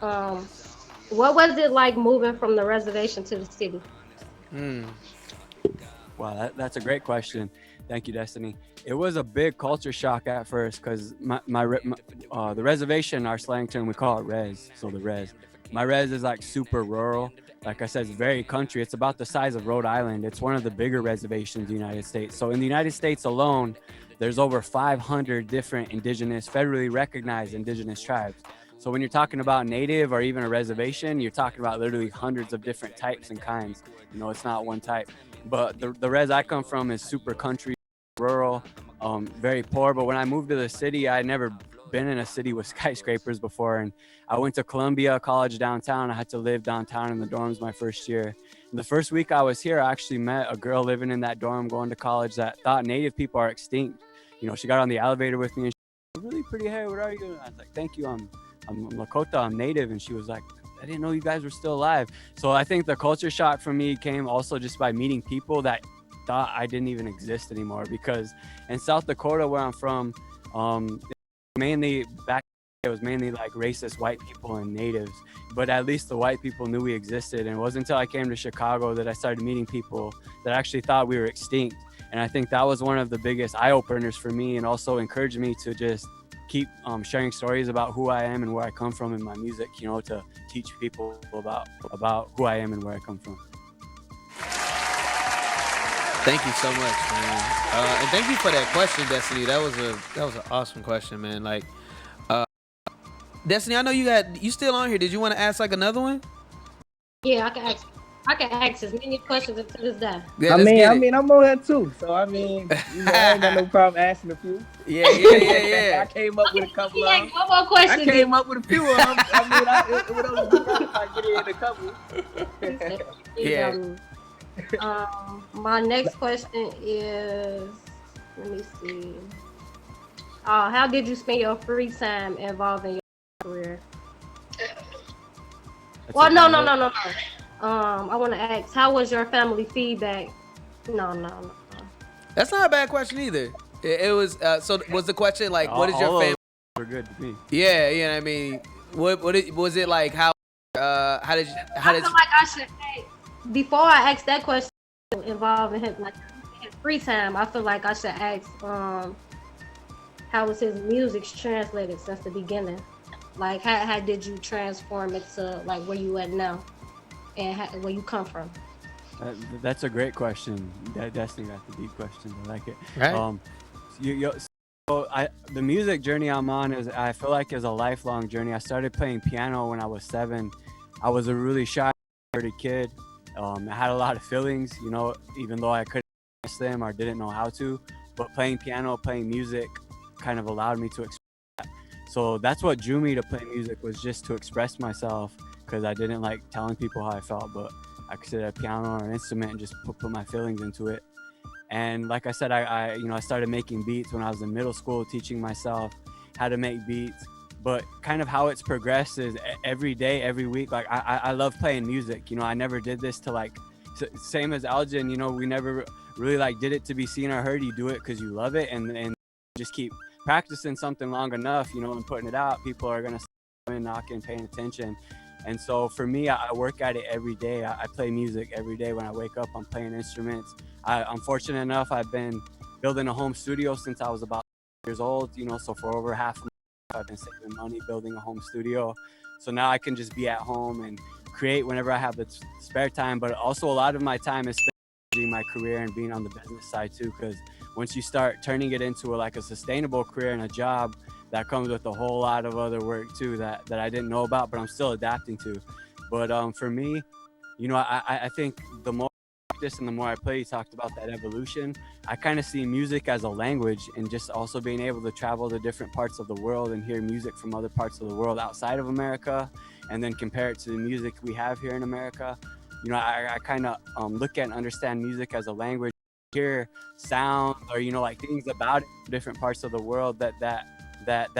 What was it like moving from the reservation to the city? Wow, that's a great question. Thank you, Destiny. It was a big culture shock at first, because the reservation, our slang term, we call it res. So the res. My res is like super rural. Like I said, it's very country. It's about the size of Rhode Island. It's one of the bigger reservations in the United States. So in the United States alone, there's over 500 different indigenous, federally recognized indigenous tribes. So when you're talking about native or even a reservation, you're talking about literally hundreds of different types and kinds. You know, it's not one type. But the res I come from is super country, rural, very poor. But when I moved to the city, I never been in a city with skyscrapers before, and I went to Columbia College downtown. I had to live downtown in the dorms my first year. And the first week I was here, I actually met a girl living in that dorm going to college that thought Native people are extinct. You know, she got on the elevator with me and she was really pretty hair. What are you? And I was like, thank you. I'm Lakota. I'm Native. And she was like, I didn't know you guys were still alive. So I think the culture shock for me came also just by meeting people that thought I didn't even exist anymore, because in South Dakota, where I'm from, mainly back. It was mainly like racist white people and natives, but at least the white people knew we existed. And it wasn't until I came to Chicago that I started meeting people that actually thought we were extinct. And I think that was one of the biggest eye openers for me, and also encouraged me to just keep sharing stories about who I am and where I come from in my music, you know, to teach people about who I am and where I come from. Thank you so much, man. And thank you for that question, Destiny. That was an awesome question, man. Like, Destiny, I know you still on here. Did you want to ask like another one? Yeah, I can ask as many questions until this day. Yeah, I let's mean, get I it. mean, I'm on here too. So I mean, you know, I ain't got no problem asking a few. Yeah. I came up with a couple of them. One more question. I came up with a few of them. I mean, it would only be right if I get in a couple. Yeah. My next question is, let me see. How did you spend your free time involving your career? Well, no. I want to ask, how was your family feedback? No. That's not a bad question either. It was. So was the question like, what is your family? Were good to me. Yeah, you know what I mean. Was it like? How did I feel like I should before I ask that question involving him, like his free time. I feel like I should ask, how was his music translated since the beginning? Like, how did you transform it to like where you at now, and where you come from? That's a great question. That's a deep question. I like it. Right. The music journey I'm on I feel like is a lifelong journey. I started playing piano when I was 7. I was a really shy kid. I had a lot of feelings, you know, even though I couldn't express them or didn't know how to. But playing piano, playing music, kind of allowed me to express that. So that's what drew me to play music, was just to express myself, because I didn't like telling people how I felt, but I could sit at a piano or an instrument and just put my feelings into it. And like I said, I started making beats when I was in middle school, teaching myself how to make beats. But kind of how it's progressed is every day, every week. Like I love playing music. You know, I never did this to like, same as Elgin. You know, we never really like did it to be seen or heard. You do it because you love it, and just keep practicing something long enough, you know, and putting it out. People are gonna come in, knocking, paying attention. And so for me, I work at it every day. I play music every day. When I wake up, I'm playing instruments. I'm fortunate enough, I've been building a home studio since I was about 6 years old, you know, so for over half of my life, I've been saving money building a home studio. So now I can just be at home and create whenever I have the spare time. But also a lot of my time is spent in my career and being on the business side too, because once you start turning it into a sustainable career and a job, that comes with a whole lot of other work too that I didn't know about, but I'm still adapting to. But for me, you know, I think the more I practice and the more I play, you talked about that evolution. I kind of see music as a language, and just also being able to travel to different parts of the world and hear music from other parts of the world outside of America, and then compare it to the music we have here in America. You know, I kind of look at and understand music as a language, hear sound or, you know, like things about it, different parts of the world that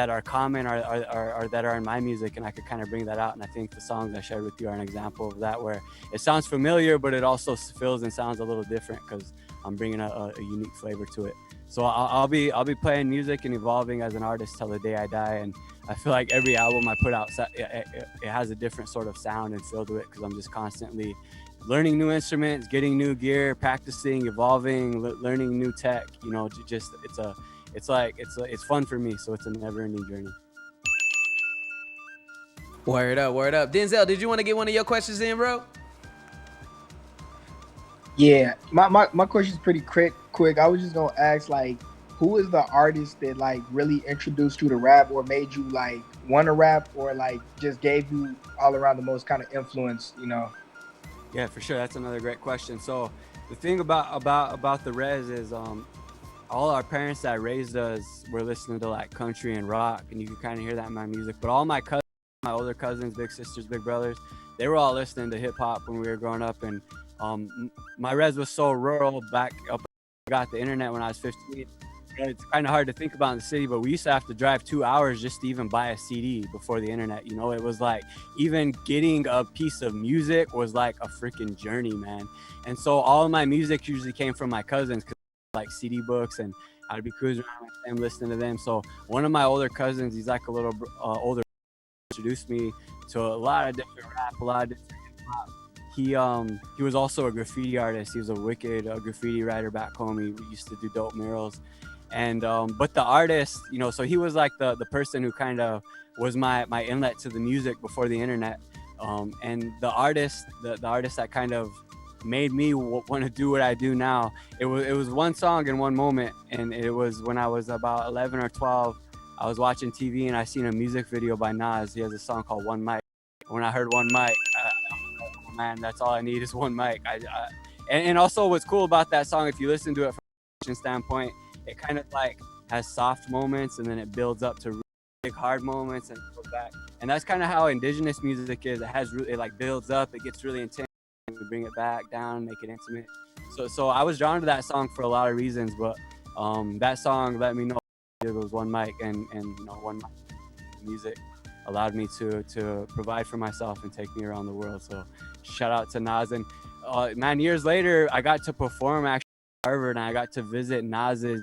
are common or that are in my music, and I could kind of bring that out. And I think the songs I shared with you are an example of that, where it sounds familiar, but it also feels and sounds a little different because I'm bringing a unique flavor to it. So I'll be playing music and evolving as an artist till the day I die. And I feel like every album I put out, it has a different sort of sound and feel to it, because I'm just constantly learning new instruments, getting new gear, practicing, evolving, learning new tech. You know, just it's fun for me, so it's a never-ending journey. Word up. Denzel, did you want to get one of your questions in, bro? Yeah, my question's pretty quick. I was just gonna ask, like, who is the artist that like really introduced you to rap, or made you like want to rap, or like just gave you all around the most kind of influence, you know? Yeah, for sure. That's another great question. So the thing about the res is all our parents that raised us were listening to like country and rock, and you can kind of hear that in my music. But all my cousins, my older cousins, big sisters, big brothers, they were all listening to hip hop when we were growing up. And my res was so rural back up. I got the internet when I was 15. It's kind of hard to think about in the city, but we used to have to drive 2 hours just to even buy a CD before the internet. You know, it was like even getting a piece of music was like a freaking journey, man. And so all of my music usually came from my cousins, because like CD books, and I'd be cruising around with them, listening to them. So one of my older cousins, he's like a little older, introduced me to a lot of different rap, a lot of different hip hop. He was also a graffiti artist. He was a wicked graffiti writer back home. He used to do dope murals. And but the artist, you know, so he was like the person who kind of was my inlet to the music before the internet. And the artist that kind of made me want to do what I do now. It was one song in one moment, and it was when I was about 11 or 12. I was watching TV and I seen a music video by Nas. He has a song called One Mic. When I heard One Mic, oh man, that's all I need is one mic. And also what's cool about that song, if you listen to it from a standpoint, it kind of like has soft moments and then it builds up to really big hard moments and goes back. And that's kind of how indigenous music is. It like builds up, it gets really intense, and we bring it back down, make it intimate. So I was drawn to that song for a lot of reasons, but that song let me know it was one mic, and you know, one mic music allowed me to provide for myself and take me around the world. So shout out to Nas. And 9 years later, I got to perform actually at Harvard, and I got to visit Nas's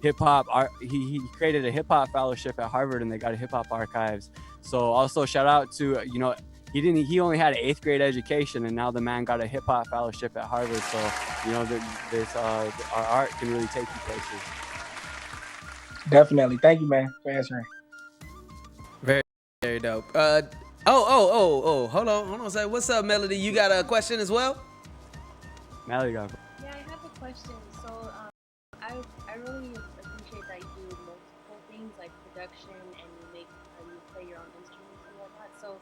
hip hop art. He created a hip hop fellowship at Harvard, and they got a hip hop archives. So also shout out to, you know, he only had an 8th grade education, and now the man got a hip hop fellowship at Harvard. So, you know, our art can really take you places. Definitely. Thank you, man, for answering. Very dope. Hold on a second. What's up, Melody? You got a question as well? Melody got a Yeah, I have a question. So I really appreciate that you do multiple things like production, and you play your own instruments and whatnot. So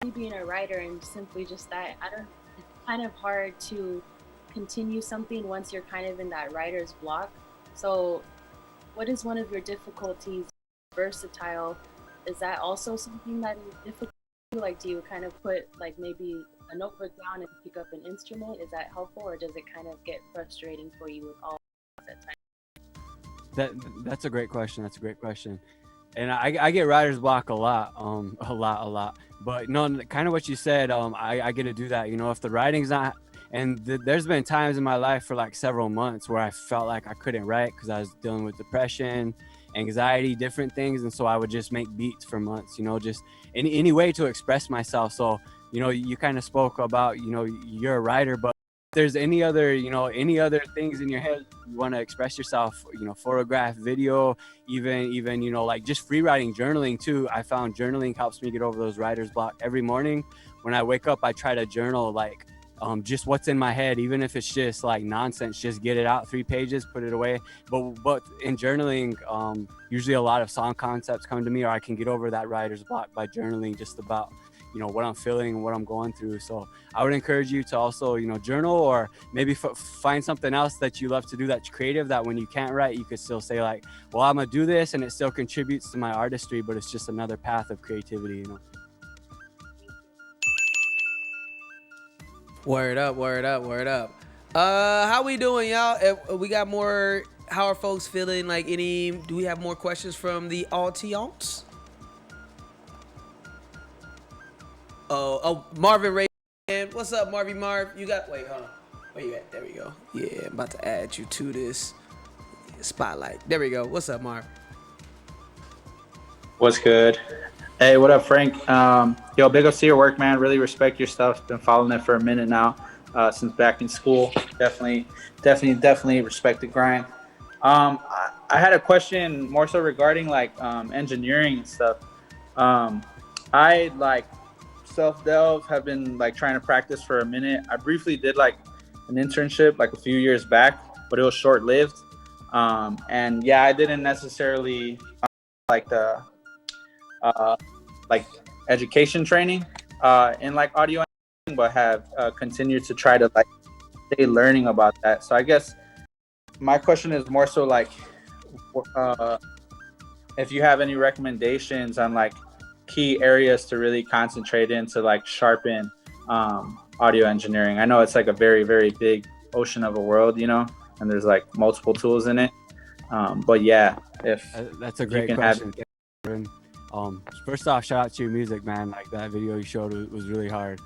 me being a writer and simply just that, it's kind of hard to continue something once you're kind of in that writer's block. So what is one of your difficulties? Versatile. Is that also something that is difficult? Like, do you kind of put like maybe a notebook down and pick up an instrument? Is that helpful, or does it kind of get frustrating for you with all at times? That's a great question. And I get writer's block a lot. A lot. But no, kind of what you said. I get to do that. You know, if the writing's not, and there's been times in my life for like several months where I felt like I couldn't write because I was dealing with depression, anxiety, different things. And so I would just make beats for months, you know, just any way to express myself. So, you know, you kind of spoke about, you know, you're a writer, but if there's any other things in your head you want to express yourself, you know, photograph, video, even, you know, like just free writing, journaling too. I found journaling helps me get over those writer's block. Every morning when I wake up, I try to journal like just what's in my head, even if it's just like nonsense, just get it out, 3 pages, put it away. But in journaling, usually a lot of song concepts come to me, or I can get over that writer's block by journaling just about, you know, what I'm feeling, what I'm going through. So I would encourage you to also, you know, journal, or maybe find something else that you love to do that's creative, that when you can't write, you could still say like, well, I'm gonna do this, and it still contributes to my artistry, but it's just another path of creativity, you know. Word up. How we doing, y'all? We got more. How are folks feeling? Like, do we have more questions from the audience? Marvin Ray. What's up, Marv? You got, wait, hold on. Where you at? There we go. Yeah, I'm about to add you to this spotlight. There we go. What's up, Marv? What's good? Hey, what up, Frank? Yo, big up to your work, man. Really respect your stuff. Been following it for a minute now, since back in school. Definitely respect the grind. I had a question more so regarding like engineering and stuff. I like self-delve, have been like trying to practice for a minute. I briefly did like an internship like a few years back, but it was short-lived. And yeah, I didn't necessarily like the like education training in like audio engineering, but have continued to try to like stay learning about that. So I guess my question is more so like if you have any recommendations on like key areas to really concentrate in to like sharpen audio engineering. I know it's like a very, very big ocean of a world, you know, and there's like multiple tools in it. But yeah, if that's a great question. First off, shout out to your music, man. Like that video you showed was really hard.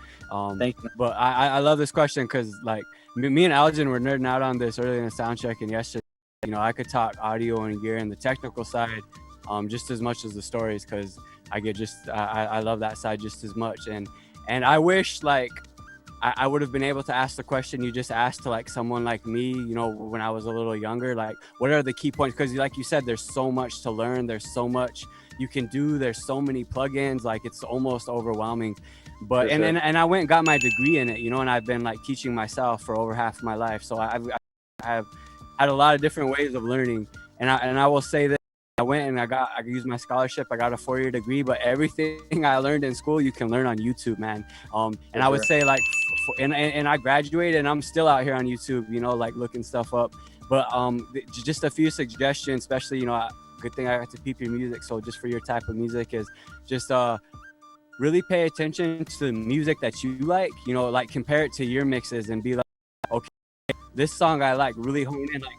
Thank you. But I love this question because like me and Algin were nerding out on this earlier in the sound check, and yesterday, you know, I could talk audio and gear and the technical side just as much as the stories, because I get just I love that side just as much. And I wish like I would have been able to ask the question you just asked to like someone like me, you know, when I was a little younger, like what are the key points? Because like you said, there's so much to learn. There's so much you can do. There's so many plugins, like it's almost overwhelming. But and I went and got my degree in it, you know, and I've been like teaching myself for over half of my life. So I've had a lot of different ways of learning. And I will say that I went and I used my scholarship. I got a 4-year degree, but everything I learned in school, you can learn on YouTube, man. And I would say like, and I graduated and I'm still out here on YouTube, you know, like looking stuff up. But just a few suggestions, especially, you know, good thing I got to peep your music. So just for your type of music is just really pay attention to the music that you like, you know, like compare it to your mixes and be like, okay, this song I like, really hone in like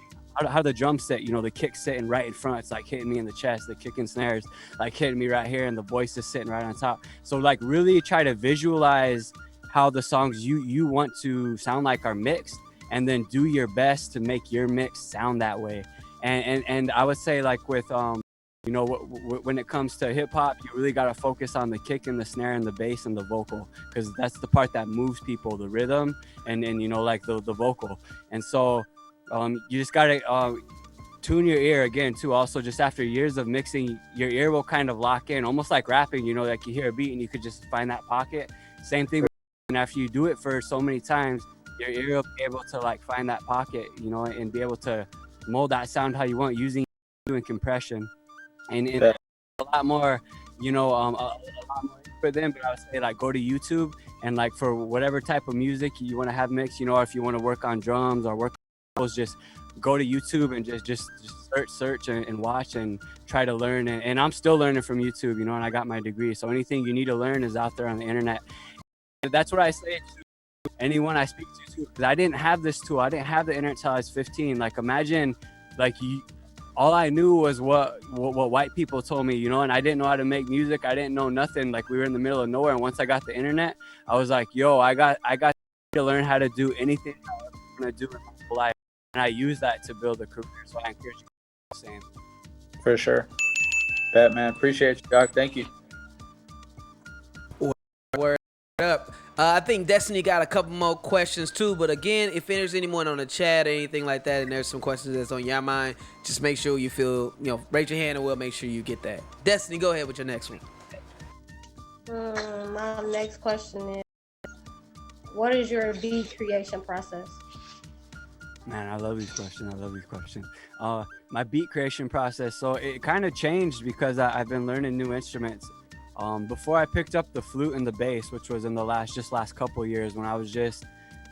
how the drums sit, you know, the kick sitting right in front, it's like hitting me in the chest, the kick and snares like hitting me right here, and the voice is sitting right on top. So like really try to visualize how the songs you want to sound like are mixed, and then do your best to make your mix sound that way. And I would say like with you know, when it comes to hip hop, you really got to focus on the kick and the snare and the bass and the vocal, because that's the part that moves people, the rhythm and you know, like the vocal. And so you just got to tune your ear again too. Also, just after years of mixing, your ear will kind of lock in, almost like rapping, you know, like you hear a beat and you could just find that pocket. Same thing. And after you do it for so many times, your ear will be able to like find that pocket, you know, and be able to mold that sound how you want, using doing compression and a lot more, you know, a lot more for them. But I would say like go to YouTube and like for whatever type of music you want to have mixed, you know, or if you want to work on drums or work on vocals, just go to YouTube and just search and watch and try to learn. And I'm still learning from YouTube, you know, and I got my degree. So anything you need to learn is out there on the internet. And that's what I say to anyone I speak to too, because I didn't have this tool. I didn't have the internet till I was 15. Like imagine like all I knew was what white people told me, you know, and I didn't know how to make music. I didn't know nothing. Like we were in the middle of nowhere. And once I got the internet, I was like, yo, I got to learn how to do anything I ever want to do in my whole life. And I use that to build a career. So I encourage you to do the same. For sure. Bet, man. Appreciate you, Doc. Thank you. Word up. I think Destiny got a couple more questions too, but again, if there's anyone on the chat or anything like that and there's some questions that's on your mind, just make sure you feel, you know, raise your hand and we'll make sure you get that. Destiny, go ahead with your next one. My next question is, what is your beat creation process? Man, I love these questions. My beat creation process, so it kind of changed because I've been learning new instruments. Before I picked up the flute and the bass, which was in the last couple years when I was just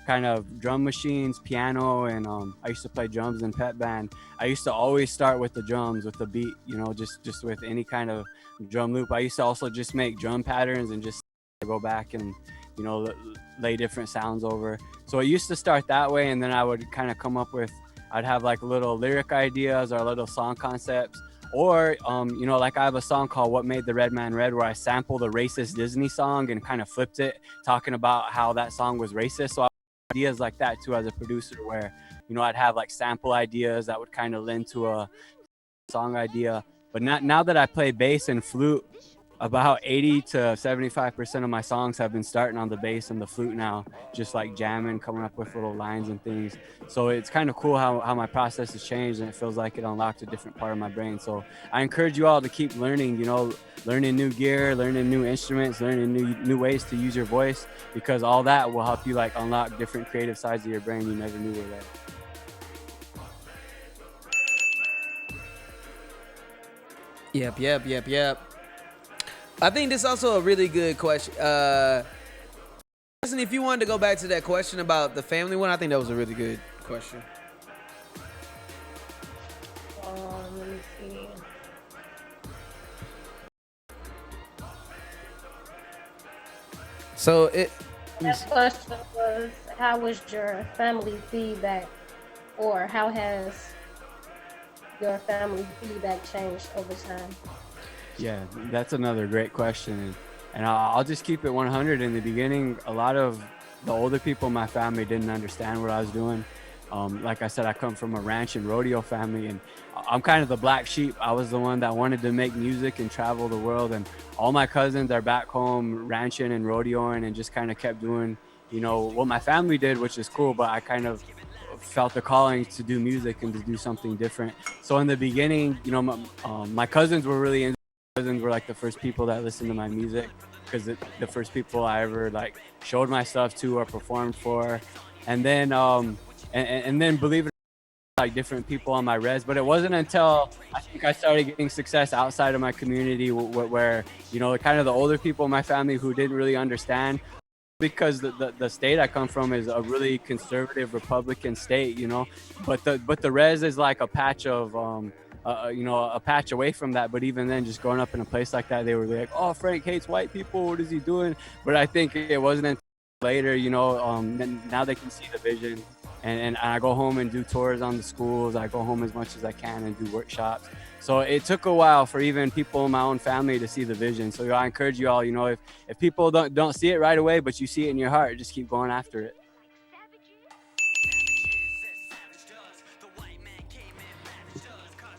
kind of drum machines, piano, and I used to play drums in pep band. I used to always start with the drums, with the beat, you know, just with any kind of drum loop. I used to also just make drum patterns and just go back and, you know, lay different sounds over. So it used to start that way, and then I would kind of come up with, I'd have like little lyric ideas or little song concepts. Or, you know, like I have a song called What Made the Red Man Red, where I sampled a racist Disney song and kind of flipped it, talking about how that song was racist. So I have ideas like that too as a producer, where, you know, I'd have like sample ideas that would kind of lend to a song idea. But now that I play bass and flute, about 80 to 75% of my songs have been starting on the bass and the flute now, just like jamming, coming up with little lines and things. So it's kind of cool how my process has changed, and it feels like it unlocked a different part of my brain. So I encourage you all to keep learning, you know, learning new gear, learning new instruments, learning new ways to use your voice, because all that will help you like unlock different creative sides of your brain you never knew were there. Yep. I think this is also a really good question. Listen, if you wanted to go back to that question about the family one, I think that was a really good question. Let me see. So That question was, how was your family feedback, or how has your family feedback changed over time? Yeah, that's another great question. And I'll just keep it 100. In the beginning, a lot of the older people in my family didn't understand what I was doing. Like I said, I come from a ranch and rodeo family, and I'm kind of the black sheep. I was the one that wanted to make music and travel the world, and all my cousins are back home ranching and rodeoing and just kind of kept doing, what my family did, which is cool, but I kind of felt the calling to do music and to do something different. So in the beginning, my cousins were really into cousins were like the first people that listened to my music, because the first people I ever like showed my stuff to or performed for. And then and then believe it or not, like different people on my res. But it wasn't until I think I started getting success outside of my community where kind of the older people in my family who didn't really understand, because the state I come from is a really conservative Republican state, but the res is like a patch of a patch away from that. But even then, just growing up in a place like that, they were like, "Oh, Frank hates white people. What is he doing?" But I think it wasn't until later, now they can see the vision. And I go home and do tours on the schools. I go home as much as I can and do workshops. So it took a while for even people in my own family to see the vision. So I encourage you all, if people don't see it right away, but you see it in your heart, just keep going after it.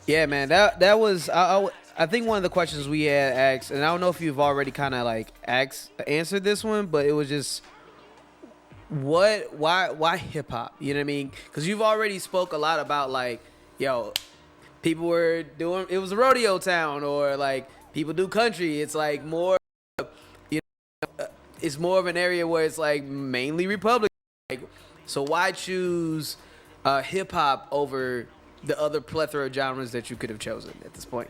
Yeah, man, that was I think one of the questions we had asked, and I don't know if you've already kind of like answered this one, but it was just why hip hop? You know what I mean? Because you've already spoke a lot about like, people were doing, it was a rodeo town, or like people do country. It's like more, it's more of an area where it's like mainly Republican. Like, so why choose hip hop over the other plethora of genres that you could have chosen at this point?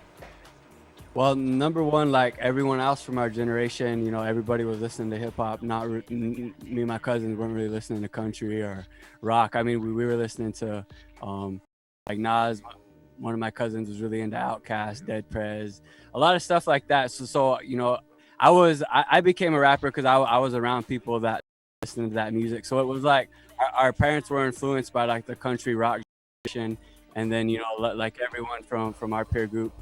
Well, number one, like everyone else from our generation, everybody was listening to hip hop. Me and my cousins weren't really listening to country or rock. I mean, we were listening to like Nas. One of my cousins was really into Outkast, Dead Prez, a lot of stuff like that. So I became a rapper because I was around people that listened to that music. So it was like our parents were influenced by like the country rock generation, and then like everyone from our peer group,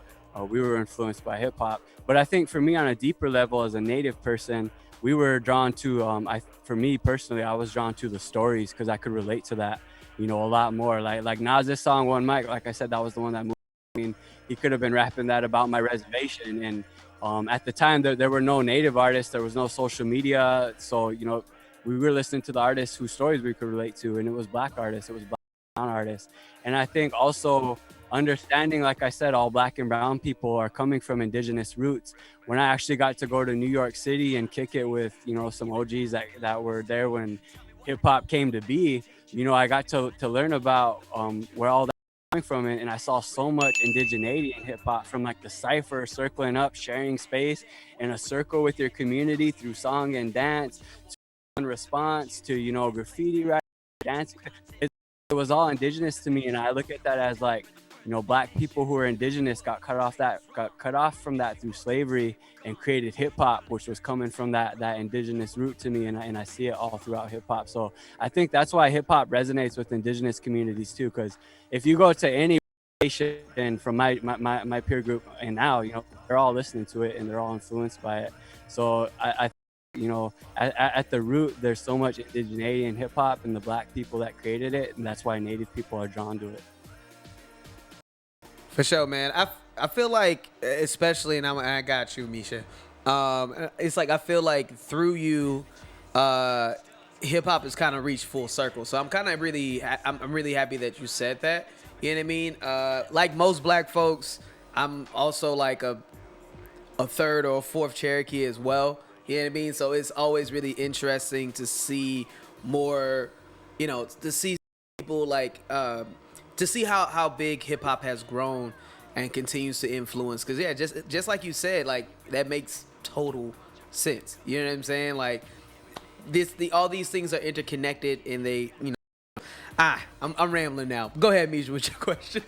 we were influenced by hip hop. But I think for me, on a deeper level, as a native person, we were drawn to for me personally, I was drawn to the stories, because I could relate to that a lot more. Like Nas' song One Mic, like I said, that was the one that moved me. I mean, he could have been rapping that about my reservation, and at the time there were no native artists, there was no social media, so we were listening to the artists whose stories we could relate to, and it was black artists, it was black artists. And I think also understanding, like I said, all black and brown people are coming from indigenous roots. When I actually got to go to New York City and kick it with some OGs that were there when hip hop came to be, I got to learn about where all that coming from, and I saw so much indigeneity in hip hop, from like the cipher, circling up, sharing space in a circle with your community through song and dance, to response to graffiti writing, dancing. It was all indigenous to me, and I look at that as like, black people who are indigenous got cut off from that through slavery, and created hip hop, which was coming from that indigenous root to me, and I see it all throughout hip hop. So I think that's why hip hop resonates with indigenous communities too, because if you go to any nation from my peer group, and now they're all listening to it and they're all influenced by it. So I at the root, there's so much indigeneity in hip hop and the black people that created it, and that's why native people are drawn to it. For sure, man. I feel like, especially, and I got you, Misha. It's like I feel like through you, hip hop has kind of reached full circle. So I'm kind of I'm really happy that you said that. You know what I mean? Like most black folks, I'm also like a third or fourth Cherokee as well. You know what I mean? So it's always really interesting to see more, to see people like, to see how big hip hop has grown and continues to influence. Cause yeah, just like you said, like that makes total sense. You know what I'm saying? Like all these things are interconnected, and they, I'm rambling now. Go ahead, Misha, with your question.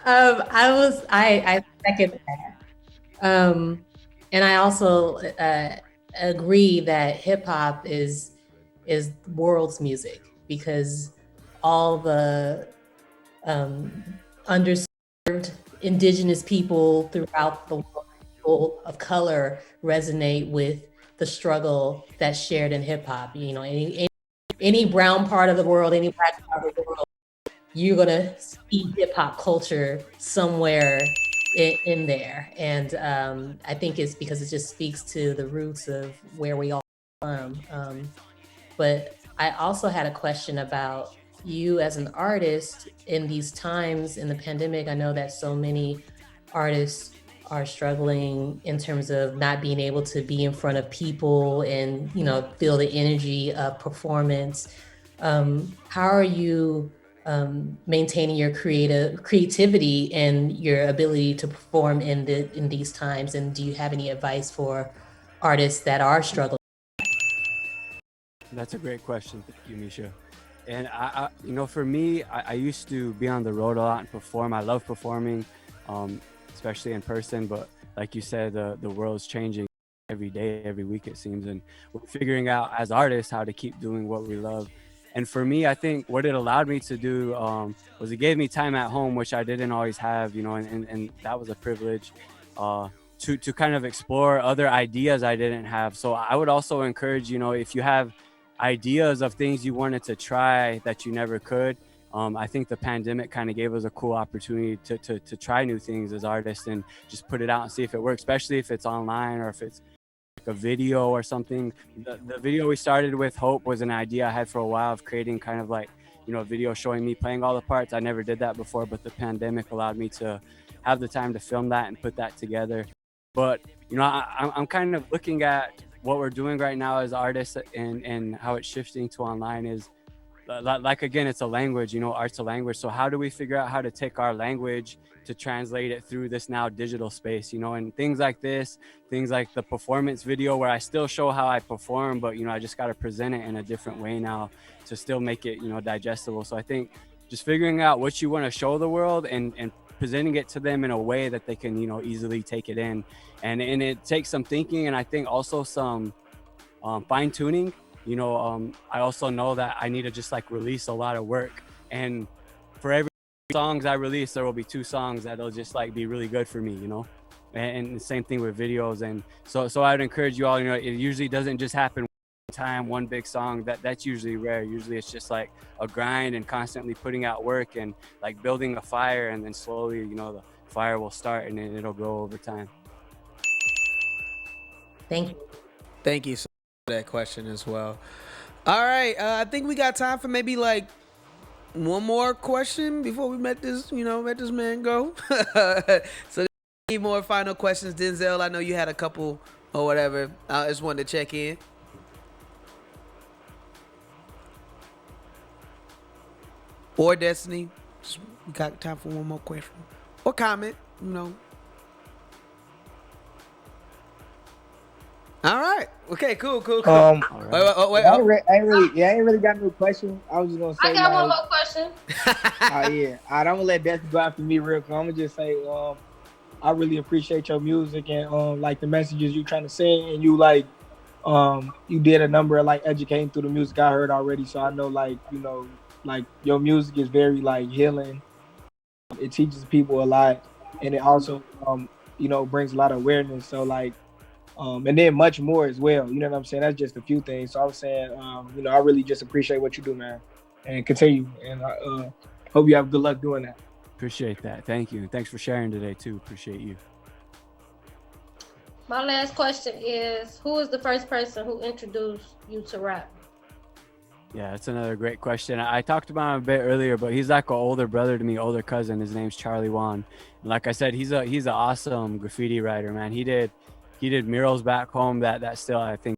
I second that. And I also agree that hip hop is world's music, because all the understood indigenous people throughout the world, people of color, resonate with the struggle that's shared in hip hop. You know, any brown part of the world, any black part of the world, you're gonna see hip hop culture somewhere in there. And I think it's because it just speaks to the roots of where we all come from. But I also had a question about you as an artist in these times in the pandemic. I know that so many artists are struggling in terms of not being able to be in front of people and, you know, feel the energy of performance. How are you maintaining your creativity and your ability to perform in these times? And do you have any advice for artists that are struggling? That's a great question. Thank you, Misha. And you know, for me, I used to be on the road a lot and perform. I love performing, especially in person. But like you said, the world's changing every day, every week it seems, and we're figuring out as artists how to keep doing what we love. And for me, I think what it allowed me to do was it gave me time at home, which I didn't always have, you know, and that was a privilege. To kind of explore other ideas I didn't have. So I would also encourage, you know, if you have ideas of things you wanted to try that you never could, I think the pandemic kind of gave us a cool opportunity to try new things as artists and just put it out and see if it works, especially if it's online or if it's like a video or something. The video we started with, Hope, was an idea I had for a while of creating kind of like, you know, a video showing me playing all the parts. I never did that before, but the pandemic allowed me to have the time to film that and put that together. But, you know, I'm kind of looking at what we're doing right now as artists and how it's shifting to online is like, again, it's a language, you know, art's a language. So how do we figure out how to take our language to translate it through this now digital space, you know, and things like this, things like the performance video where I still show how I perform, but, you know, I just got to present it in a different way now to still make it, you know, digestible. So I think just figuring out what you want to show the world and presenting it to them in a way that they can, you know, easily take it in. And it takes some thinking, and I think also some fine tuning. You know, I also know that I need to just like release a lot of work, and for every songs I release, there will be 2 songs that'll just like be really good for me, you know. And the same thing with videos. And so I'd encourage you all, you know, it usually doesn't just happen one time, one big song. That's usually rare. Usually it's just like a grind and constantly putting out work and like building a fire, and then slowly, you know, the fire will start and then it'll grow over time. Thank you. Thank you so much for that question as well. All right, I think we got time for maybe like one more question before we let this man go. So any more final questions, Denzel? I know you had a couple or whatever. I just wanted to check in. Or Destiny, we got time for one more question or comment, you know. All right. Okay. Cool. Wait. I ain't really got no question. I was just gonna say. I got one more question. Oh yeah. All right, I'm gonna let Destiny go after me real quick. I'm gonna just say, I really appreciate your music and like the messages you trying to send, and you like, you did a number of like educating through the music I heard already. So I know like, you know, like your music is very like healing. It teaches people a lot, and it also, you know, brings a lot of awareness. So like. And then much more as well. You know what I'm saying? That's just a few things. So I'm saying, you know, I really just appreciate what you do, man, and continue. And I hope you have good luck doing that. Appreciate that. Thank you. And thanks for sharing today too. Appreciate you. My last question is, who is the first person who introduced you to rap? Yeah, that's another great question. I talked about him a bit earlier, but he's like an older brother to me, older cousin. His name's Charlie Waln. And like I said, he's an awesome graffiti writer, man. He did murals back home that still, I think,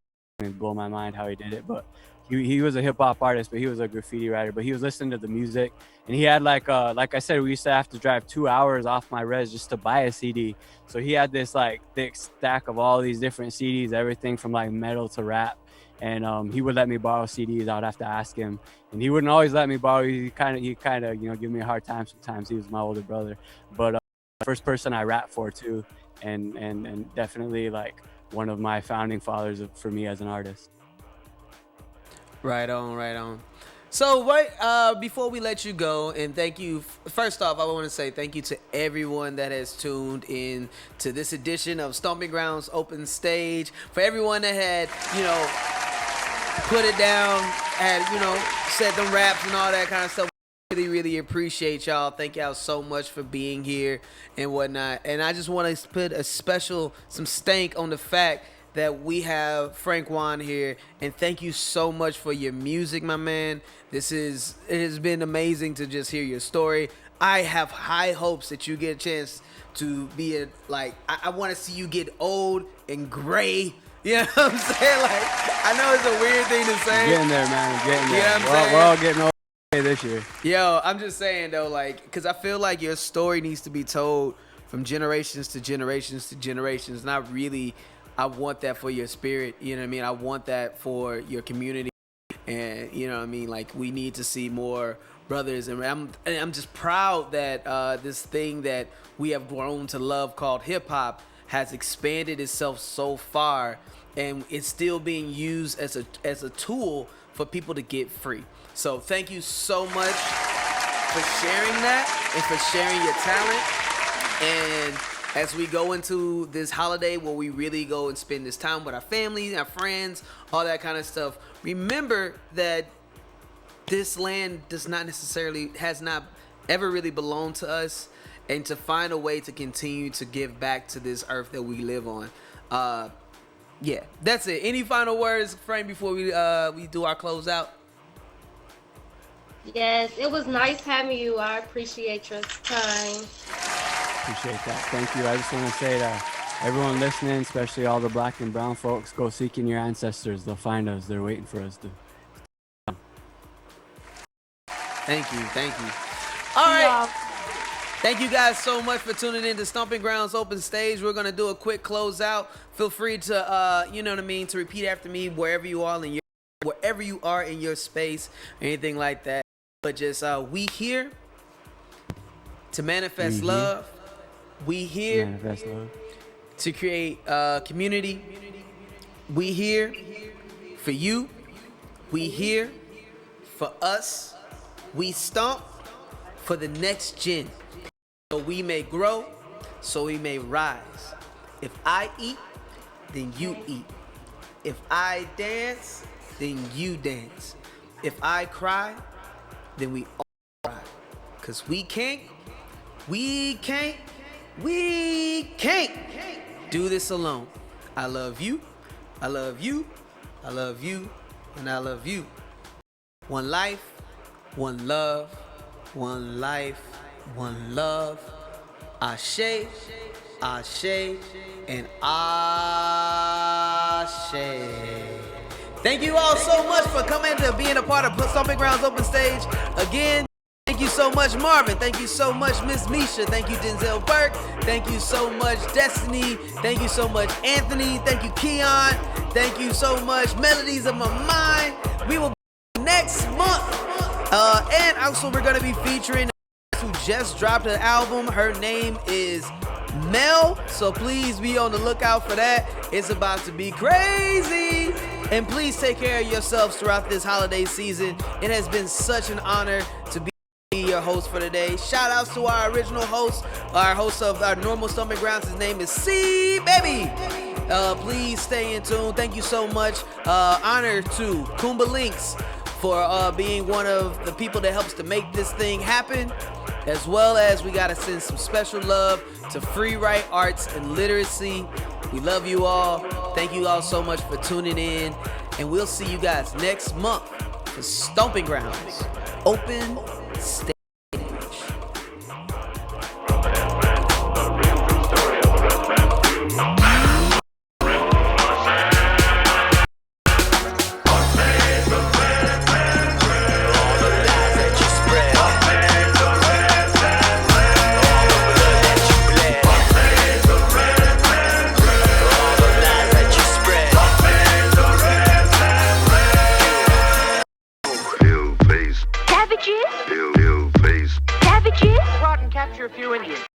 blow my mind how he did it. But he was a hip hop artist, but he was a graffiti writer. But he was listening to the music, and he had like I said, we used to have to drive 2 hours off my res just to buy a CD. So he had this like thick stack of all these different CDs, everything from like metal to rap. And he would let me borrow CDs. I would have to ask him, and he wouldn't always let me borrow. He kind of you know, give me a hard time sometimes. He was my older brother, but first person I rap for too. And definitely like one of my founding fathers for me as an artist. Right on. So before we let you go, and thank you. First off, I want to say thank you to everyone that has tuned in to this edition of Stomping Grounds Open Stage. For everyone that had, put it down, had, said them raps and all that kind of stuff. Really, really appreciate y'all. Thank y'all so much for being here and whatnot. And I just want to put some stank on the fact that we have Frank Waln here, and thank you so much for your music, my man. It has been amazing to just hear your story. I have high hopes that you get a chance to be I want to see you get old and gray. You know what I'm saying? Like, I know it's a weird thing to say. Getting there, man. Getting there. You know what I'm saying? We're all getting old this year. Yo, I'm just saying though, because I feel like your story needs to be told from generations to generations to generations. Not really. I want that for your spirit, you know what I mean? I want that for your community, and you know what I mean? Like, we need to see more brothers, and I'm just proud that this thing that we have grown to love called hip-hop has expanded itself so far, and it's still being used as a tool for people to get free. So thank you so much for sharing that and for sharing your talent. And as we go into this holiday where we really go and spend this time with our family, our friends, all that kind of stuff, remember that this land has not ever really belonged to us, and to find a way to continue to give back to this earth that we live on. Yeah, that's it. Any final words, Frank, before we do our closeout? Yes, it was nice having you. I appreciate your time. Appreciate that. Thank you. I just want to say to everyone listening, especially all the black and brown folks, go seeking your ancestors. They'll find us. They're waiting for us to. Thank you. All right. Thank you guys so much for tuning in to Stomping Grounds Open Stage. We're going to do a quick closeout. Feel free to, to repeat after me wherever you are in your space, anything like that. But just, we here to manifest love. We here to create community. We here for you. We here for us. We stomp for the next gen. So we may grow, so we may rise. If I eat, then you eat. If I dance, then you dance. If I cry, then we all cry. Cause we can't do this alone. I love you, I love you, I love you, and I love you. One life, one love, one life, one love. Ashe, Ashe, and Ashe. Thank you all so much for coming to being a part of Stomping Grounds Open Stage. Again, thank you so much, Marvin. Thank you so much, Miss Misha. Thank you, Denzel Burke. Thank you so much, Destiny. Thank you so much, Anthony. Thank you, Keon. Thank you so much, Melodies of My Mind. We will be next month. And also, we're going to be featuring who just dropped an album. Her name is Mel. So please be on the lookout for that. It's about to be crazy. And please take care of yourselves throughout this holiday season. It has been such an honor to be your host for today. Shout outs to our original host, our host of our normal Stomping Grounds. His name is C Baby. Please stay in tune. Thank you so much. Honor to Kumba Links for being one of the people that helps to make this thing happen. As well as we gotta send some special love to Free Write Arts and Literacy. We love you all. Thank you all so much for tuning in. And we'll see you guys next month for Stomping Grounds Open Stage. Capture a few Indians.